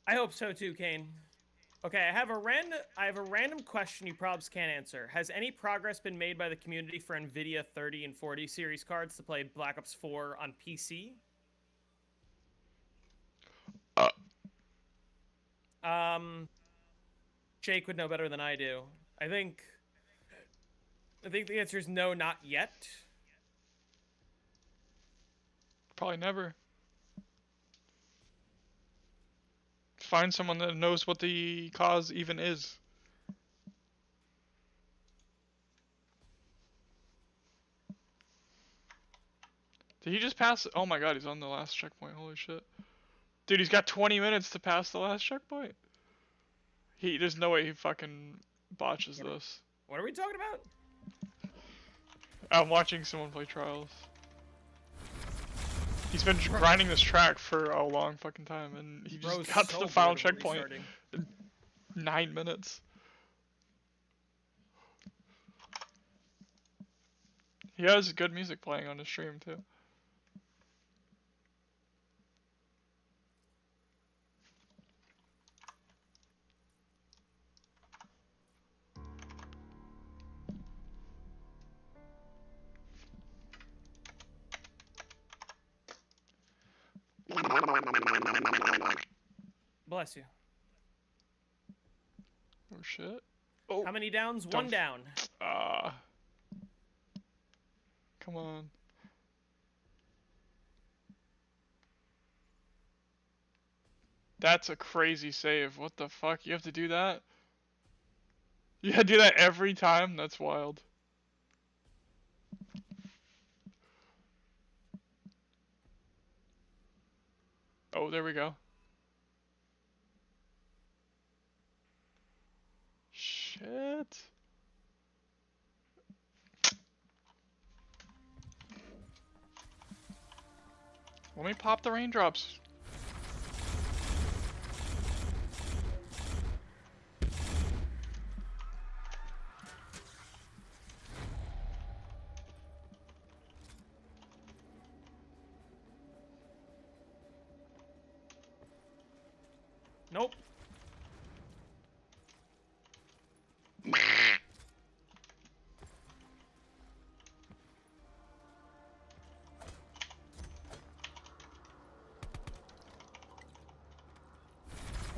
I hope so too, Kane. Okay, I have a random question you probs can't answer. Has any progress been made by the community for Nvidia 30 and 40 series cards to play Black Ops 4 on PC? Jake would know better than I do. I think the answer is no, not yet. Probably never. Find someone that knows what the cause even is. Did he just pass? Oh my god, he's on the last checkpoint. Holy shit. Dude, he's got 20 minutes to pass the last checkpoint. There's no way he fucking botches this. What are we talking about? I'm watching someone play Trials. He's been grinding this track for a long fucking time, and he just got to the final checkpoint in 9 minutes. He has good music playing on his stream too. Bless you. Oh shit. Oh. How many downs? One down. Come on. That's a crazy save. What the fuck? You have to do that? You gotta do that every time? That's wild. Oh, there we go. Shit. Let me pop the raindrops. Nope.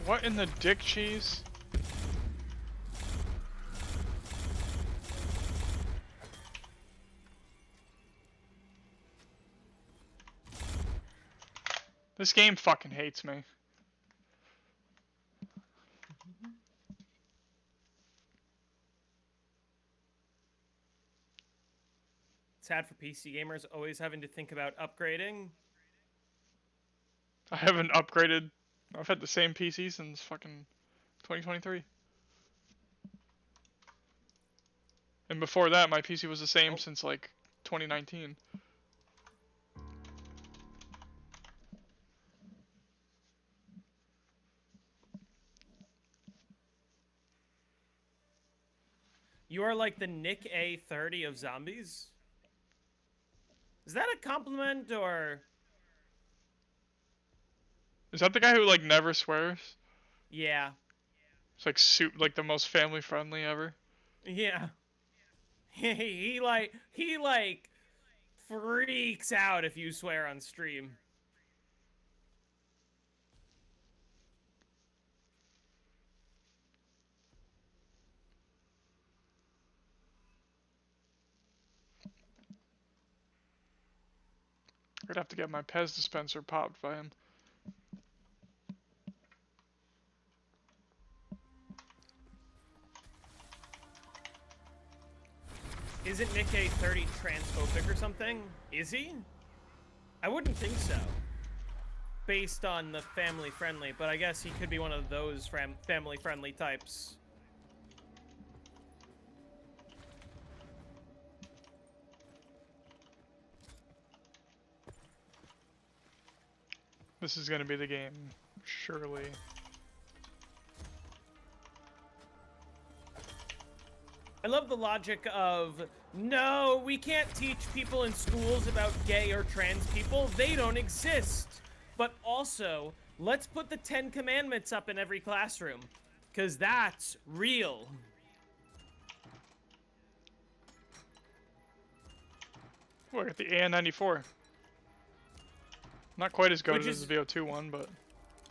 What in the dick cheese? This game fucking hates me. Sad for PC gamers always having to think about upgrading. I haven't upgraded. I've had the same PC since fucking 2023. And before that, my PC was the same since like 2019. You are like the Nick A30 of zombies? Is that a compliment or? Is that the guy who like never swears? Yeah. It's like like the most family friendly ever. Yeah. he like freaks out if you swear on stream. I'd have to get my Pez dispenser popped by him. Isn't Nick A30 transphobic or something? Is he? I wouldn't think so. Based on the family friendly, but I guess he could be one of those family friendly types. This is gonna be the game, surely. I love the logic of, no, we can't teach people in schools about gay or trans people. They don't exist. But also, let's put the 10 Commandments up in every classroom. Because that's real. Oh, I got the AN94. Not quite as goated as the VO2 one, but...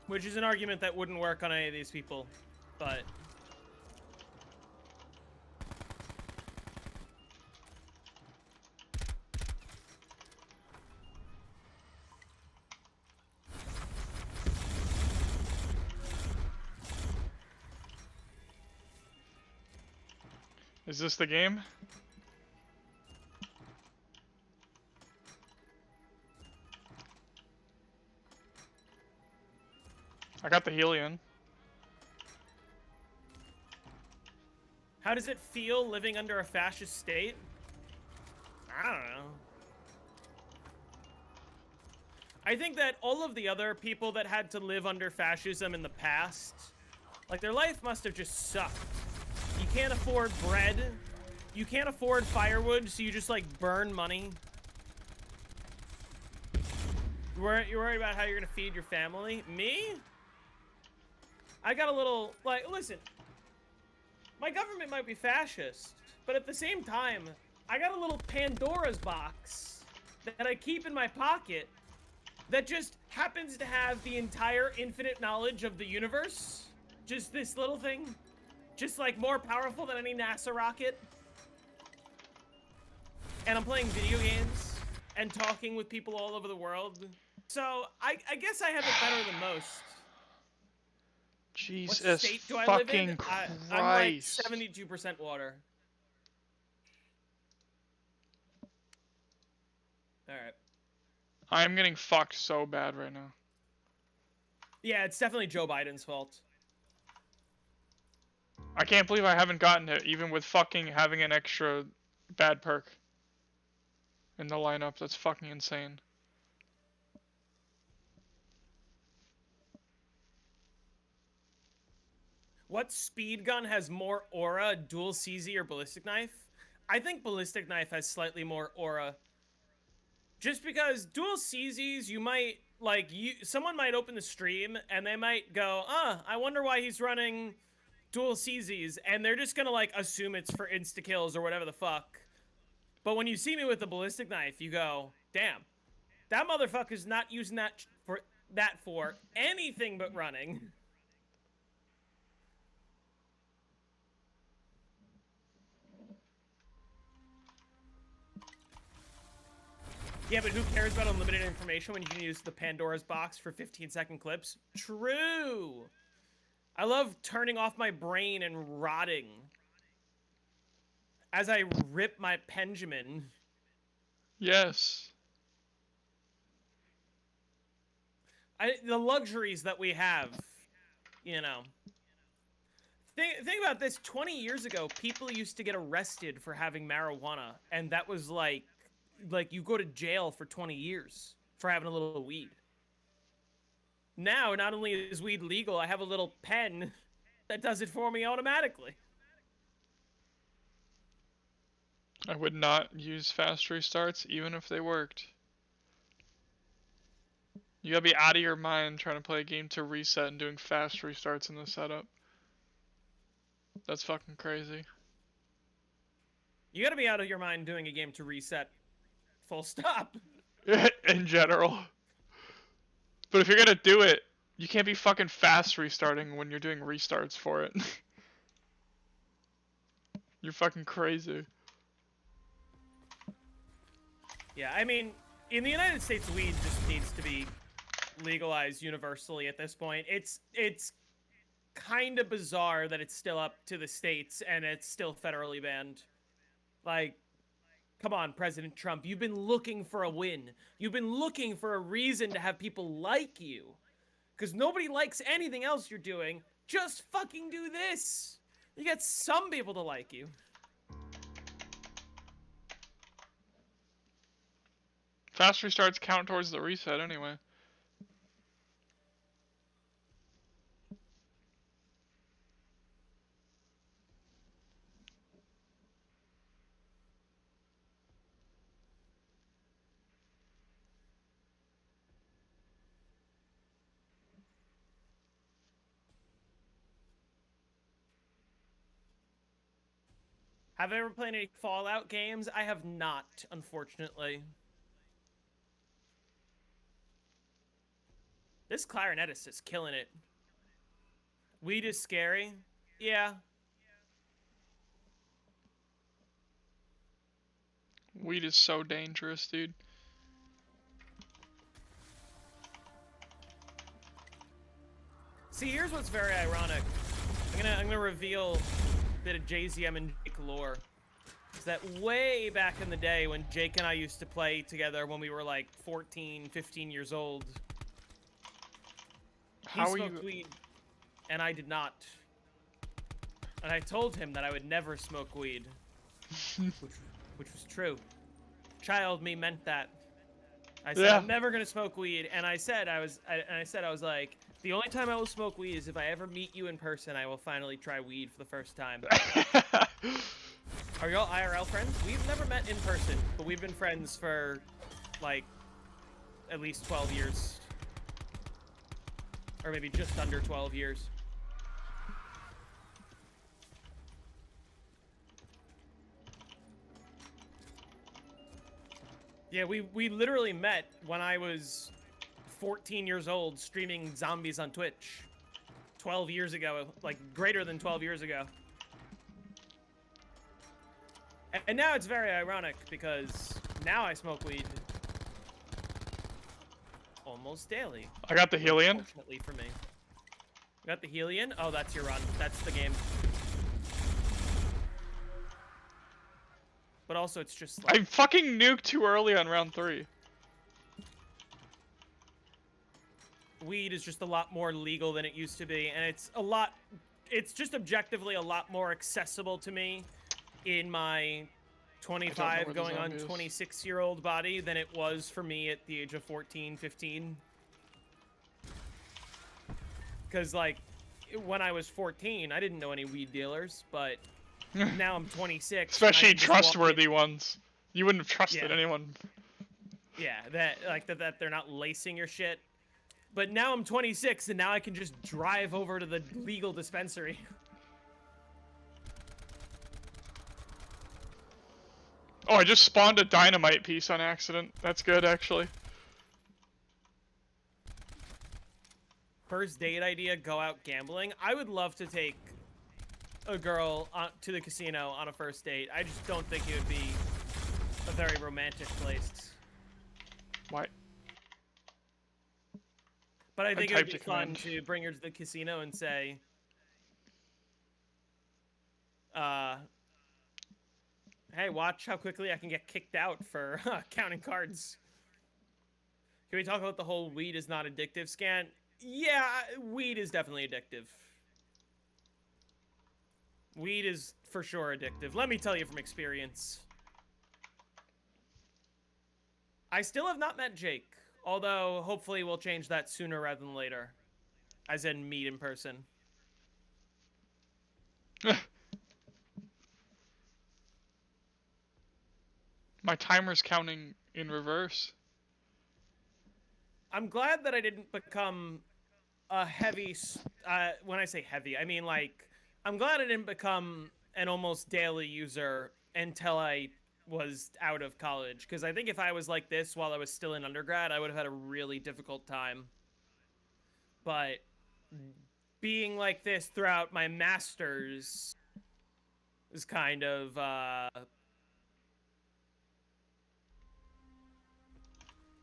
Which is an argument that wouldn't work on any of these people. But... Is this the game? I got the Helion. How does it feel living under a fascist state? I don't know. I think that all of the other people that had to live under fascism in the past, like, their life must have just sucked. You can't afford bread. You can't afford firewood, so you just, like, burn money. You're worried about how you're gonna feed your family? Me? I got a little, like, listen. My government might be fascist, but at the same time, I got a little Pandora's box that I keep in my pocket that just happens to have the entire infinite knowledge of the universe. Just this little thing. Just, like, more powerful than any NASA rocket. And I'm playing video games and talking with people all over the world. So, I guess I have it better than most. Jesus what state do I live in? I'm like 72% water. Alright. I'm getting fucked so bad right now. Yeah, it's definitely Joe Biden's fault. I can't believe I haven't gotten it, even with fucking having an extra bad perk in the lineup. That's fucking insane. What speed gun has more aura, dual CZ or ballistic knife? I think ballistic knife has slightly more aura. Just because dual CZs, you might, like someone might open the stream and they might go, I wonder why he's running dual CZs, and they're just gonna like assume it's for insta kills or whatever the fuck. But when you see me with the ballistic knife, you go, damn, that motherfucker's not using that for anything but running. Yeah, but who cares about unlimited information when you can use the Pandora's box for 15-second clips? True. I love turning off my brain and rotting as I rip my Benjamin. Yes. The luxuries that we have, you know. Think about this. 20 years ago, people used to get arrested for having marijuana, and that was like you go to jail for 20 years for having a little weed. Now, not only is weed legal, I have a little pen that does it for me automatically. I would not use fast restarts even if they worked. You gotta be out of your mind trying to play a game to reset and doing fast restarts in the setup. That's fucking crazy. You gotta be out of your mind doing a game to reset. Full stop. In general. But if you're gonna do it, you can't be fucking fast restarting when you're doing restarts for it. You're fucking crazy. Yeah, I mean, in the United States, weed just needs to be legalized universally at this point. It's kind of bizarre that it's still up to the states and it's still federally banned. Like, come on, President Trump, you've been looking for a win. You've been looking for a reason to have people like you. Because nobody likes anything else you're doing. Just fucking do this. You get some people to like you. Fast restarts count towards the reset anyway. Have I ever played any Fallout games? I have not, unfortunately. This clarinetist is killing it. Weed is scary. Yeah. Weed is so dangerous, dude. See, here's what's very ironic. I'm gonna reveal a bit of JZM and Jake lore. Is that way back in the day when Jake and I used to play together when we were like 14, 15 years old. He smoked weed, and I did not. And I told him that I would never smoke weed, which was true. Child me meant that. I said I'm never gonna smoke weed, and I said I was like, the only time I will smoke weed is if I ever meet you in person. I will finally try weed for the first time. Are y'all IRL friends? We've never met in person, but we've been friends for like at least 12 years. Or maybe just under 12 years. Yeah, we literally met when I was 14 years old streaming zombies on Twitch. 12 years ago, like greater than 12 years ago. And now it's very ironic because now I smoke weed almost daily. I got the Helion. Fortunately for me. You got the Helion? Oh, that's your run. That's the game. But also, it's just like... I fucking nuked too early on round 3. Weed is just a lot more legal than it used to be, and it's just objectively a lot more accessible to me in my 25 going on 26-year-old body than it was for me at the age of 14, 15. Because, like, when I was 14, I didn't know any weed dealers, but now I'm 26. Especially trustworthy ones. You wouldn't have trusted anyone. Yeah, that they're not lacing your shit. But now I'm 26, and now I can just drive over to the legal dispensary. Oh, I just spawned a dynamite piece on accident. That's good, actually. First date idea, go out gambling. I would love to take a girl to the casino on a first date. I just don't think it would be a very romantic place. Why? But I think it would be fun to bring her to the casino and say, hey, watch how quickly I can get kicked out for counting cards. Can we talk about the whole weed is not addictive scan? Yeah, weed is definitely addictive. Weed is for sure addictive. Let me tell you from experience. I still have not met Jake. Although, hopefully we'll change that sooner rather than later. As in, meet in person. My timer's counting in reverse. I'm glad that I didn't become a heavy... when I say heavy, I mean, like... I'm glad I didn't become an almost daily user until I was out of college, because I think if I was like this while I was still in undergrad, I would have had a really difficult time. But being like this throughout my master's is kind of I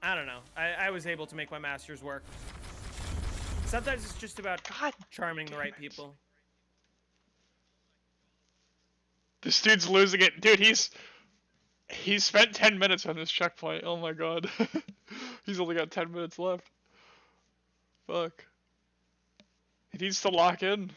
don't know. I was able to make my master's work. Sometimes it's just about charming the right people. This dude's losing it. Dude, he's spent 10 minutes on this checkpoint. Oh my god. He's only got 10 minutes left. Fuck. He needs to lock in.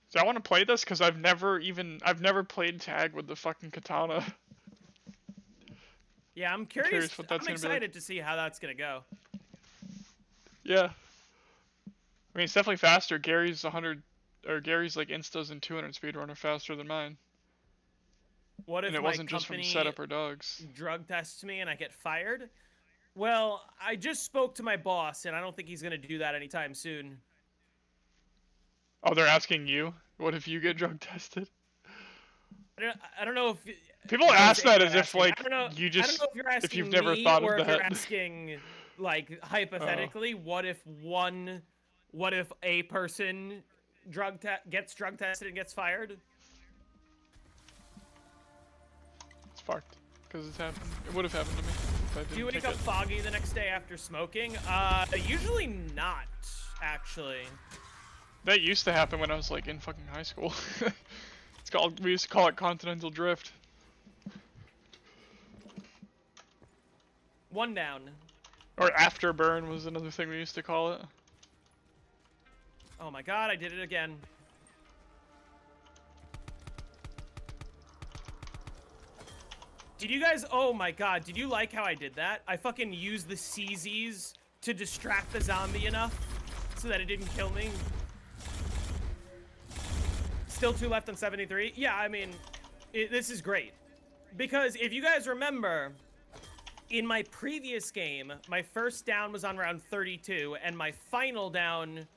See, I want to play this because I've never played tag with the fucking katana. Yeah, I'm curious what that's I'm excited to see how that's gonna go. Yeah. I mean, it's definitely faster. Gary's 100, or Gary's like instas and 200 speedrun are faster than mine. What if and it wasn't just from setup or dogs? Drug tests me and I get fired? Well, I just spoke to my boss, and I don't think he's gonna do that anytime soon. Oh, they're asking you? What if you get drug tested? I don't know if... People ask that as if, like, you just... I don't know if you're asking if you've never thought of that. Or if you're asking, like, hypothetically, what if a person gets drug tested and gets fired? It's fucked. Because it's happened. It would have happened to me. If I didn't Do you wake up foggy the next day after smoking? Usually not, actually. That used to happen when I was, like, in fucking high school. We used to call it continental drift. One down. Or afterburn was another thing we used to call it. Oh my god, I did it again. Did you guys... Oh my god, did you like how I did that? I fucking used the CZs to distract the zombie enough so that it didn't kill me. Still 2 left on 73. Yeah, I mean, this is great. Because if you guys remember, in my previous game, my first down was on round 32, and my final down,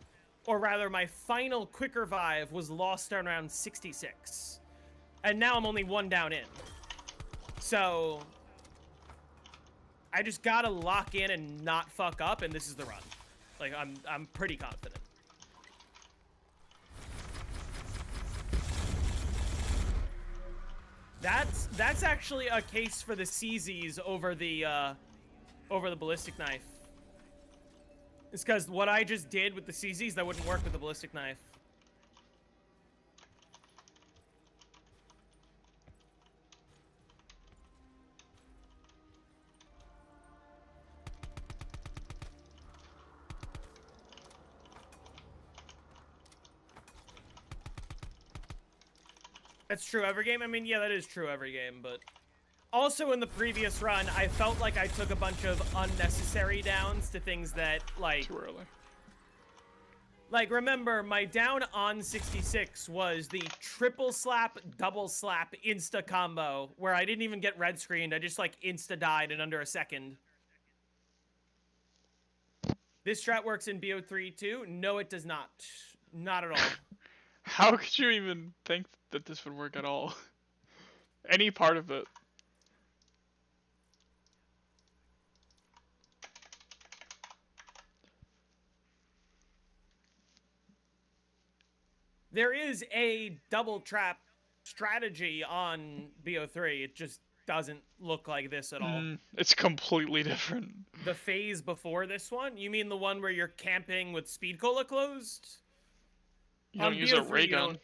or rather my final quick revive, was lost on round 66. And now I'm only 1 down in. So, I just gotta lock in and not fuck up, and this is the run. Like, I'm pretty confident. That's actually a case for the CZs over the ballistic knife. It's because what I just did with the CZs, that wouldn't work with the ballistic knife. That's true every game? I mean, yeah, that is true every game, but... Also, in the previous run, I felt like I took a bunch of unnecessary downs to things that, like... Too early. Like, remember, my down on 66 was the triple slap, double slap, insta combo, where I didn't even get red screened. I just, like, insta died in under a second. This strat works in BO3 too? No, it does not. Not at all. How could you even think that this would work at all? Any part of it. There is a double trap strategy on BO3. It just doesn't look like this at all. It's completely different. The phase before this one? You mean the one where you're camping with Speed Cola closed? You don't use a ray gun.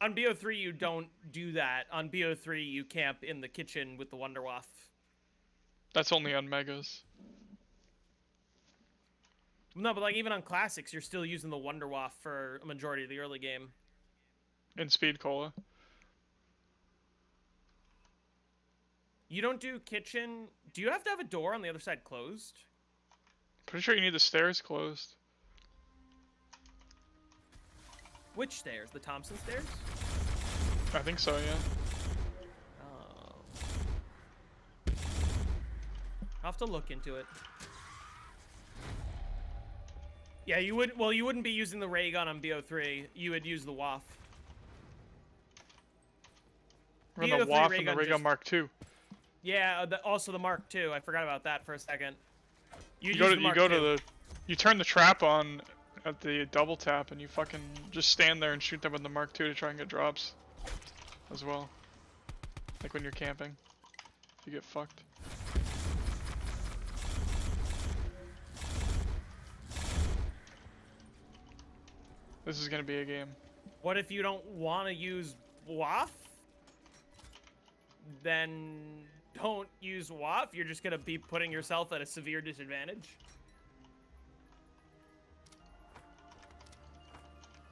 On BO3, you don't do that. On BO3, you camp in the kitchen with the Wunderwaffe. That's only on Megas. No, but like even on Classics, you're still using the Wunderwaffe for a majority of the early game. In Speed Cola. You don't do kitchen... Do you have to have a door on the other side closed? Pretty sure you need the stairs closed. Which stairs? The Thompson stairs? I think so, yeah. Oh. I'll have to look into it. Yeah, you would. Well, you wouldn't be using the ray gun on BO3. You would use the WAF. Run the WAF and the ray gun Mark II. Yeah, also the Mark II. I forgot about that for a second. You turn the trap on at the double tap, and you fucking just stand there and shoot them with the Mark II to try and get drops, as well. Like when you're camping, you get fucked. This is gonna be a game. What if you don't want to use WAF? Then don't use WAF. You're just gonna be putting yourself at a severe disadvantage.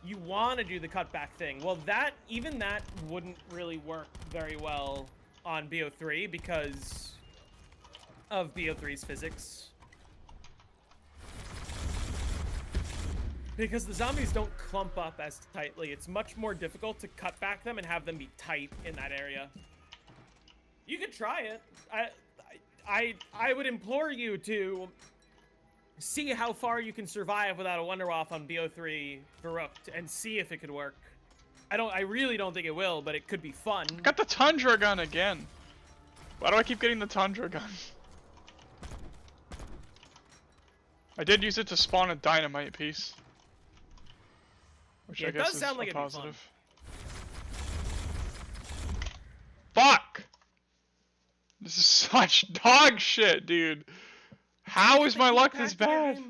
You want to do the cutback thing. Well, even that wouldn't really work very well on BO3 because of BO3's physics. Because the zombies don't clump up as tightly. It's much more difficult to cut back them and have them be tight in that area. You could try it. I would implore you to see how far you can survive without a Wunderwaffe on BO3 Verrückt and see if it could work. I really don't think it will, but it could be fun. I got the Tundra gun again. Why do I keep getting the Tundra gun? I did use it to spawn a dynamite piece. Which yeah, I guess does sound like a it'd positive. Fuck! This is such dog shit, dude. How is my luck this bad?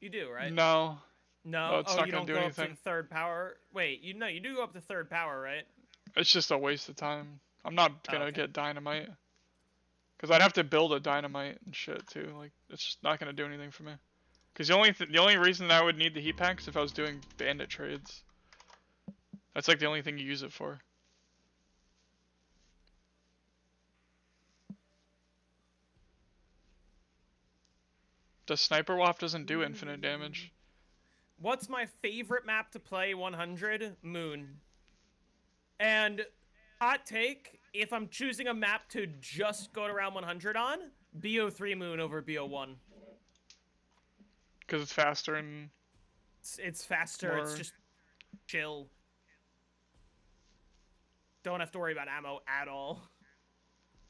You do, right? No. No, it's not you gonna don't do go up to anything. the third power. Wait, you do go up to third power, right? It's just a waste of time. I'm not gonna okay. get dynamite. Cause I'd have to build a dynamite and shit too. Like, it's just not gonna do anything for me. Cause the only reason that I would need the heat pack is if I was doing bandit trades. That's like the only thing you use it for. The sniper waft doesn't do infinite damage. What's my favorite map to play 100? Moon. And hot take, if I'm choosing a map to just go to round 100 on, BO3 Moon over BO1. Because it's faster and... It's faster, it's just chill. Don't have to worry about ammo at all.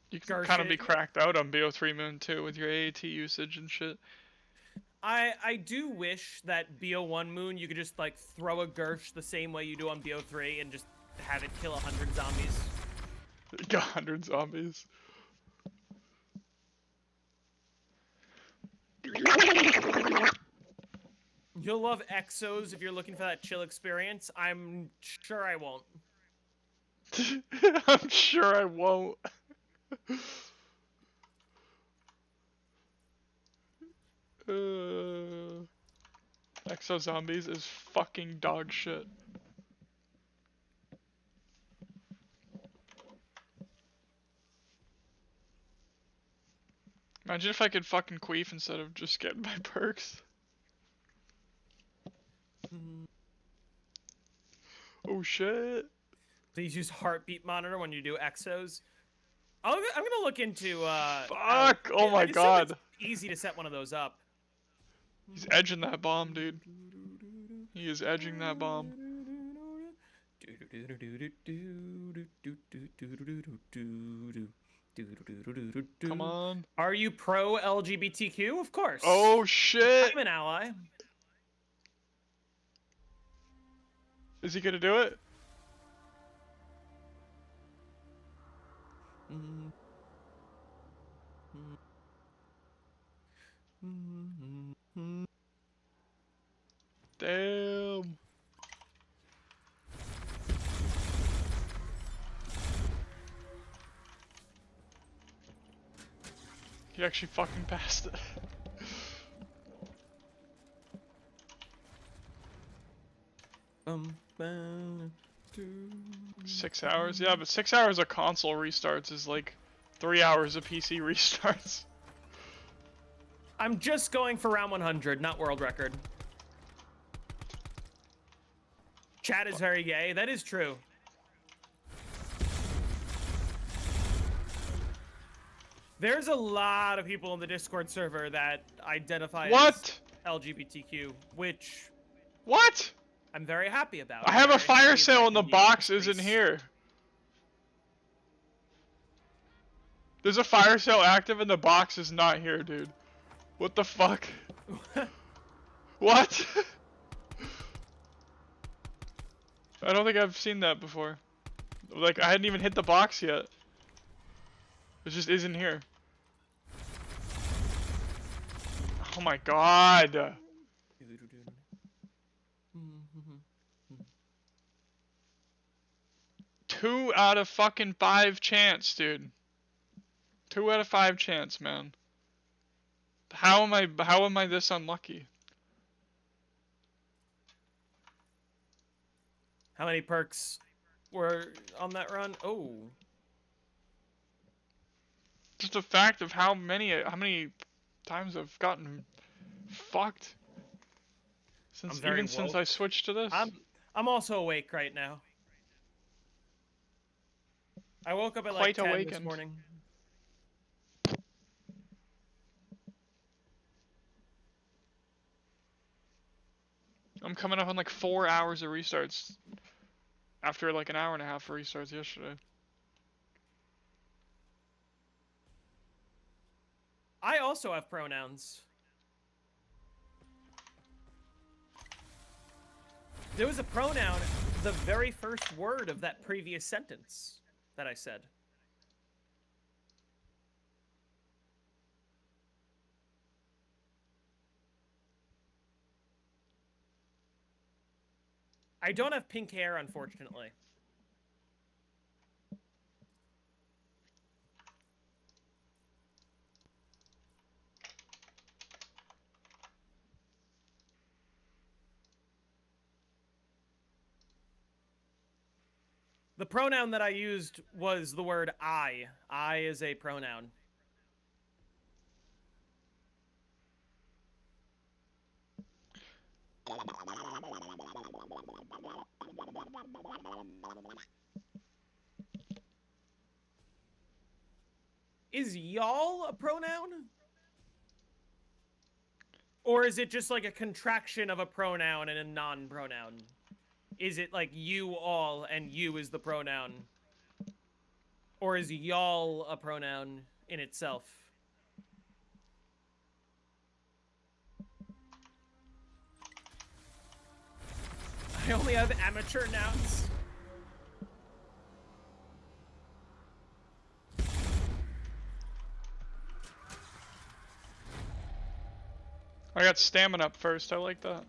You can kind of be cracked out on BO3 Moon too with your AAT usage and shit. I do wish that BO1 Moon you could just like throw a Gersh the same way you do on BO3 and just have it kill 100 zombies. 100 zombies. You'll love Exos if you're looking for that chill experience. I'm sure I won't. I'm sure I won't. Exo Zombies is fucking dog shit. Imagine if I could fucking queef instead of just getting my perks. Oh shit. Please use heartbeat monitor when you do exos. I'm gonna look into. Fuck! Oh my god. It's easy to set one of those up. He's edging that bomb, dude. He is edging that bomb. Come on. Are you pro LGBTQ? Of course. Oh shit! I'm an ally. Is he gonna do it? Damn. He actually fucking passed it. 6 hours? Yeah, but 6 hours of console restarts is like 3 hours of PC restarts. I'm just going for round 100, not world record. Chat is very gay. That is true. There's a lot of people in the Discord server that identify as LGBTQ, which What? I'm very happy about. I have a fire sale and the box isn't here. There's a fire sale active and the box is not here, dude. What the fuck? What? I don't think I've seen that before. Like, I hadn't even hit the box yet. It just isn't here. Oh my god. 2 out of fucking 5 chance, dude. 2 out of 5 chance, man. How am I this unlucky? How many perks were on that run? Oh. Just a fact of how many times I've gotten fucked since I switched to this. I'm also awake right now. I woke up at like 10 this morning. I'm coming up on like 4 hours of restarts after like an hour and a half of restarts yesterday. I also have pronouns. There was a pronoun, the very first word of that previous sentence that I said. I don't have pink hair, unfortunately. The pronoun that I used was the word I. I is a pronoun. Is y'all a pronoun? Or is it just like a contraction of a pronoun and a non-pronoun? Is it like you all and you is the pronoun? Or is y'all a pronoun in itself? I only have amateur nouns. I got stamina up first, I like that.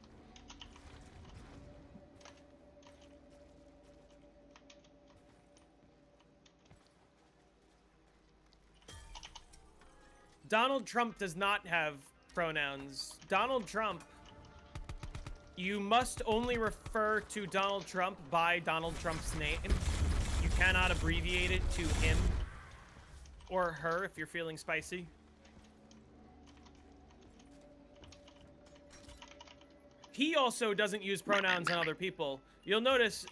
Donald Trump does not have pronouns. Donald Trump, you must only refer to Donald Trump by Donald Trump's name. You cannot abbreviate it to him or her if you're feeling spicy. he also doesn't use pronouns on other people. You'll notice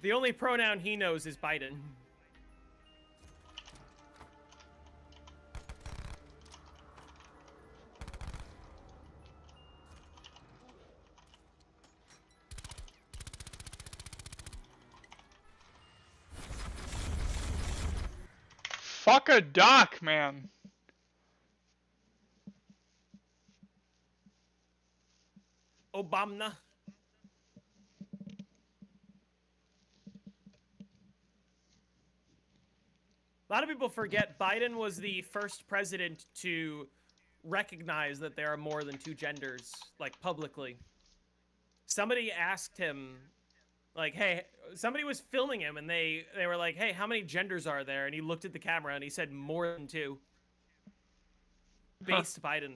the only pronoun he knows is Biden. Fuck a duck, man. Obama. A lot of people forget Biden was the first president to recognize that there are more than two genders, like publicly. Somebody asked him, like, hey, somebody was filming him and they were like, hey, how many genders are there? And he looked at the camera and he said more than two. Based Biden.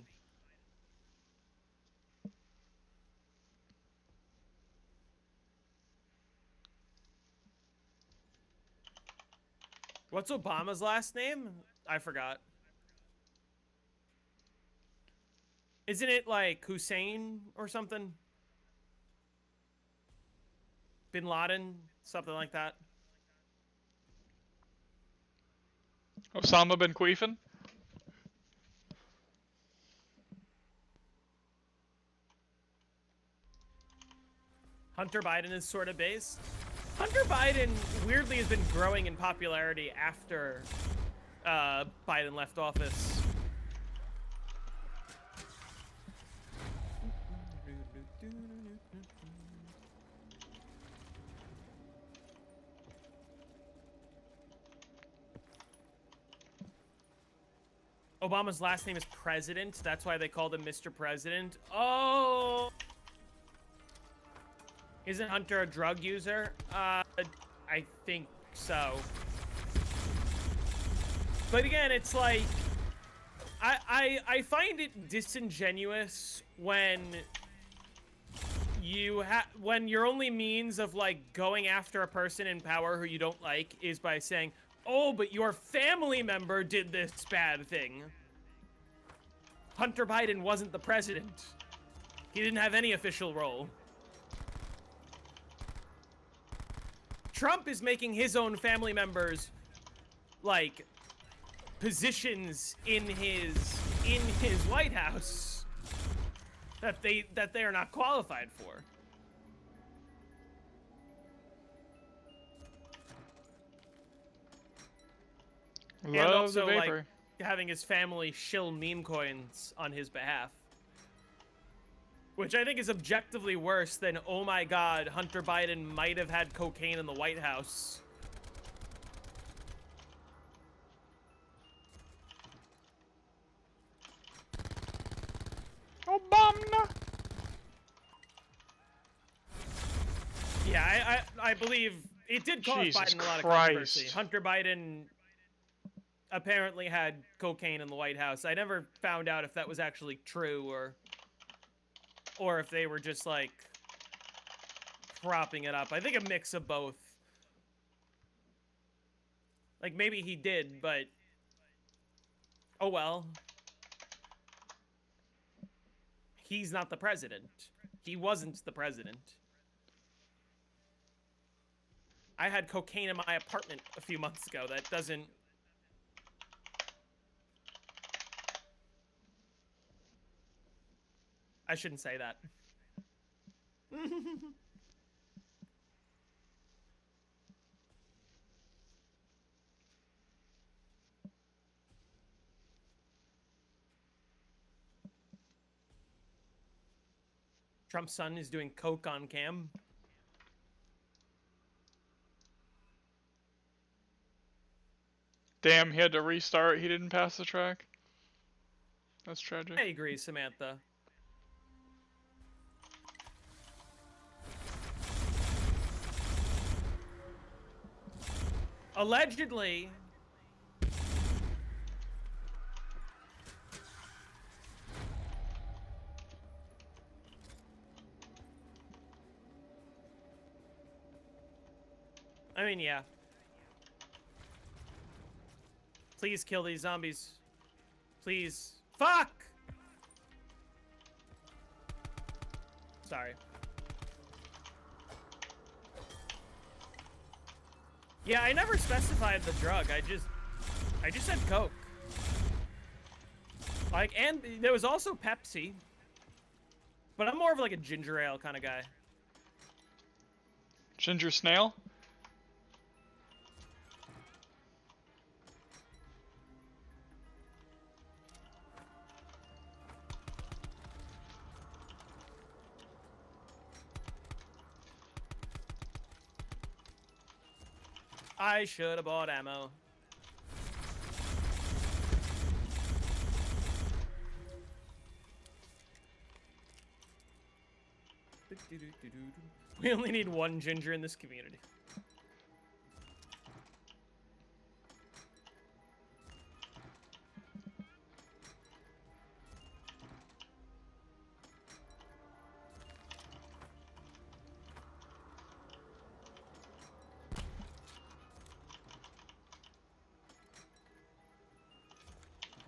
What's Obama's last name? I forgot. Isn't it like Hussein or something? Bin Laden? Something like that. Osama bin Queefin? Hunter Biden is sort of based. Hunter Biden weirdly has been growing in popularity after Biden left office. Obama's last name is President. That's why they called him Mr. President. Oh! Isn't Hunter a drug user? I think so. But again, it's like... I find it disingenuous when when your only means of, like, going after a person in power who you don't like is by saying, oh, but your family member did this bad thing. Hunter Biden wasn't the president. He didn't have any official role. Trump is making his own family members, like, positions in his White House that they are not qualified for. Love and also, the vapor. like, having his family shill meme coins on his behalf. Which I think is objectively worse than, oh my god, Hunter Biden might have had cocaine in the White House. Obama! Yeah, I believe it did cause Jesus Biden a lot of Christ. controversy. Hunter Biden apparently had cocaine in the White House. I never found out if that was actually true or if they were just, like, propping it up. I think a mix of both. Like, maybe he did, but... oh well. He's not the president. He wasn't the president. I had cocaine in my apartment a few months ago. That doesn't... I shouldn't say that. Trump's son is doing coke on cam. Damn, he had to restart. He didn't pass the track. That's tragic. I agree, Samantha. Allegedly, I mean, yeah. Please kill these zombies. Please. Fuck! Sorry. Yeah, I never specified the drug. I just said Coke. Like, and there was also Pepsi. But I'm more of like a ginger ale kind of guy. Ginger snail? I should have bought ammo. We only need one ginger in this community.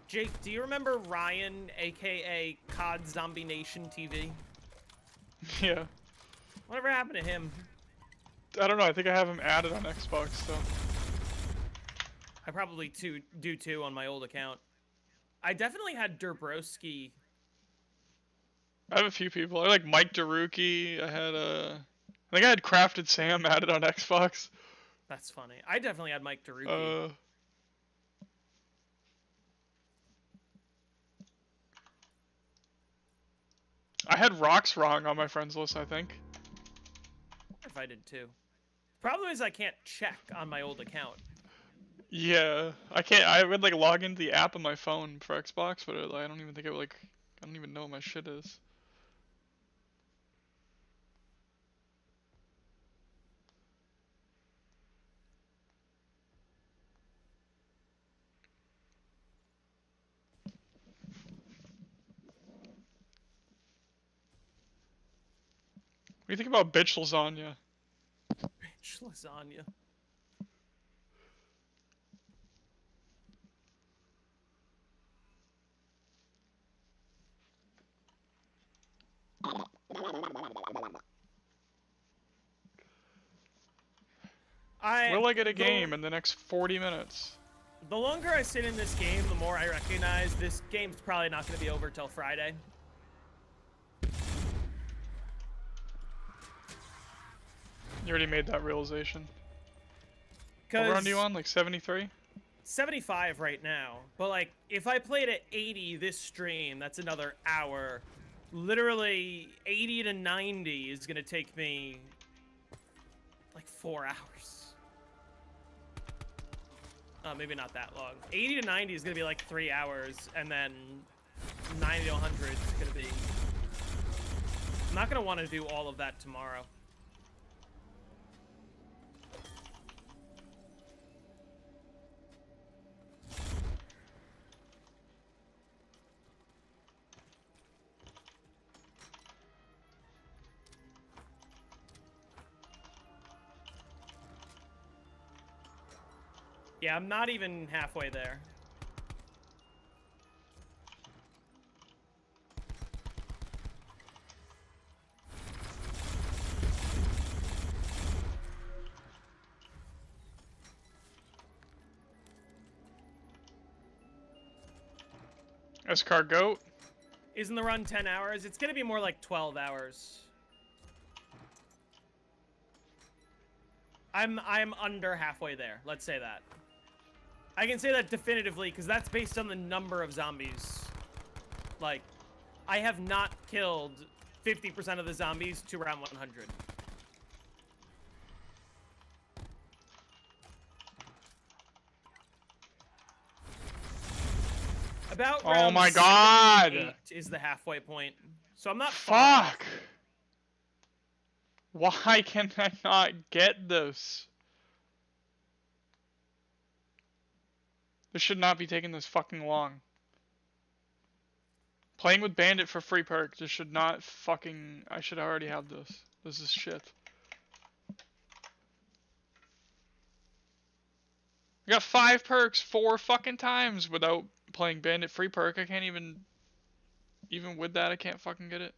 Jake, do you remember Ryan, aka COD Zombie Nation TV? Yeah. Whatever happened to him? I don't know, I think I have him added on Xbox, so. I probably do too on my old account. I definitely had Derbrowski. I have a few people. I like Mike Daruki. I think I had Crafted Sam added on Xbox. That's funny. I definitely had Mike Daruki. I had Rocks Wrong on my friends list, I think. If I did too. Problem is I can't check on my old account. Yeah, I can't. I would like log into the app on my phone for Xbox, but I don't even think it would like. I don't even know what my shit is. What do you think about bitch lasagna? Bitch lasagna. Will I get a game in the next 40 minutes? The longer I sit in this game, the more I recognize this game's probably not going to be over till Friday. You already made that realization. What round are you on? Like 73? 75 right now. But like, if I played at 80 this stream, that's another hour. Literally, 80 to 90 is going to take me like 4 hours. Maybe not that long. 80 to 90 is going to be like 3 hours, and then 90 to 100 is going to be... I'm not going to want to do all of that tomorrow. Yeah, I'm not even halfway there. Escargot? Isn't the run 10 hours? It's gonna be more like 12 hours. I'm under halfway there. Let's say that. I can say that definitively because that's based on the number of zombies. Like, I have not killed 50% of the zombies to round 100. About round oh my god! 8 is the halfway point. So I'm not far Fuck! Why can I not get this? This should not be taking this fucking long. Playing with Bandit for free perk just should not fucking... I should already have this. This is shit. I got 5 perks 4 fucking times without playing Bandit free perk. I can't even with that, I can't fucking get it.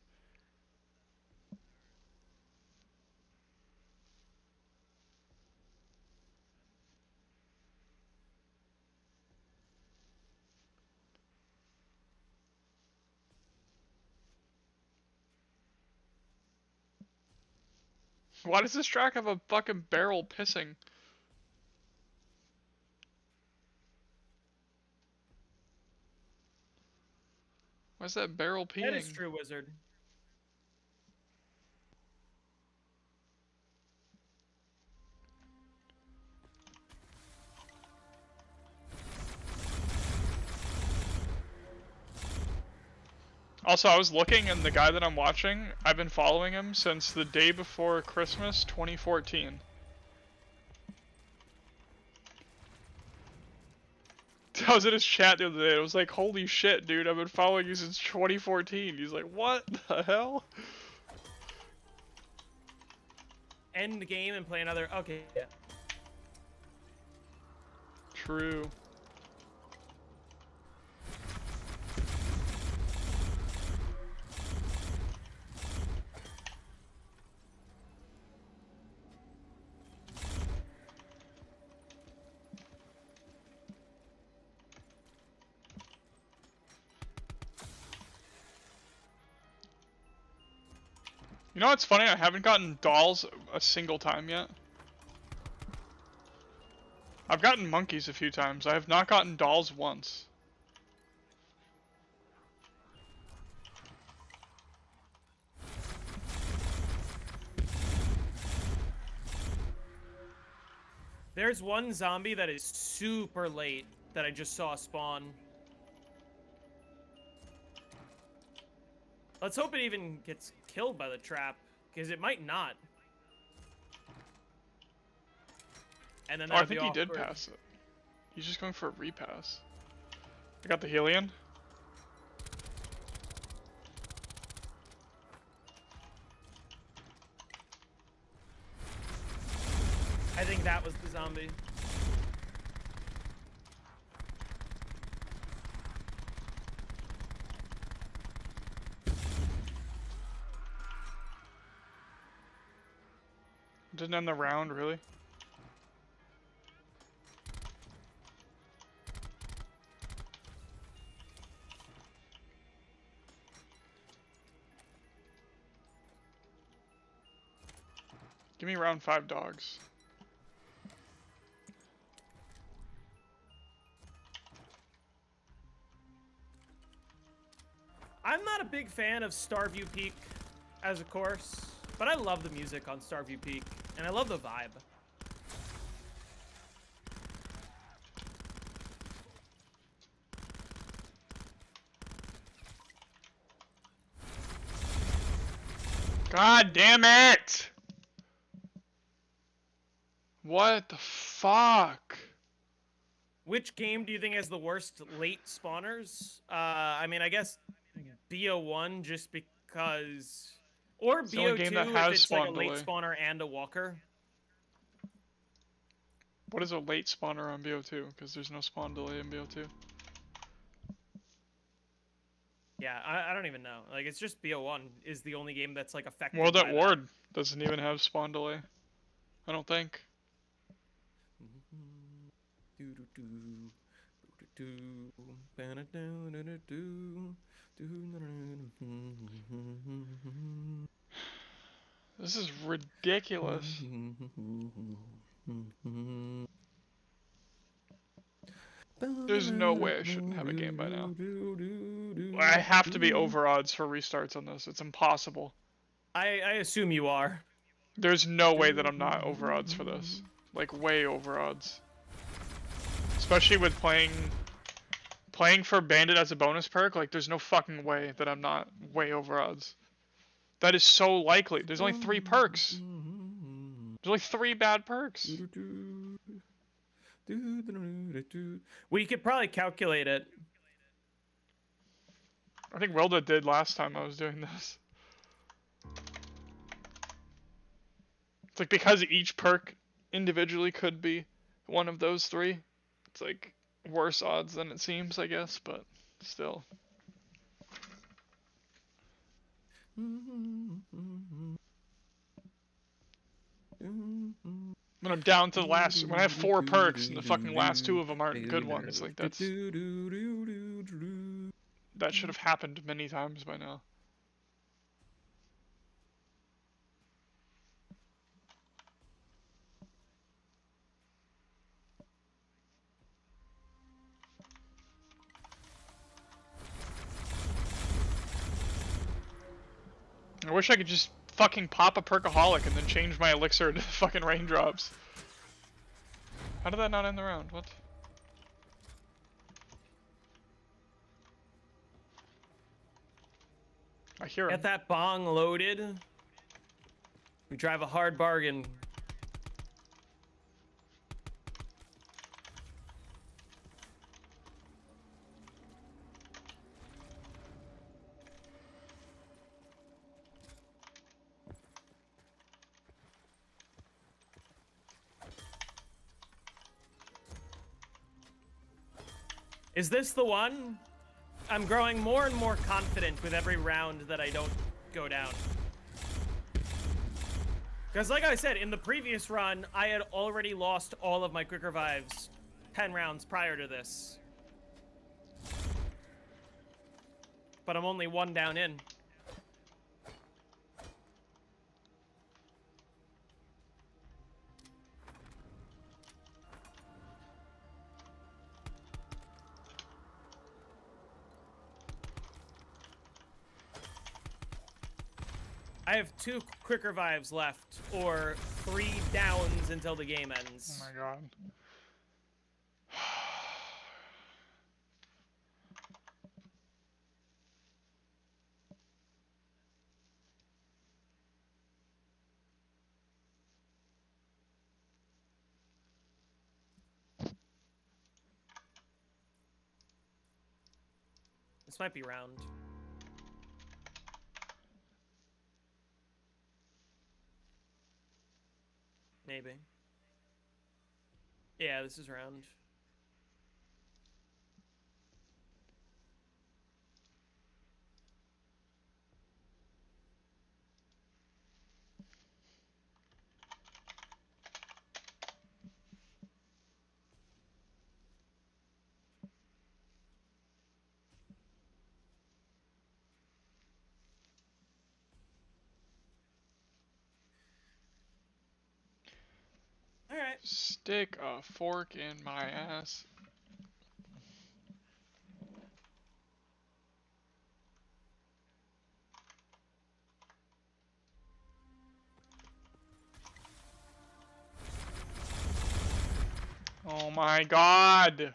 Why does this track have a fucking barrel pissing? Why's that barrel peeing? That is true, Wizard. Also, I was looking, and the guy that I'm watching, I've been following him since the day before Christmas 2014. I was in his chat the other day, I was like, holy shit, dude, I've been following you since 2014. He's like, what the hell? End the game and play another. Okay, yeah. True. You know what's funny? I haven't gotten dolls a single time yet. I've gotten monkeys a few times. I have not gotten dolls once. There's one zombie that is super late that I just saw spawn. Let's hope it even gets killed by the trap, because it might not. And then I think he did pass it. He's just going for a repass. I got the Helion. I think that was the zombie. Didn't end the round, really. Give me round 5 dogs. I'm not a big fan of Starview Peak as a course, but I love the music on Starview Peak, and I love the vibe. God damn it! What the fuck? Which game do you think has the worst late spawners? I mean, I guess BO1 just because, or It's the only BO2 game that if has it's like a spawn late delay. spawner and a walker. What is a late spawner on BO2? Because there's no spawn delay in BO2. Yeah, I don't even know. Like, it's just BO1 is the only game that's like affected World by at that. Ward doesn't even have spawn delay. I don't think. This is ridiculous. There's no way I shouldn't have a game by now. I have to be over odds for restarts on this. It's impossible. I assume you are. There's no way that I'm not over odds for this. Like, way over odds. Especially with playing for Bandit as a bonus perk, like, there's no fucking way that I'm not way over odds. That is so likely. There's only 3 perks. There's only 3 bad perks. We could probably calculate it. I think Wilda did last time I was doing this. It's like, because each perk individually could be one of those 3, it's like worse odds than it seems, I guess, but still. When I'm down to the last, when I have 4 perks and the fucking last 2 of them aren't good ones, like, that should have happened many times by now. I wish I could just fucking pop a Perkaholic and then change my elixir to fucking raindrops. How did that not end the round? What? I hear him. Get that bong loaded. We drive a hard bargain. Is this the one? I'm growing more and more confident with every round that I don't go down. Because like I said, in the previous run, I had already lost all of my quick revives 10 rounds prior to this. But I'm only 1 down in. I have 2 quick revives left, or 3 downs until the game ends. Oh my god. This might be round. Maybe. Yeah, this is round. Alright. Stick a fork in my ass. Oh my god!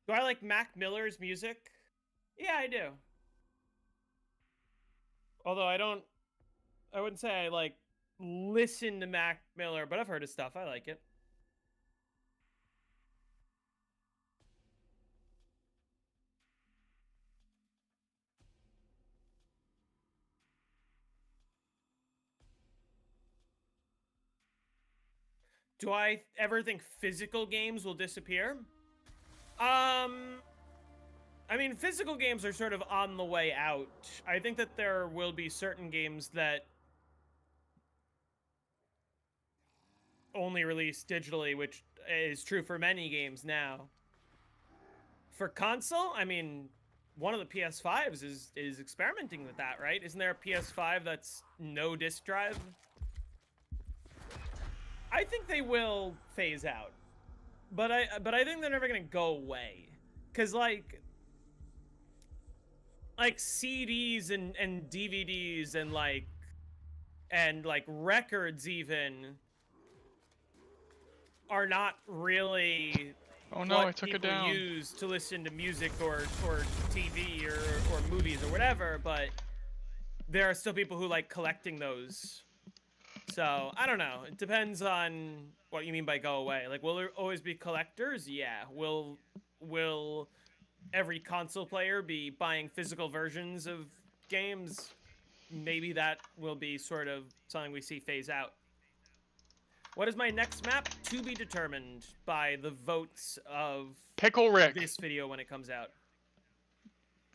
Do I like Mac Miller's music? Yeah, I do. Although I wouldn't say I like listen to Mac Miller, but I've heard his stuff. I like it. Do I ever think physical games will disappear? I mean, physical games are sort of on the way out. I think that there will be certain games that only release digitally, which is true for many games now. For console, I mean, one of the PS5s is experimenting with that, right? Isn't there a PS5 that's no disc drive? I think they will phase out. But I think they're never gonna go away. Cause like CDs and DVDs and like records even are not really Oh no, what I took it people down. use to listen to music or TV or movies or whatever, but there are still people who like collecting those. So, I don't know. It depends on what you mean by go away. Like, will there always be collectors? Yeah. Will every console player be buying physical versions of games? Maybe that will be sort of something we see phase out. What is my next map? To be determined by the votes of Pickle Rick. this video when it comes out.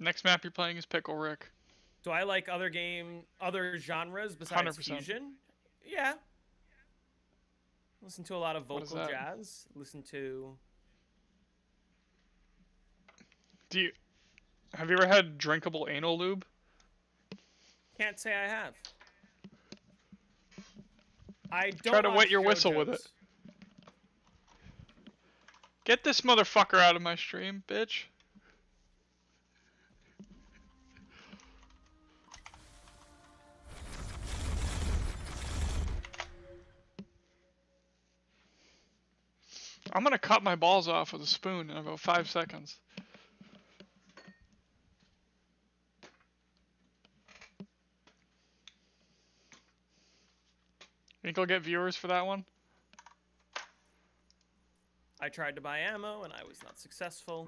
Next map you're playing is Pickle Rick. Do I like other genres besides 100%. fusion? Yeah. Listen to a lot of vocal jazz. Listen to... Have you ever had drinkable anal lube? Can't say I have. I don't Try to wet your JoJo's. whistle with it. Get this motherfucker out of my stream, bitch. I'm gonna cut my balls off with a spoon in about 5 seconds. Think I'll get viewers for that one? I tried to buy ammo and I was not successful.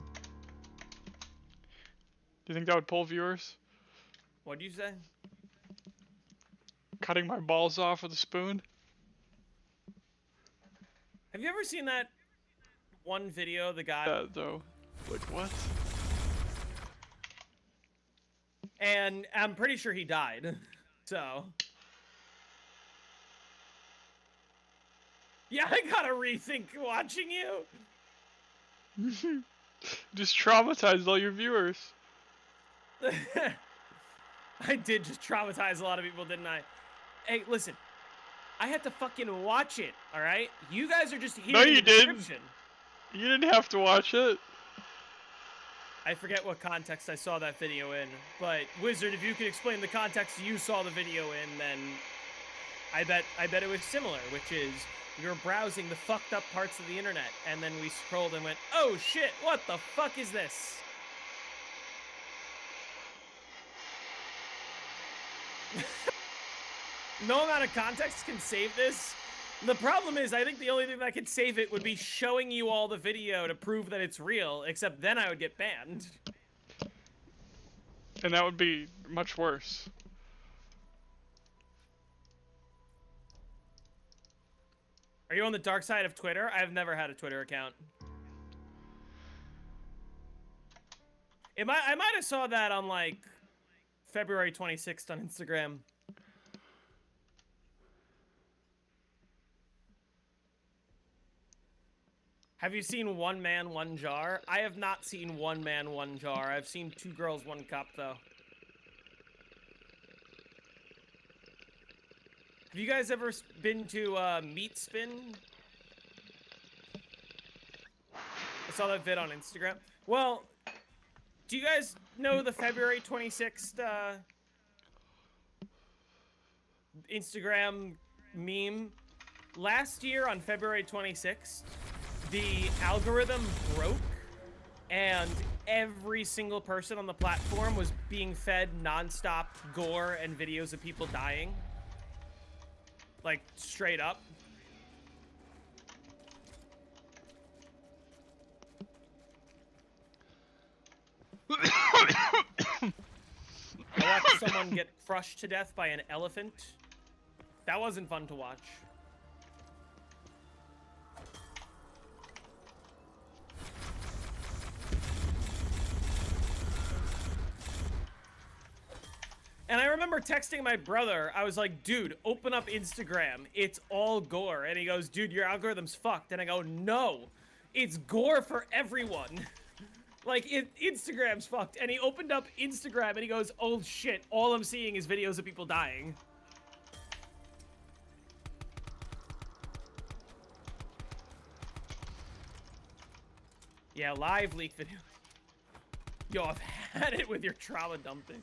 Do you think that would pull viewers? What'd you say? Cutting my balls off with a spoon? Have you ever seen that one video, the guy... though. Like, what? And I'm pretty sure he died. So... Yeah, I gotta rethink watching you. Just traumatized all your viewers. I did just traumatize a lot of people, didn't I? Hey, listen. I had to fucking watch it, alright? You guys are just hearing the description. You didn't have to watch it. I forget what context I saw that video in, but Wizard, if you could explain the context you saw the video in, then I bet it was similar, which is we were browsing the fucked up parts of the internet, and then we scrolled and went, oh shit, what the fuck is this? No amount of context can save this. The problem is, I think the only thing that could save it would be showing you all the video to prove that it's real, except then I would get banned. And that would be much worse. Are you on the dark side of Twitter? I've never had a Twitter account. I might have saw that on, like, February 26th on Instagram. Have you seen One Man, One Jar? I have not seen One Man, One Jar. I've seen Two Girls, One Cup, though. Have you guys ever been to Meat Spin? I saw that vid on Instagram. Well, do you guys know the February 26th Instagram meme? Last year on February 26th, the algorithm broke and every single person on the platform was being fed nonstop gore and videos of people dying. Like, straight up. I watched someone get crushed to death by an elephant. That wasn't fun to watch. And I remember texting my brother, I was like, dude, open up Instagram. It's all gore. And he goes, dude, your algorithm's fucked. And I go, no, it's gore for everyone. Like, Instagram's fucked. And he opened up Instagram and he goes, oh shit, all I'm seeing is videos of people dying. Yeah, live leak video. Yo, I've had it with your trauma dumping.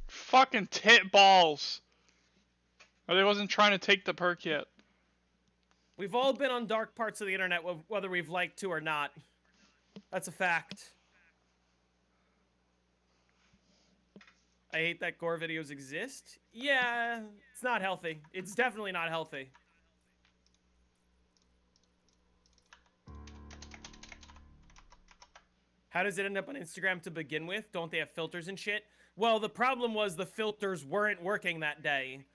Fucking tit balls. Or they wasn't trying to take the perk yet. We've all been on dark parts of the internet, whether we've liked to or not. That's a fact. I hate that gore videos exist. Yeah, it's not healthy. It's definitely not healthy. How does it end up on Instagram to begin with? Don't they have filters and shit? Well, the problem was the filters weren't working that day.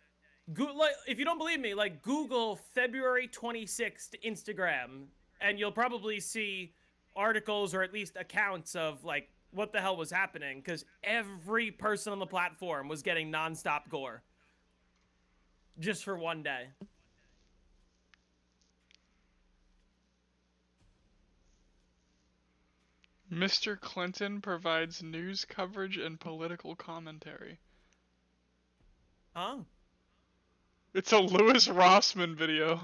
If you don't believe me, like, Google February 26th Instagram and you'll probably see articles or at least accounts of like what the hell was happening, because every person on the platform was getting nonstop gore just for one day. Mr. Clinton provides news coverage and political commentary. Huh? It's a Louis Rossmann video.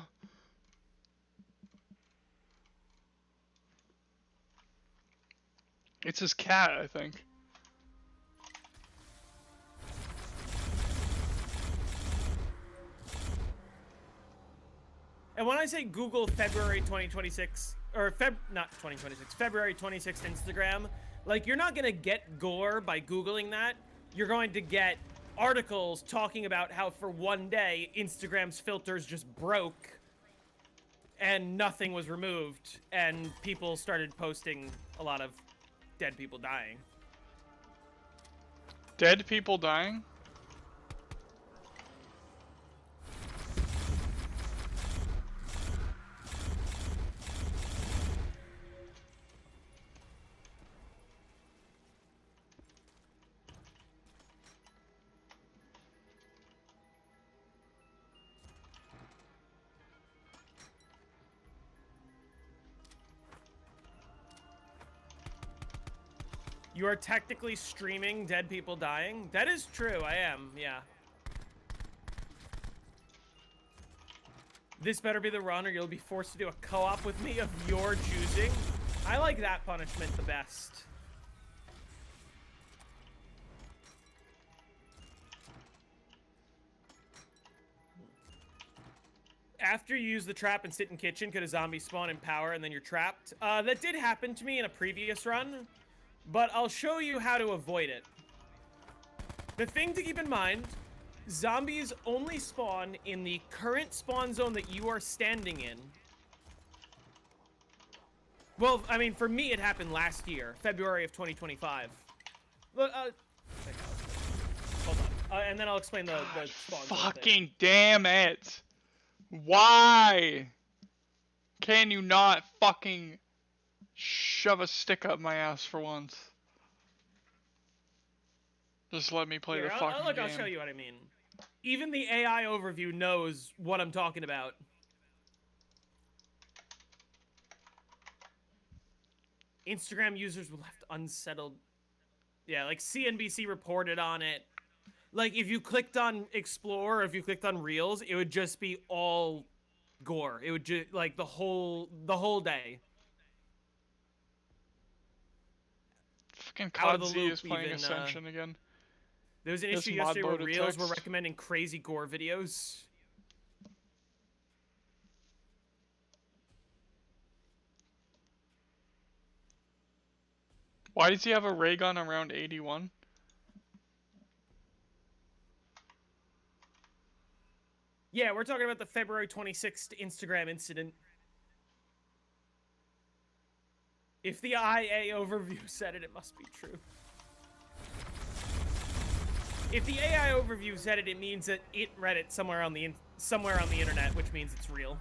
It's his cat, I think. And when I say Google February 2026, or not 2026, February 26th Instagram, like, you're not gonna get gore by Googling that. You're going to get articles talking about how for one day, Instagram's filters just broke and nothing was removed, and people started posting a lot of dead people dying. Dead people dying? You are technically streaming dead people dying? That is true, I am, yeah. This better be the run or you'll be forced to do a co-op with me of your choosing. I like that punishment the best. After you use the trap and sit in kitchen, could a zombie spawn in power and then you're trapped? That did happen to me in a previous run, but I'll show you how to avoid it. The thing to keep in mind, zombies only spawn in the current spawn zone that you are standing in. Well, I mean, for me, it happened last year, February of 2025. Look, hold on, and then I'll explain the spawn zone Fucking damn it! Why can you not fucking shove a stick up my ass for once? Just let me play the fucking game. I'll show you what I mean. Even the AI overview knows what I'm talking about. Instagram users were left unsettled. Yeah, like CNBC reported on it. Like, if you clicked on Explore, or if you clicked on Reels, it would just be all gore. It would just, like, the whole day. Fucking COD Z is playing Ascension again. There was an issue yesterday where Reels were recommending crazy gore videos. Why does he have a ray gun around 81? Yeah, we're talking about the February 26th Instagram incident. If the IA overview said it, it must be true. If the AI overview said it, it means that it read it somewhere on the internet, which means it's real.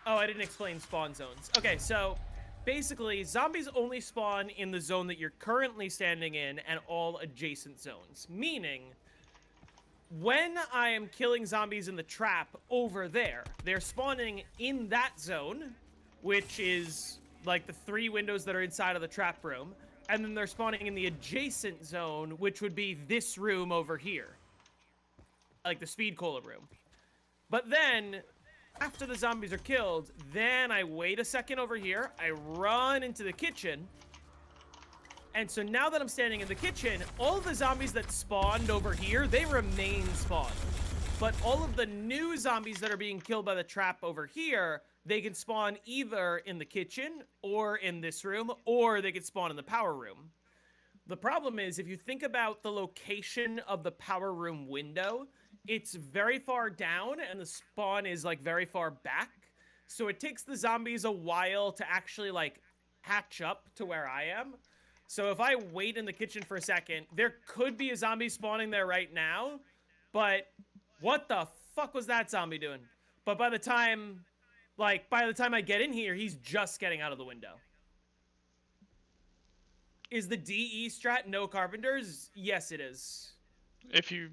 Oh, I didn't explain spawn zones. Okay, so basically, zombies only spawn in the zone that you're currently standing in and all adjacent zones. Meaning, when I am killing zombies in the trap over there, they're spawning in that zone, which is like the 3 windows that are inside of the trap room, and then they're spawning in the adjacent zone, which would be this room over here. Like the speed cola room. But then, after the zombies are killed, then I wait a second over here, I run into the kitchen, and so now that I'm standing in the kitchen, all of the zombies that spawned over here, they remain spawned. But all of the new zombies that are being killed by the trap over here, they can spawn either in the kitchen or in this room, or they can spawn in the power room. The problem is, if you think about the location of the power room window, it's very far down and the spawn is like very far back. So it takes the zombies a while to actually like hatch up to where I am. So if I wait in the kitchen for a second, there could be a zombie spawning there right now, but what the fuck was that zombie doing? But by the time Like, by the time I get in here, he's just getting out of the window. Is the DE strat no carpenters? Yes, it is. If you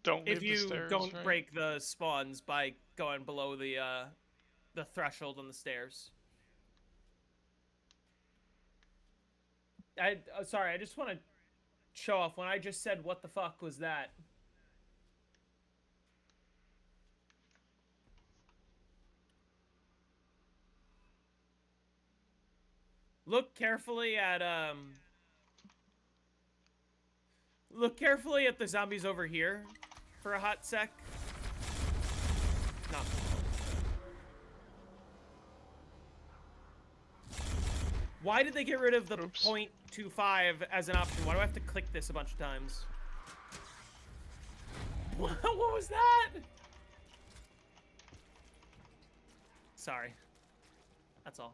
don't leave If the you stairs, don't right? break the spawns by going below the threshold on the stairs. Sorry, I just want to show off when I just said, what the fuck was that? Look carefully at the zombies over here for a hot sec. No. Why did they get rid of the 0.25 as an option? Why do I have to click this a bunch of times? What was that? Sorry. That's all.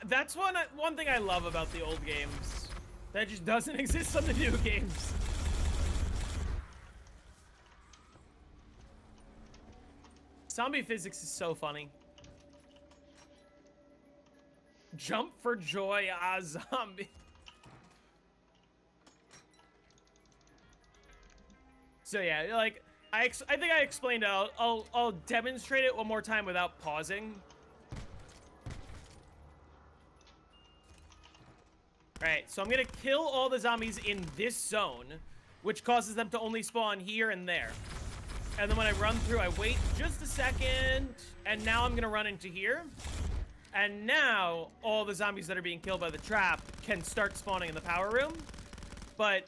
That's one thing I love about the old games. That just doesn't exist on the new games. Zombie physics is so funny. Jump for joy, zombie. So yeah, like I think I explained it. I'll demonstrate it one more time without pausing. Alright, so I'm gonna kill all the zombies in this zone, which causes them to only spawn here and there. And then when I run through, I wait just a second, and now I'm gonna run into here. And now, all the zombies that are being killed by the trap can start spawning in the power room. But,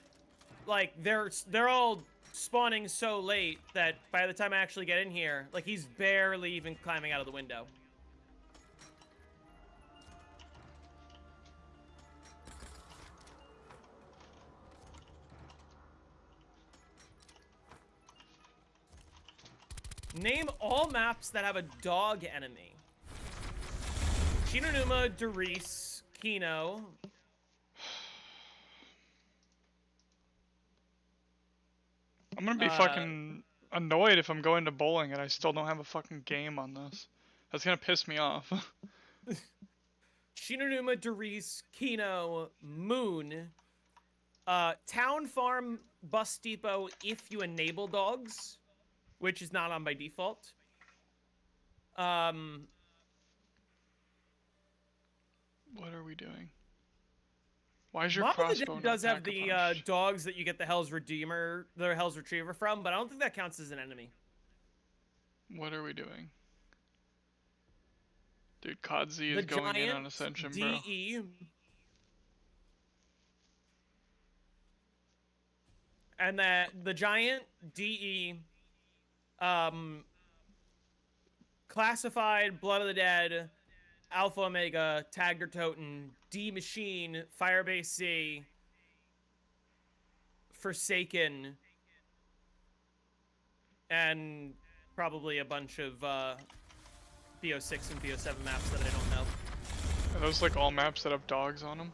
like, they're all spawning so late that by the time I actually get in here, like, he's barely even climbing out of the window. Name all maps that have a dog enemy. Shinonuma, Darice, Kino. I'm gonna be fucking annoyed if I'm going to bowling and I still don't have a fucking game on this. That's gonna piss me off. Shinonuma, Darice, Kino, Moon. Town Farm, Bus Depot if you enable dogs, which is not on by default. What are we doing? Why is your Mob of the crossbow Dead not does have the Pack-a-Punch? dogs that you get the Hell's Retriever from, but I don't think that counts as an enemy. What are we doing? Dude, Kodzi is going in on Ascension, bro. DE. And the Giant, DE, Classified, Blood of the Dead, Alpha Omega, Tagger Toten, D Machine, Firebase C, Forsaken, and probably a bunch of BO6 and BO7 maps that I don't know. Are those like all maps that have dogs on them?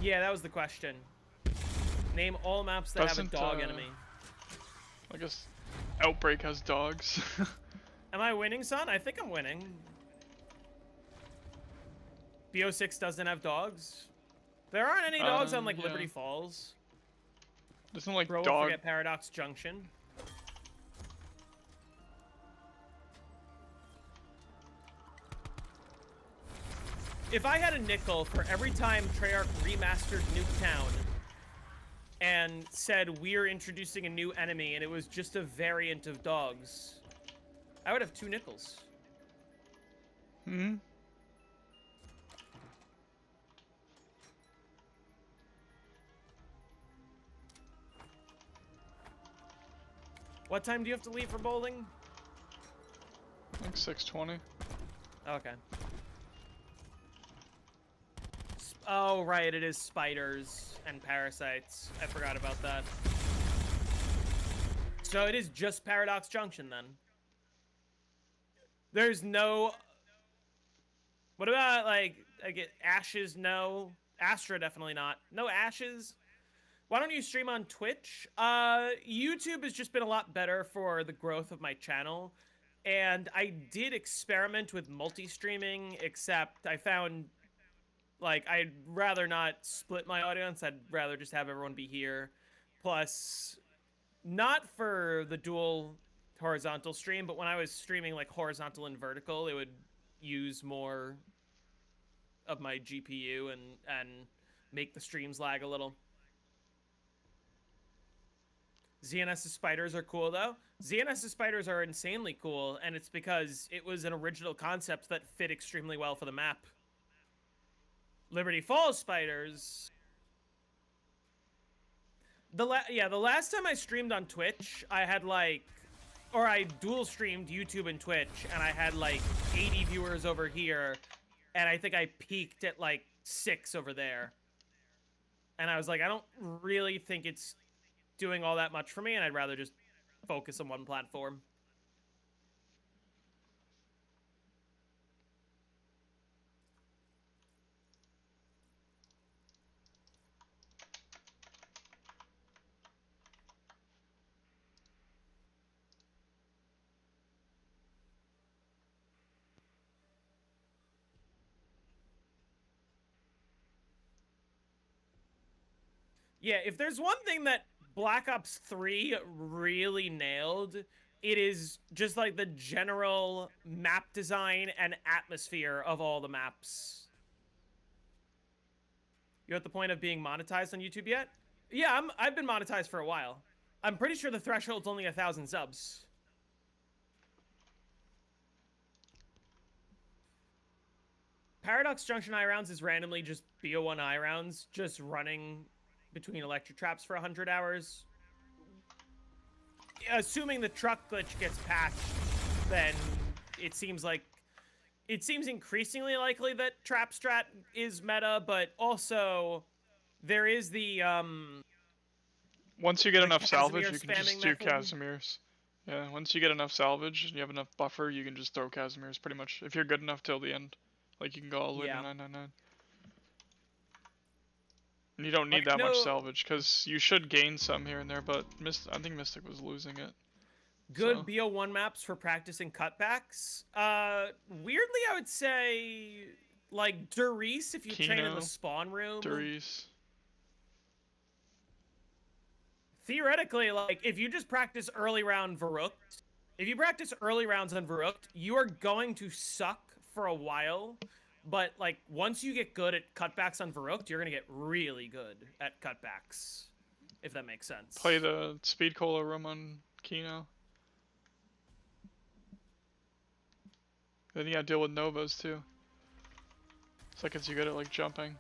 Yeah, that was the question. Name all maps that have a dog enemy. I guess Outbreak has dogs. Am I winning, son? I think I'm winning. BO6 doesn't have dogs. There aren't any dogs on like Liberty Falls. Doesn't like Bro, dog. forget Paradox Junction. If I had a nickel for every time Treyarch remastered Nuketown and said we're introducing a new enemy and it was just a variant of dogs, I would have 2 nickels. Hmm. What time do you have to leave for bowling? Like 6:20. Okay. Oh, right, it is spiders and parasites. I forgot about that. So it is just Paradox Junction, then. There's no... What about, like, I get Ashes, no. Astra, definitely not. No Ashes. Why don't you stream on Twitch? YouTube has just been a lot better for the growth of my channel. And I did experiment with multi-streaming, except I found, like, I'd rather not split my audience. I'd rather just have everyone be here. Plus, not for the dual horizontal stream, but when I was streaming, like, horizontal and vertical, it would use more of my GPU and make the streams lag a little. ZNS's spiders are cool, though. ZNS's spiders are insanely cool, and it's because it was an original concept that fit extremely well for the map. Liberty Falls spiders... The last time I streamed on Twitch, I had, like... Or I dual streamed YouTube and Twitch, and I had, like, 80 viewers over here, and I think I peaked at, like, 6 over there. And I was like, I don't really think it's doing all that much for me, and I'd rather just focus on one platform. Yeah, if there's one thing that Black Ops 3 really nailed, it is just like the general map design and atmosphere of all the maps. You at the point of being monetized on YouTube yet? Yeah, I've been monetized for a while. I'm pretty sure the threshold's only 1,000 subs. Paradox Junction eye rounds is randomly just BO1 eye rounds, just running between electric traps for 100 hours. Assuming the truck glitch gets patched, then it seems increasingly likely that trap strat is meta, but also there is the once you get enough salvage, you can just do method. Casimir's. Yeah, once you get enough salvage and you have enough buffer, you can just throw Casimir's pretty much. If you're good enough till the end. Like, you can go all the way to 999. And you don't need that much salvage, because you should gain some here and there, but I think Mystic was losing it. Good BO1 maps for practicing cutbacks. Weirdly, I would say, like, Durice, if you train in the spawn room. Durice. Theoretically, like, if you just practice early round Verrückt, if you practice early rounds on Verrückt, you are going to suck for a while. But, like, once you get good at cutbacks on Verrückt, you're going to get really good at cutbacks, if that makes sense. Play the Speed Cola room on Kino. Then you gotta deal with Novas, too. So that gets you good at, like, jumping.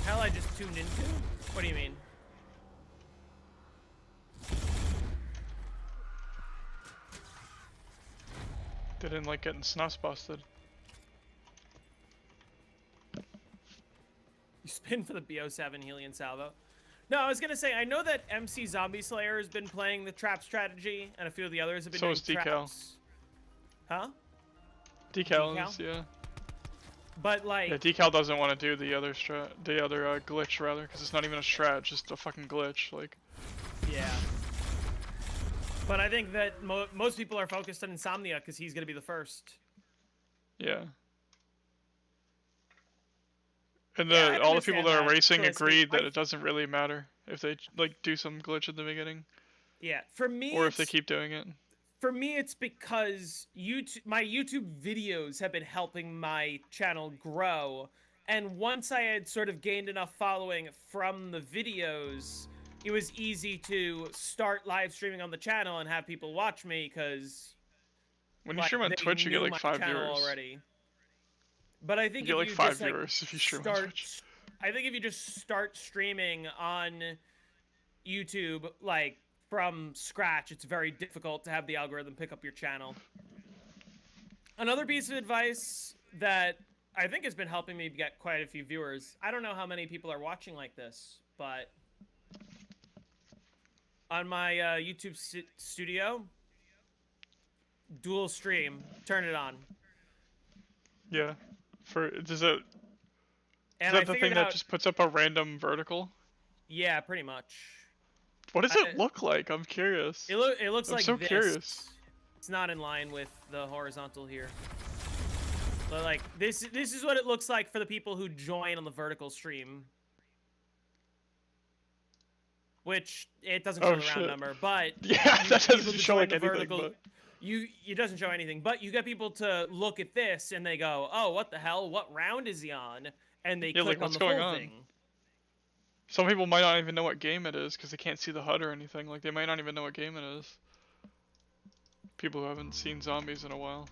Hell, I just tuned into? What do you mean? Didn't like getting snuffs busted. You spin for the BO7 Helion Salvo. No, I was gonna say, I know that MC Zombie Slayer has been playing the trap strategy, and a few of the others have been doing Decal. Traps. Huh? Decal is, yeah. But, like... Yeah, Decal doesn't want to do the other glitch, rather, because it's not even a strat, it's just a fucking glitch, like... Yeah. But I think that most people are focused on Insomnia, because he's gonna be the first. Yeah. And all the people that are racing agreed that it doesn't really matter if they, like, do some glitch at the beginning. Yeah, for me... Or if they keep doing it. For me, it's because my YouTube videos have been helping my channel grow. And once I had sort of gained enough following from the videos, it was easy to start live streaming on the channel and have people watch me, because... When you stream on Twitch, you get, like, 5 viewers. Already. But I think you get like 5 viewers if you stream on Twitch. I think if you just start streaming on YouTube, like, from scratch, it's very difficult to have the algorithm pick up your channel. Another piece of advice that I think has been helping me get quite a few viewers. I don't know how many people are watching like this, but on my YouTube studio, dual stream, turn it on. Yeah. Does it? Is And I that the figured thing that out, just puts up a random vertical? yeah, pretty much. What does it look like? I'm curious. It looks I'm like so this. curious. It's not in line with the horizontal here. But like this is what it looks like for the people who join on the vertical stream. Which it doesn't show Oh the round shit. number, but Yeah, you that get people doesn't to show join like the anything, vertical. but It doesn't show anything, but you get people to look at this and they go, "Oh, what the hell? What round is he on?" And they yeah, click like on what's the going full on? thing. Some people might not even know what game it is because they can't see the HUD or anything. Like they might not even know what game it is. People who haven't seen zombies in a while.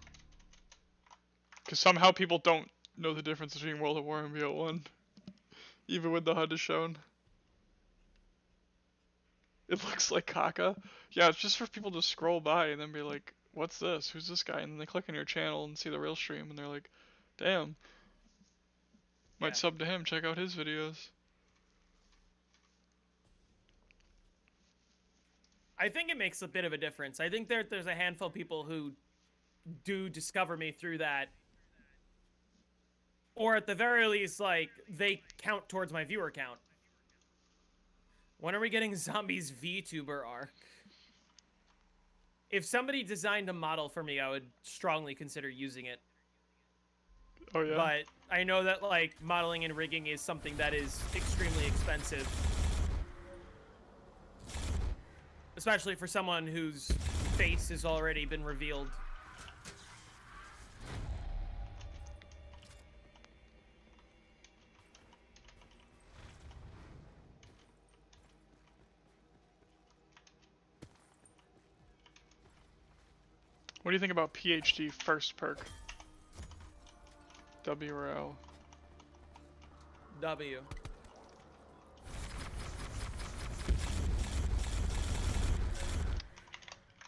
Because somehow people don't know the difference between World of War and BO1. Even when the HUD is shown. It looks like caca. Yeah, it's just for people to scroll by and then be like, what's this? Who's this guy? And then they click on your channel and see the real stream and they're like, damn. Might Yeah. sub to him, check out his videos. I think it makes a bit of a difference. I think there's a handful of people who do discover me through that. Or at the very least, like, they count towards my viewer count. When are we getting Zombies VTuber arc? If somebody designed a model for me, I would strongly consider using it. Oh yeah? But I know that, like, modeling and rigging is something that is extremely expensive. Especially for someone whose face has already been revealed. What do you think about PhD first perk? W or L? W.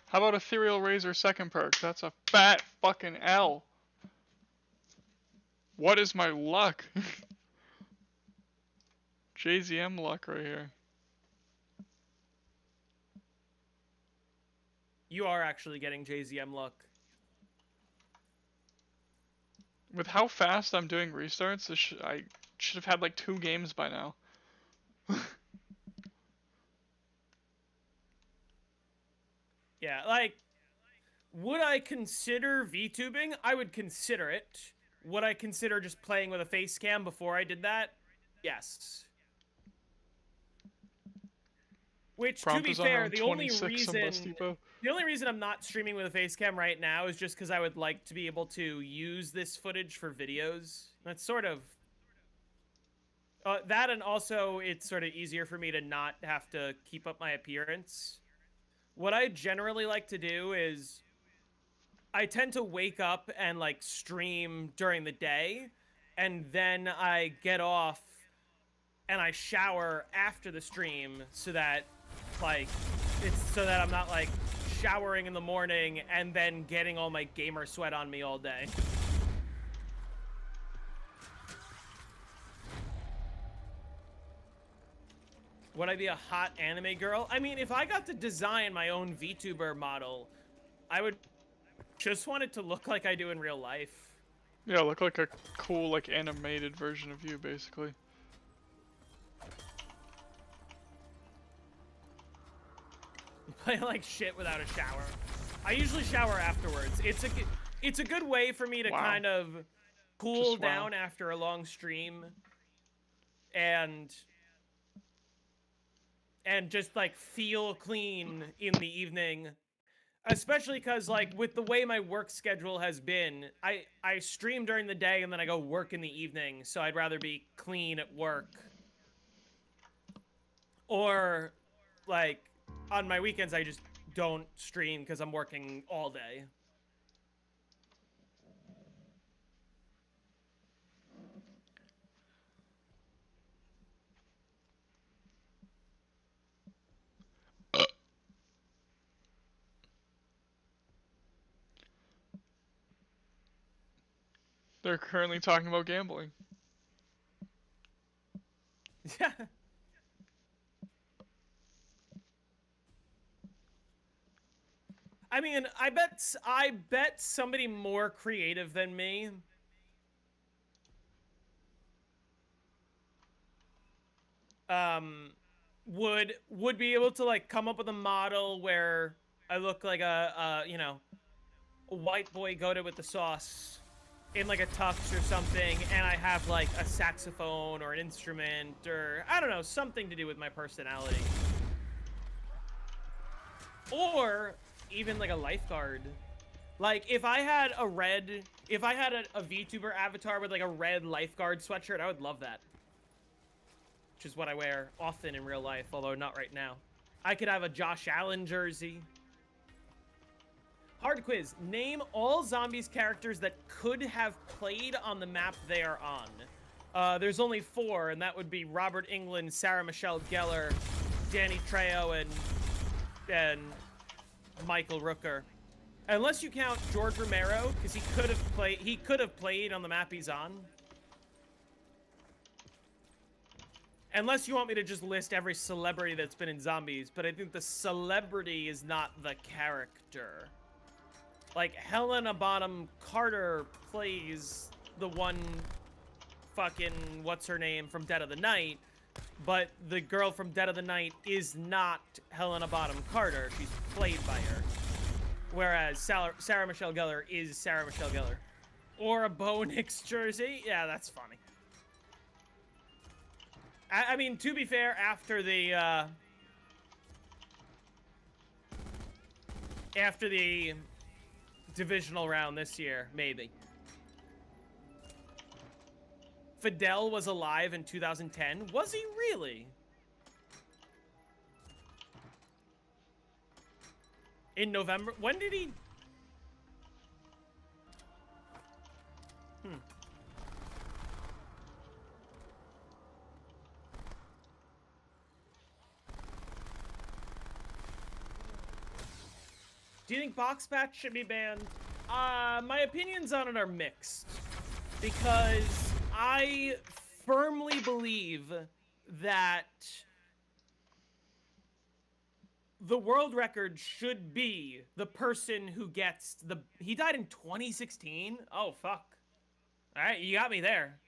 How about Ethereal Razor second perk? That's a fat fucking L. What is my luck? JZM luck right here. You are actually getting JZM luck. With how fast I'm doing restarts, I should have had like 2 games by now. Yeah, like, would I consider VTubing? I would consider it. Would I consider just playing with a face cam before I did that? Yes. Which, to be fair, the only reason I'm not streaming with a face cam right now is just because I would like to be able to use this footage for videos. That's sort of... that, and also it's sort of easier for me to not have to keep up my appearance. What I generally like to do is I tend to wake up and like stream during the day, and then I get off and I shower after the stream so that like I'm not like showering in the morning and then getting all my gamer sweat on me all day. Would I be a hot anime girl? I mean, if I got to design my own VTuber model, I would just want it to look like I do in real life. Yeah, look like a cool, like, animated version of you, basically. Play like shit without a shower. I usually shower afterwards. It's a good way for me to kind of cool down after a long stream. And just like feel clean in the evening, especially because like with the way my work schedule has been, I stream during the day and then I go work in the evening, so I'd rather be clean at work. Or like on my weekends I just don't stream because I'm working all day. They're currently talking about gambling. Yeah. I mean, I bet somebody more creative than me would be able to like come up with a model where I look like a you know, a white boy goated with the sauce in like a tux or something, and I have like a saxophone or an instrument or I don't know, something to do with my personality. Or even like a lifeguard. Like if I had a VTuber avatar with like a red lifeguard sweatshirt, I would love that. Which is what I wear often in real life, although not right now. I could have a Josh Allen jersey. Hard quiz. Name all Zombies characters that could have played on the map they are on. There's only 4, and that would be Robert Englund, Sarah Michelle Gellar, Danny Trejo, and Michael Rooker. Unless you count George Romero, because he could have played on the map he's on. Unless you want me to just list every celebrity that's been in Zombies, but I think the celebrity is not the character. Like, Helena Bonham Carter plays the one fucking what's-her-name from Dead of the Night, but the girl from Dead of the Night is not Helena Bonham Carter. She's played by her. Whereas Sarah Michelle Gellar is Sarah Michelle Gellar. Or a Bo Nix jersey. Yeah, that's funny. I mean, to be fair, after the divisional round this year, maybe. Fidel was alive in 2010. Was he really? In November? When did he? Do you think Box Patch should be banned? My opinions on it are mixed. Because I firmly believe that the world record should be the person who gets the... He died in 2016? Oh, fuck. Alright, you got me there.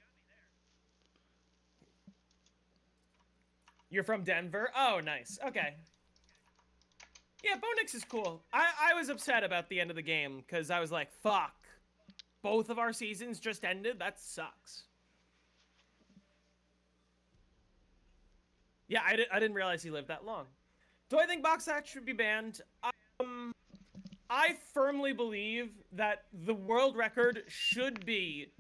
You're from Denver? Oh, nice. Okay. Yeah, Bo Nix is cool. I was upset about the end of the game, because I was like, fuck. Both of our seasons just ended? That sucks. Yeah, I didn't realize he lived that long. Do I think Box Patch should be banned? I firmly believe that the world record should be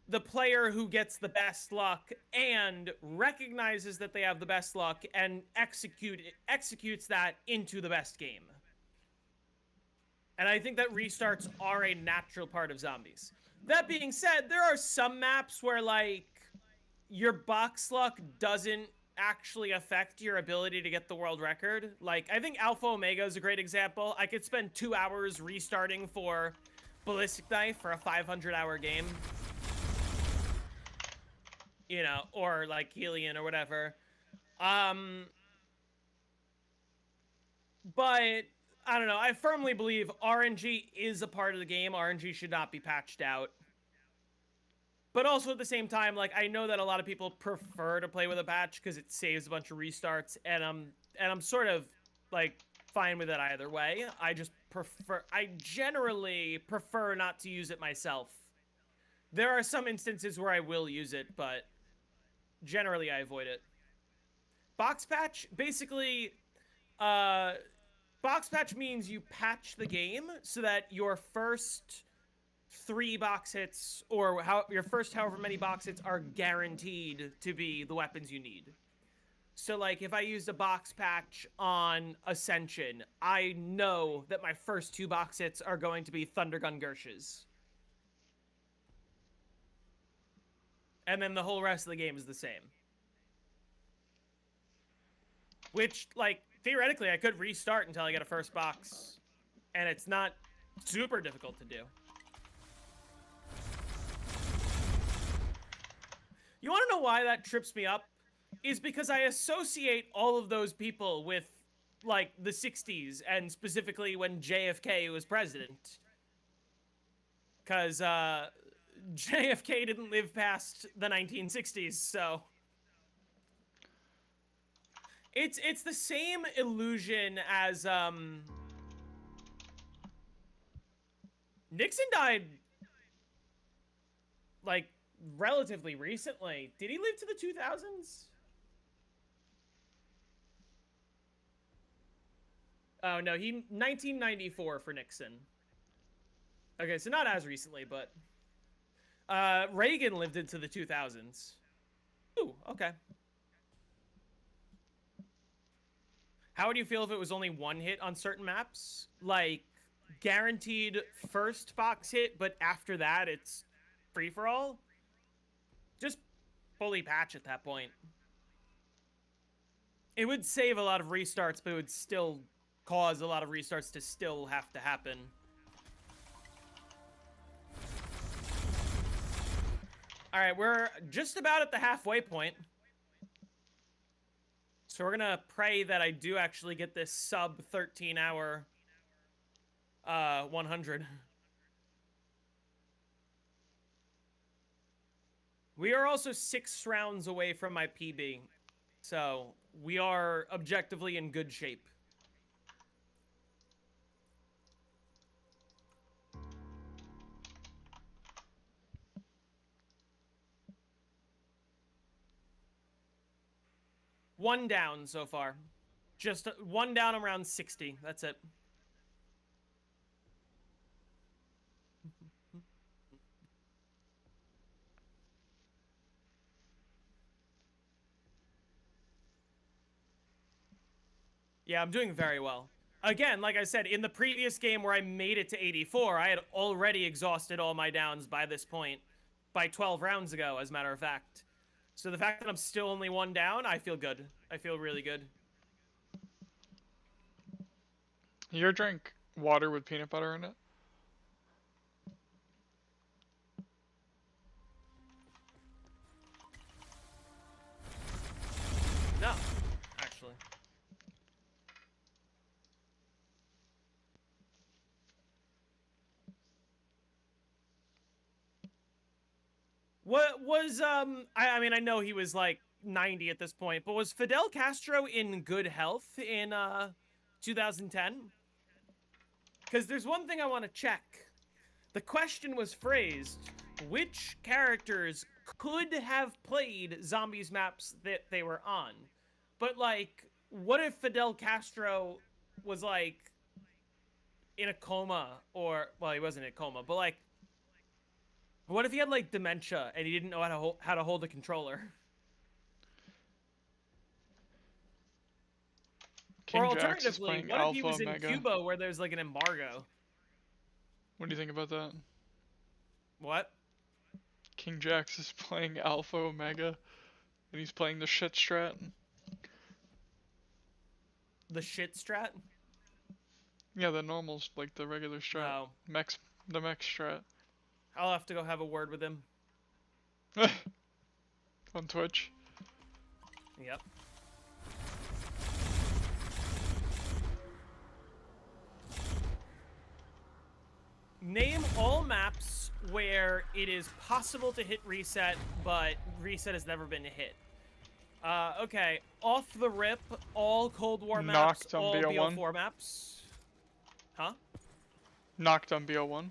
the player who gets the best luck and recognizes that they have the best luck and executes that into the best game. And I think that restarts are a natural part of Zombies. That being said, there are some maps where, like, your box luck doesn't actually affect your ability to get the world record. Like, I think Alpha Omega is a great example. I could spend 2 hours restarting for Ballistic Knife for a 500-hour game. You know, or like Helion or whatever. But I don't know. I firmly believe RNG is a part of the game. RNG should not be patched out. But also at the same time, like, I know that a lot of people prefer to play with a patch because it saves a bunch of restarts, and I'm sort of like fine with it either way. I generally prefer not to use it myself. There are some instances where I will use it, but generally I avoid it. Box patch, basically, box patch means you patch the game so that your first 3 box hits, or your first however many box hits, are guaranteed to be the weapons you need. So, like, if I used a box patch on Ascension, I know that my first 2 box hits are going to be Thundergun Gershes. And then the whole rest of the game is the same. Which, like, theoretically, I could restart until I get a first box. And it's not super difficult to do. You want to know why that trips me up? Is because I associate all of those people with, like, the 60s, and specifically when JFK was president. Because, JFK didn't live past the 1960s, so... It's the same illusion as Nixon died like relatively recently. Did he live to the 2000s? Oh no, 1994 for Nixon. Okay, so not as recently, but Reagan lived into the 2000s. Ooh, okay. How would you feel if it was only one hit on certain maps? Like, guaranteed first Fox hit, but after that, it's free-for-all? Just fully patch at that point. It would save a lot of restarts, but it would still cause a lot of restarts to still have to happen. Alright, we're just about at the halfway point. So we're gonna pray that I do actually get this sub 13-hour 100. We are also 6 rounds away from my PB, so we are objectively in good shape. One down so far. Just one down around 60. That's it. Yeah, I'm doing very well. Again, like I said, in the previous game where I made it to 84, I had already exhausted all my downs by this point. By 12 rounds ago, as a matter of fact. So the fact that I'm still only one down, I feel good. I feel really good. You ever drink water with peanut butter in it? No, actually. What was, I mean, I know he was like 90 at this point, but was Fidel Castro in good health in, 2010? Because there's one thing I want to check. The question was phrased, which characters could have played zombies maps that they were on? But, like, what if Fidel Castro was, like, in a coma, or, well, he wasn't in a coma, but, like, what if he had, like, dementia and he didn't know how to hold a controller? King Or Jax is alternatively, playing what if he Alpha was in Omega. Cuba where there's, like, an embargo? What do you think about that? What? King Jax is playing Alpha Omega, and he's playing the shit strat. The shit strat? Yeah, the normals, like the regular strat. No. The mech strat. I'll have to go have a word with him. On Twitch. Yep. Name all maps where it is possible to hit reset, but reset has never been hit. Okay. Off the rip, all Cold War maps, Knocked on all BO1. BO4 maps. Huh? Knocked on BO1.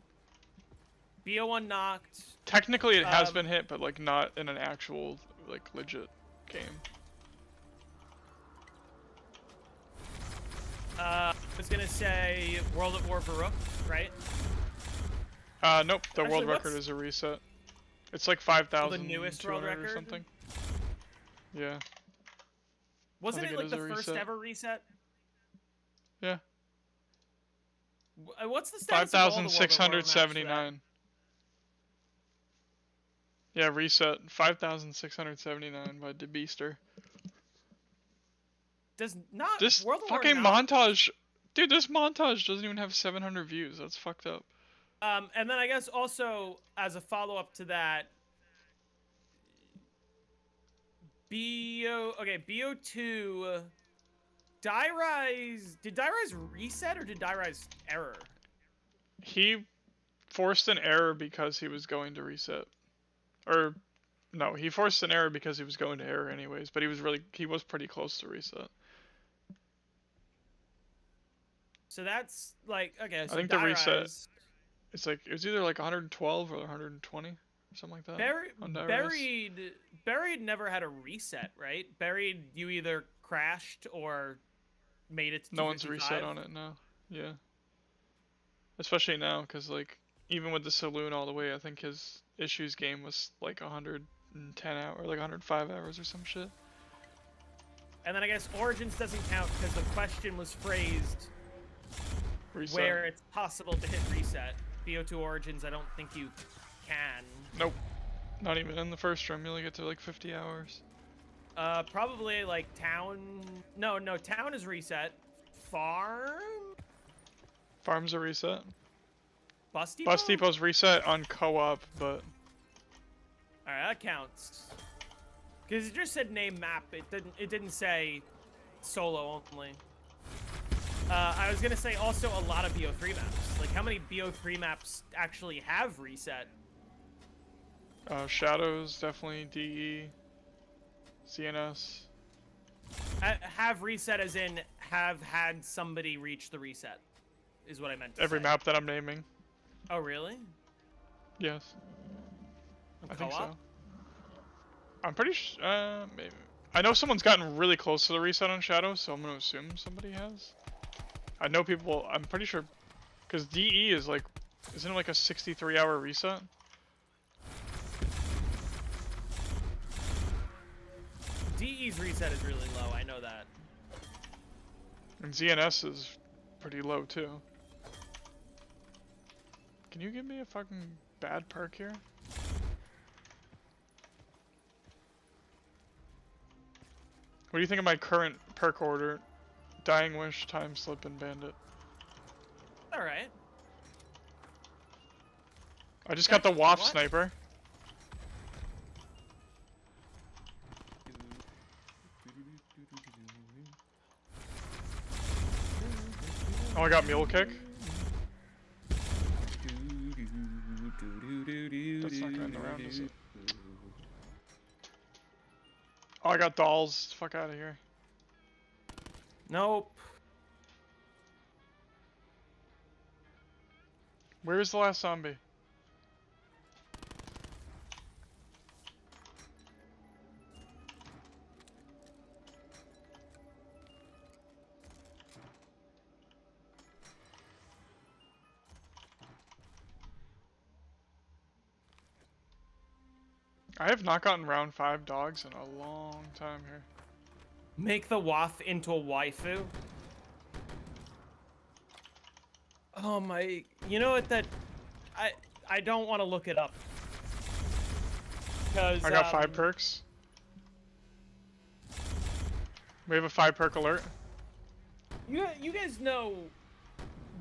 BO1 knocked. Technically it has been hit, but like not in an actual, like, legit game. I was gonna say World at War Baruch, right? Nope, the Actually, world record is a reset. It's like 5,000 the newest world record? or something. Yeah. Wasn't think it it like is the a first reset. ever reset? Yeah. What's the status of all the World at War maps for that? 5,679. Yeah, reset. 5,679 by DeBeaster. Does not This World at War fucking not... montage... Dude, this montage doesn't even have 700 views. That's fucked up. And then I guess also, as a follow-up to that, BO2, Die Rise, did Die Rise reset or did Die Rise error? He forced an error because he was going to reset. Or, no, he forced an error because he was going to error anyways, but he was pretty close to reset. So that's like, okay, so I think the reset, Dairise, it's like, it was either like 112 or 120, or something like that. Buried never had a reset, right? Buried, you either crashed or made it to No one's 255. reset on it now. Yeah. Especially now, because, like, even with the Saloon all the way, I think his issues game was like 110 hours, or like 105 hours or some shit. And then I guess Origins doesn't count because the question was phrased Reset. where it's possible to hit reset. BO2 Origins, I don't think you can. Nope. Not even in the first room. You only get to like 50 hours. Probably like Town. No, Town is reset. Farm? Farm's a reset. Bus Depot? Bus Depot's reset on co-op, but... Alright, that counts. Because it just said name map. It didn't say solo only. I was gonna say also a lot of BO3 maps. Like, how many BO3 maps actually have reset? Shadows, definitely, DE, CNS. Have reset as in have had somebody reach the reset, is what I meant to Every say. map that I'm naming. Oh, really? Yes. I think so. Co-op? I'm pretty sure, maybe. I know someone's gotten really close to the reset on Shadow, so I'm gonna assume somebody has. I know people, I'm pretty sure, because DE is like, isn't it like a 63-hour reset? DE's reset is really low, I know that. And ZNS is pretty low too. Can you give me a fucking bad perk here? What do you think of my current perk order? Dying Wish, Time Slip, and Bandit. Alright. I just got the Waff What? Sniper. Oh, I got Mule Kick. That's not going around, is it? Oh, I got dolls. Fuck out of here. Nope. Where's the last zombie? I have not gotten round 5 dogs in a long time here. Make the Waff into a waifu. Oh my, you know what, that, I don't want to look it up. Cause, I got 5 perks. We have a 5 perk alert. You guys know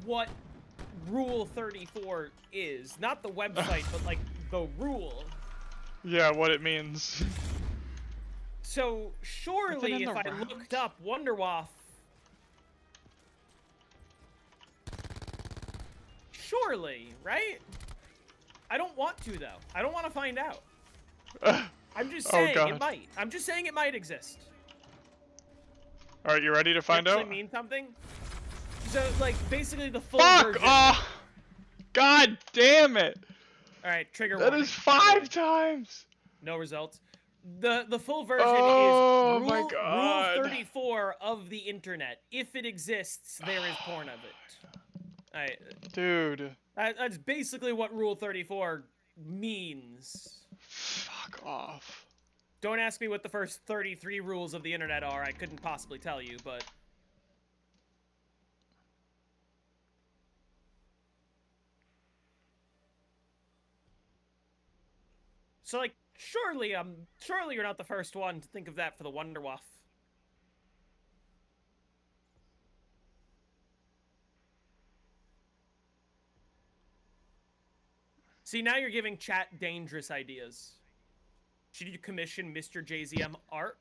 what Rule 34 is. Not the website, but like the rule. Yeah, what it means. So, surely if I looked up Wonderwaff... Surely, right? I don't want to, though. I don't want to find out. I'm just saying it might. I'm just saying it might exist. Alright, you ready to find out? Does it mean something? So, like, basically the full Fuck! version... Oh! God damn it! Alright, trigger That warning. is 5 times! No results. The full version Oh is my God. Rule 34 of the internet. If it exists, there is porn of it. Alright. Dude. That's basically what Rule 34 means. Fuck off. Don't ask me what the first 33 rules of the internet are. I couldn't possibly tell you, but... So, like, surely you're not the first one to think of that for the Wonderwaff. See, now you're giving chat dangerous ideas. Should you commission Mr. JZM art?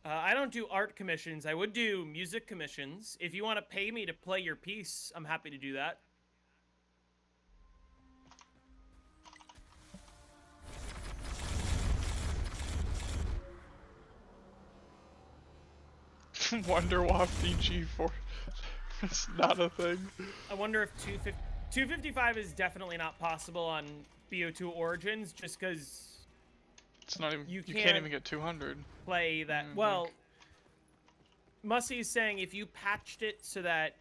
I don't do art commissions. I would do music commissions. If you want to pay me to play your piece, I'm happy to do that. Wonderwaff DG It's not a thing. I wonder if 255 is definitely not possible on BO2 Origins, just because it's not even. You can't even get 200. Play that well. Mussy is saying if you patched it so that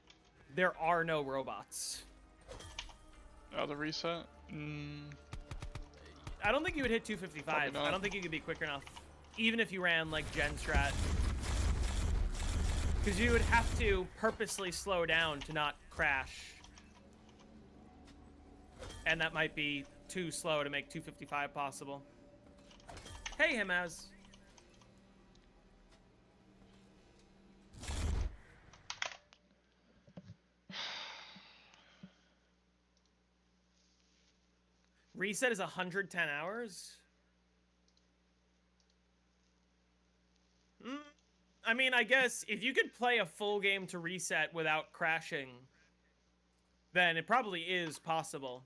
there are no robots. Oh, the reset? I don't think you would hit 255. I don't think you could be quick enough. Even if you ran, like, Gen Strat. Because you would have to purposely slow down to not crash. And that might be too slow to make 255 possible. Hey, Himaz. Reset is 110 hours? I mean, I guess if you could play a full game to reset without crashing, then it probably is possible.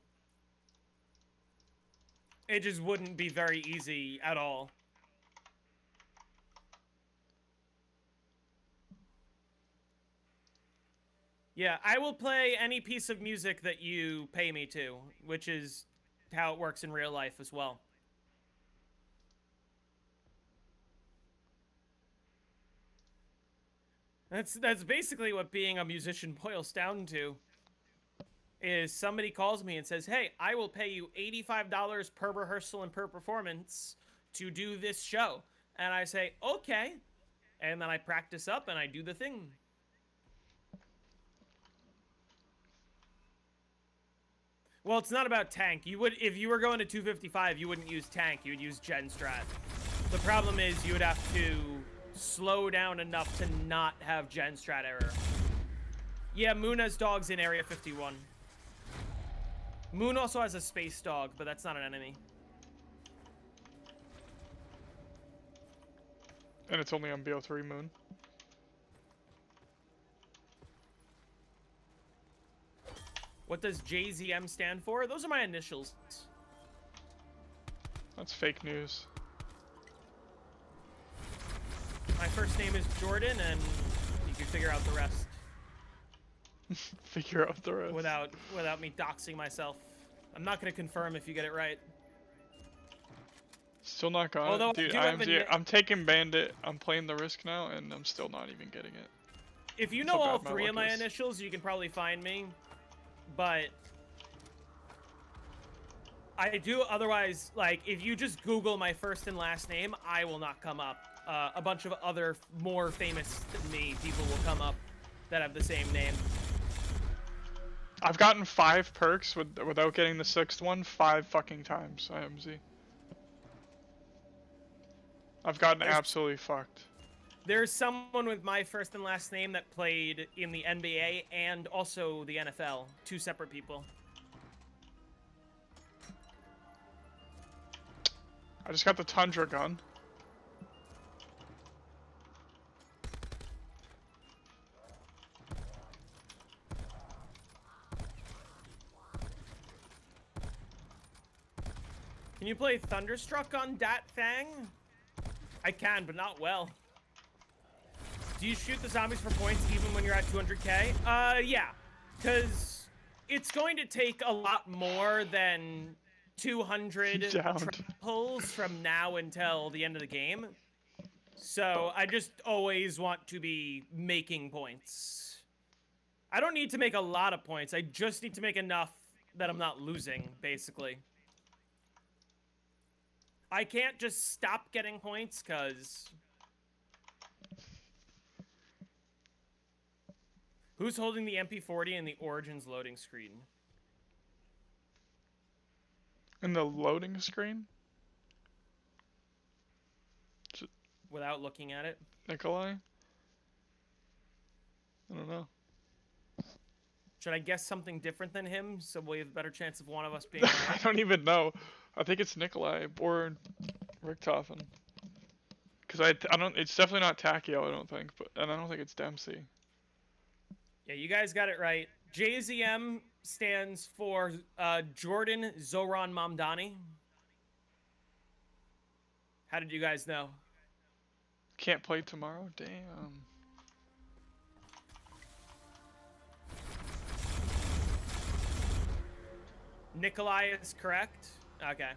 It just wouldn't be very easy at all. Yeah, I will play any piece of music that you pay me to, which is how it works in real life as well. That's basically what being a musician boils down to. Is somebody calls me and says, "Hey, I will pay you $85 per rehearsal and per performance to do this show." And I say, "Okay." And then I practice up and I do the thing. Well, it's not about tank. You would, if you were going to 255, you wouldn't use tank. You would use Gen Strat. The problem is you would have to slow down enough to not have Gen Strat error. Yeah, Moon has dogs in Area 51. Moon also has a space dog, but that's not an enemy. And it's only on BO3 Moon. What does JZM stand for? Those are my initials. That's fake news. My first name is Jordan, and you can figure out the rest. Figure out the rest. Without me doxing myself. I'm not going to confirm if you get it right. Still not got Although it. Dude, I'm taking Bandit. I'm playing the Risk now, and I'm still not even getting it. If you know all three of my initials, you can probably find me. But I do otherwise, like, if you just Google my first and last name, I will not come up. A bunch of other more famous than me people will come up that have the same name. I've gotten 5 perks without getting the 6th one 5 fucking times, IMZ. I've gotten absolutely fucked. There's someone with my first and last name that played in the NBA and also the NFL. 2 separate people. I just got the Tundra gun. Can you play Thunderstruck on Dat Fang? I can, but not well. Do you shoot the zombies for points even when you're at 200k? Yeah. Because it's going to take a lot more than 200 pulls from now until the end of the game. So I just always want to be making points. I don't need to make a lot of points. I just need to make enough that I'm not losing, basically. I can't just stop getting points, because... Who's holding the MP40 in the Origins loading screen? In the loading screen? Without looking at it? Nikolai? I don't know. Should I guess something different than him, so we have a better chance of one of us being... I don't even know. I think it's Nikolai or Richtofen. Because I don't... It's definitely not Takio, I don't think. And I don't think it's Dempsey. Yeah, you guys got it right. JZM stands for Jordan Zoran Mamdani. How did you guys know? Can't play tomorrow? Damn. Nikolai is correct. Okay.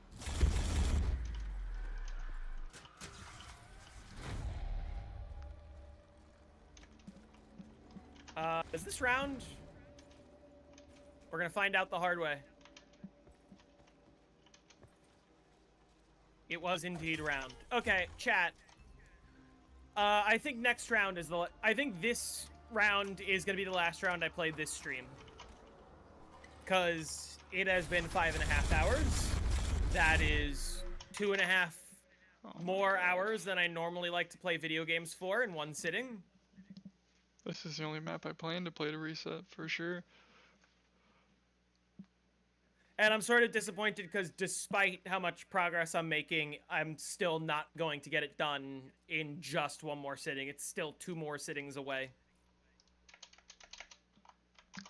Is this round? We're gonna find out the hard way. It was indeed round. Okay, chat. I think next round is the... I think this round is gonna be the last round I played this stream. Because it has been 5.5 hours. That is 2.5 more hours than I normally like to play video games for in one sitting. This is the only map I plan to play to reset, for sure. And I'm sort of disappointed because despite how much progress I'm making, I'm still not going to get it done in just one more sitting. It's still 2 more sittings away.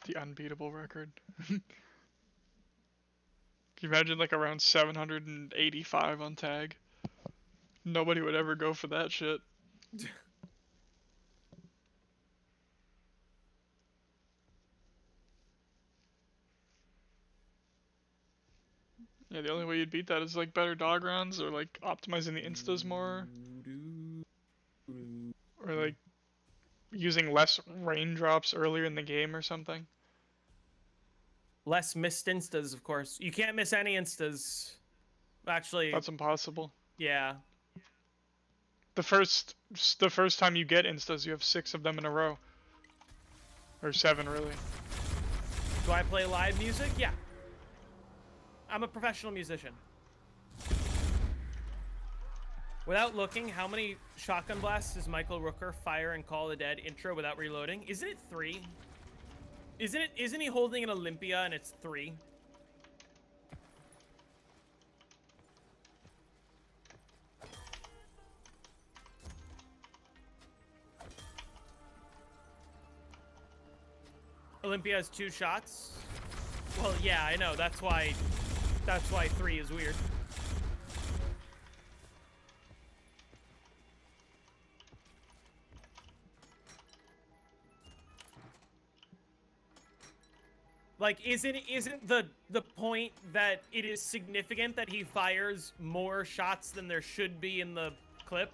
The unbeatable record. Can you imagine like around 785 on tag? Nobody would ever go for that shit. Yeah, the only way you'd beat that is like better dog rounds or like optimizing the instas more. Or like using less raindrops earlier in the game or something. Less missed instas, of course. You can't miss any instas. Actually, That's impossible. yeah. The first time you get instas, you have 6 of them in a row. Or 7, really. Do I play live music? Yeah. I'm a professional musician. Without looking, how many shotgun blasts does Michael Rooker fire in Call of the Dead intro without reloading? Isn't it 3? Isn't he holding an Olympia and it's 3? Olympia has 2 shots. Well, yeah, I know. That's why 3 is weird. Like, isn't the point that it is significant that he fires more shots than there should be in the clip?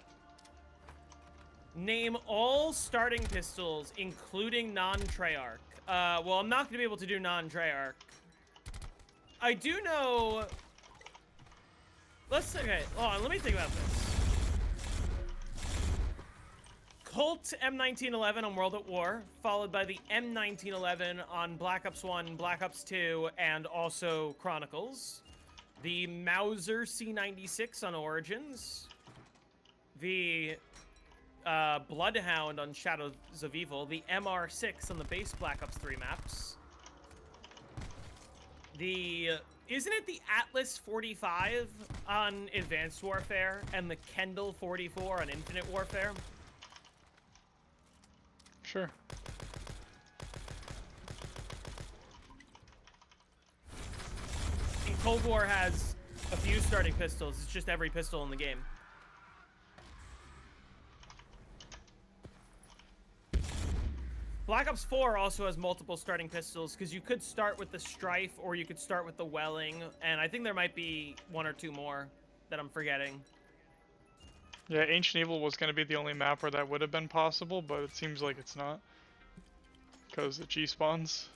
Name all starting pistols, including non-Treyarch. Well, I'm not going to be able to do non-Treyarch. I do know... Okay, hold on, let me think about this. Colt M1911 on World at War, followed by the M1911 on Black Ops 1, Black Ops 2, and also Chronicles. The Mauser C96 on Origins. The Bloodhound on Shadows of Evil. The MR6 on the base Black Ops 3 maps. Isn't it the Atlas 45 on Advanced Warfare and the Kendall 44 on Infinite Warfare? Sure. And Cold War has a few starting pistols. It's just every pistol in the game. Black Ops 4 also has multiple starting pistols because you could start with the Strife or you could start with the Welling, and I think there might be 1 or 2 more that I'm forgetting. Yeah, Ancient Evil was going to be the only map where that would have been possible, but it seems like it's not. Because the G-spawns.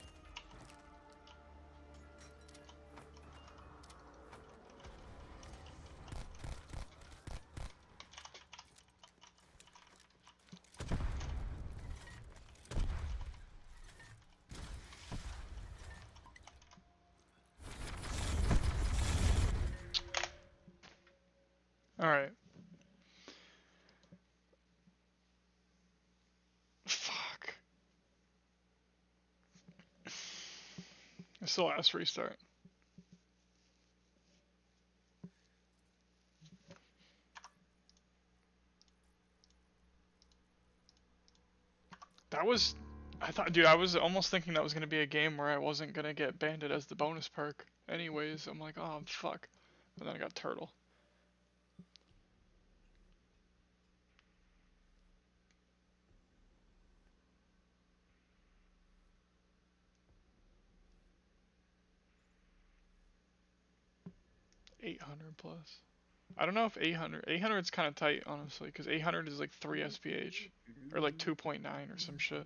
Alright. Fuck. It's the last restart. That was... Dude, I was almost thinking that was going to be a game where I wasn't going to get banded as the bonus perk. Anyways, I'm like, oh, fuck. And then I got Turtle. 800 plus. I don't know if 800 is kind of tight, honestly, because 800 is like 3 SPH, or like 2.9 or some shit.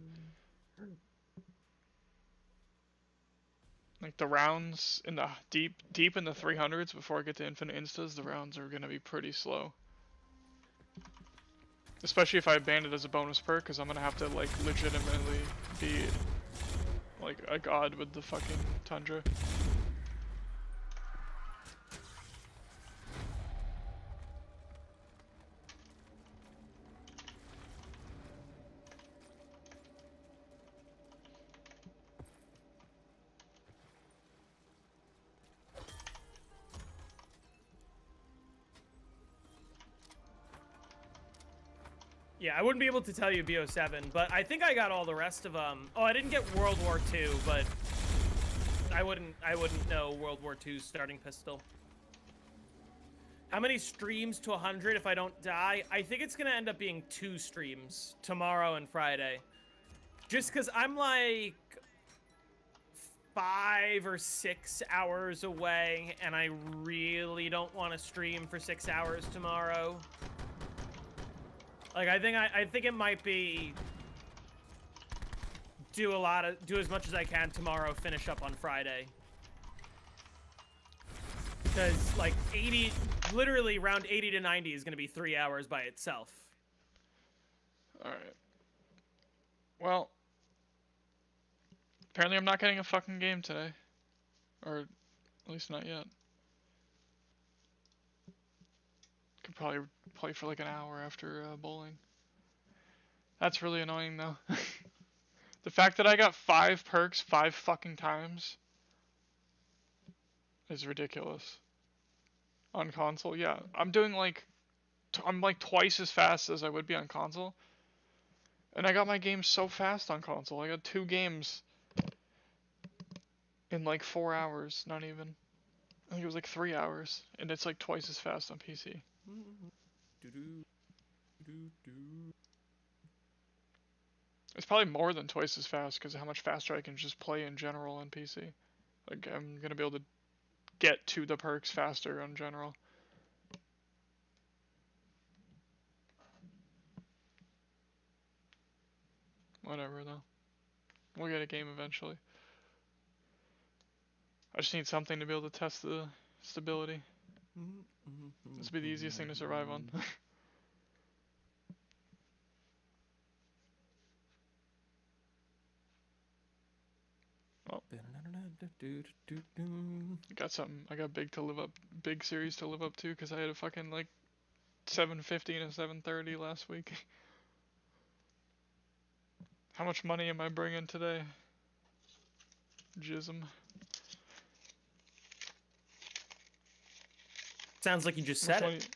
Like the rounds in the deep in the 300s before I get to infinite instas, the rounds are gonna be pretty slow. Especially if I ban it as a bonus perk, because I'm gonna have to like legitimately be like a god with the fucking Tundra. Yeah, I wouldn't be able to tell you BO7, but I think I got all the rest of them. Oh, I didn't get World War II, but I wouldn't know World War II's starting pistol. How many streams to 100 if I don't die? I think it's gonna end up being 2 streams, tomorrow and Friday. Just because I'm like 5 or 6 hours away, and I really don't want to stream for 6 hours tomorrow. Like, I think it might be do as much as I can tomorrow, finish up on Friday. Because, like, literally round 80 to 90 is going to be 3 hours by itself. Alright. Well, apparently I'm not getting a fucking game today. Or, at least not yet. Could probably play for like an hour after bowling. That's really annoying though. The fact that I got 5 perks 5 fucking times is ridiculous. On console, yeah. I'm doing like, I'm like twice as fast as I would be on console. And I got my games so fast on console. I got 2 games in like 4 hours, not even. I think it was like 3 hours, and it's like twice as fast on PC. It's probably more than twice as fast because of how much faster I can just play in general on PC. Like, I'm gonna be able to get to the perks faster on general. Whatever though. We'll get a game eventually. I just need something to be able to test the stability. This would be the easiest thing to survive on. Well, I got big series to live up to because I had a fucking like 750 and a 730 last week. How much money am I bringing today? Jism. Sounds like you just said it.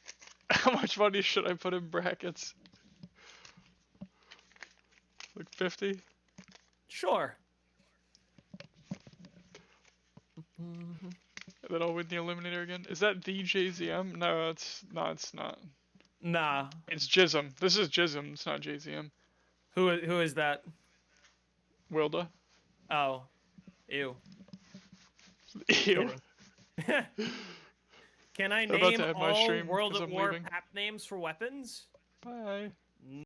How much money should I put in brackets? Like 50? Sure. And then I'll win the Eliminator again. Is that the JZM? No, it's not. Nah. It's Jism. This is Jism. It's not JZM. Who is that? Wilda. Oh. Ew. Ew. Can I name all World at War map names for weapons? Bye.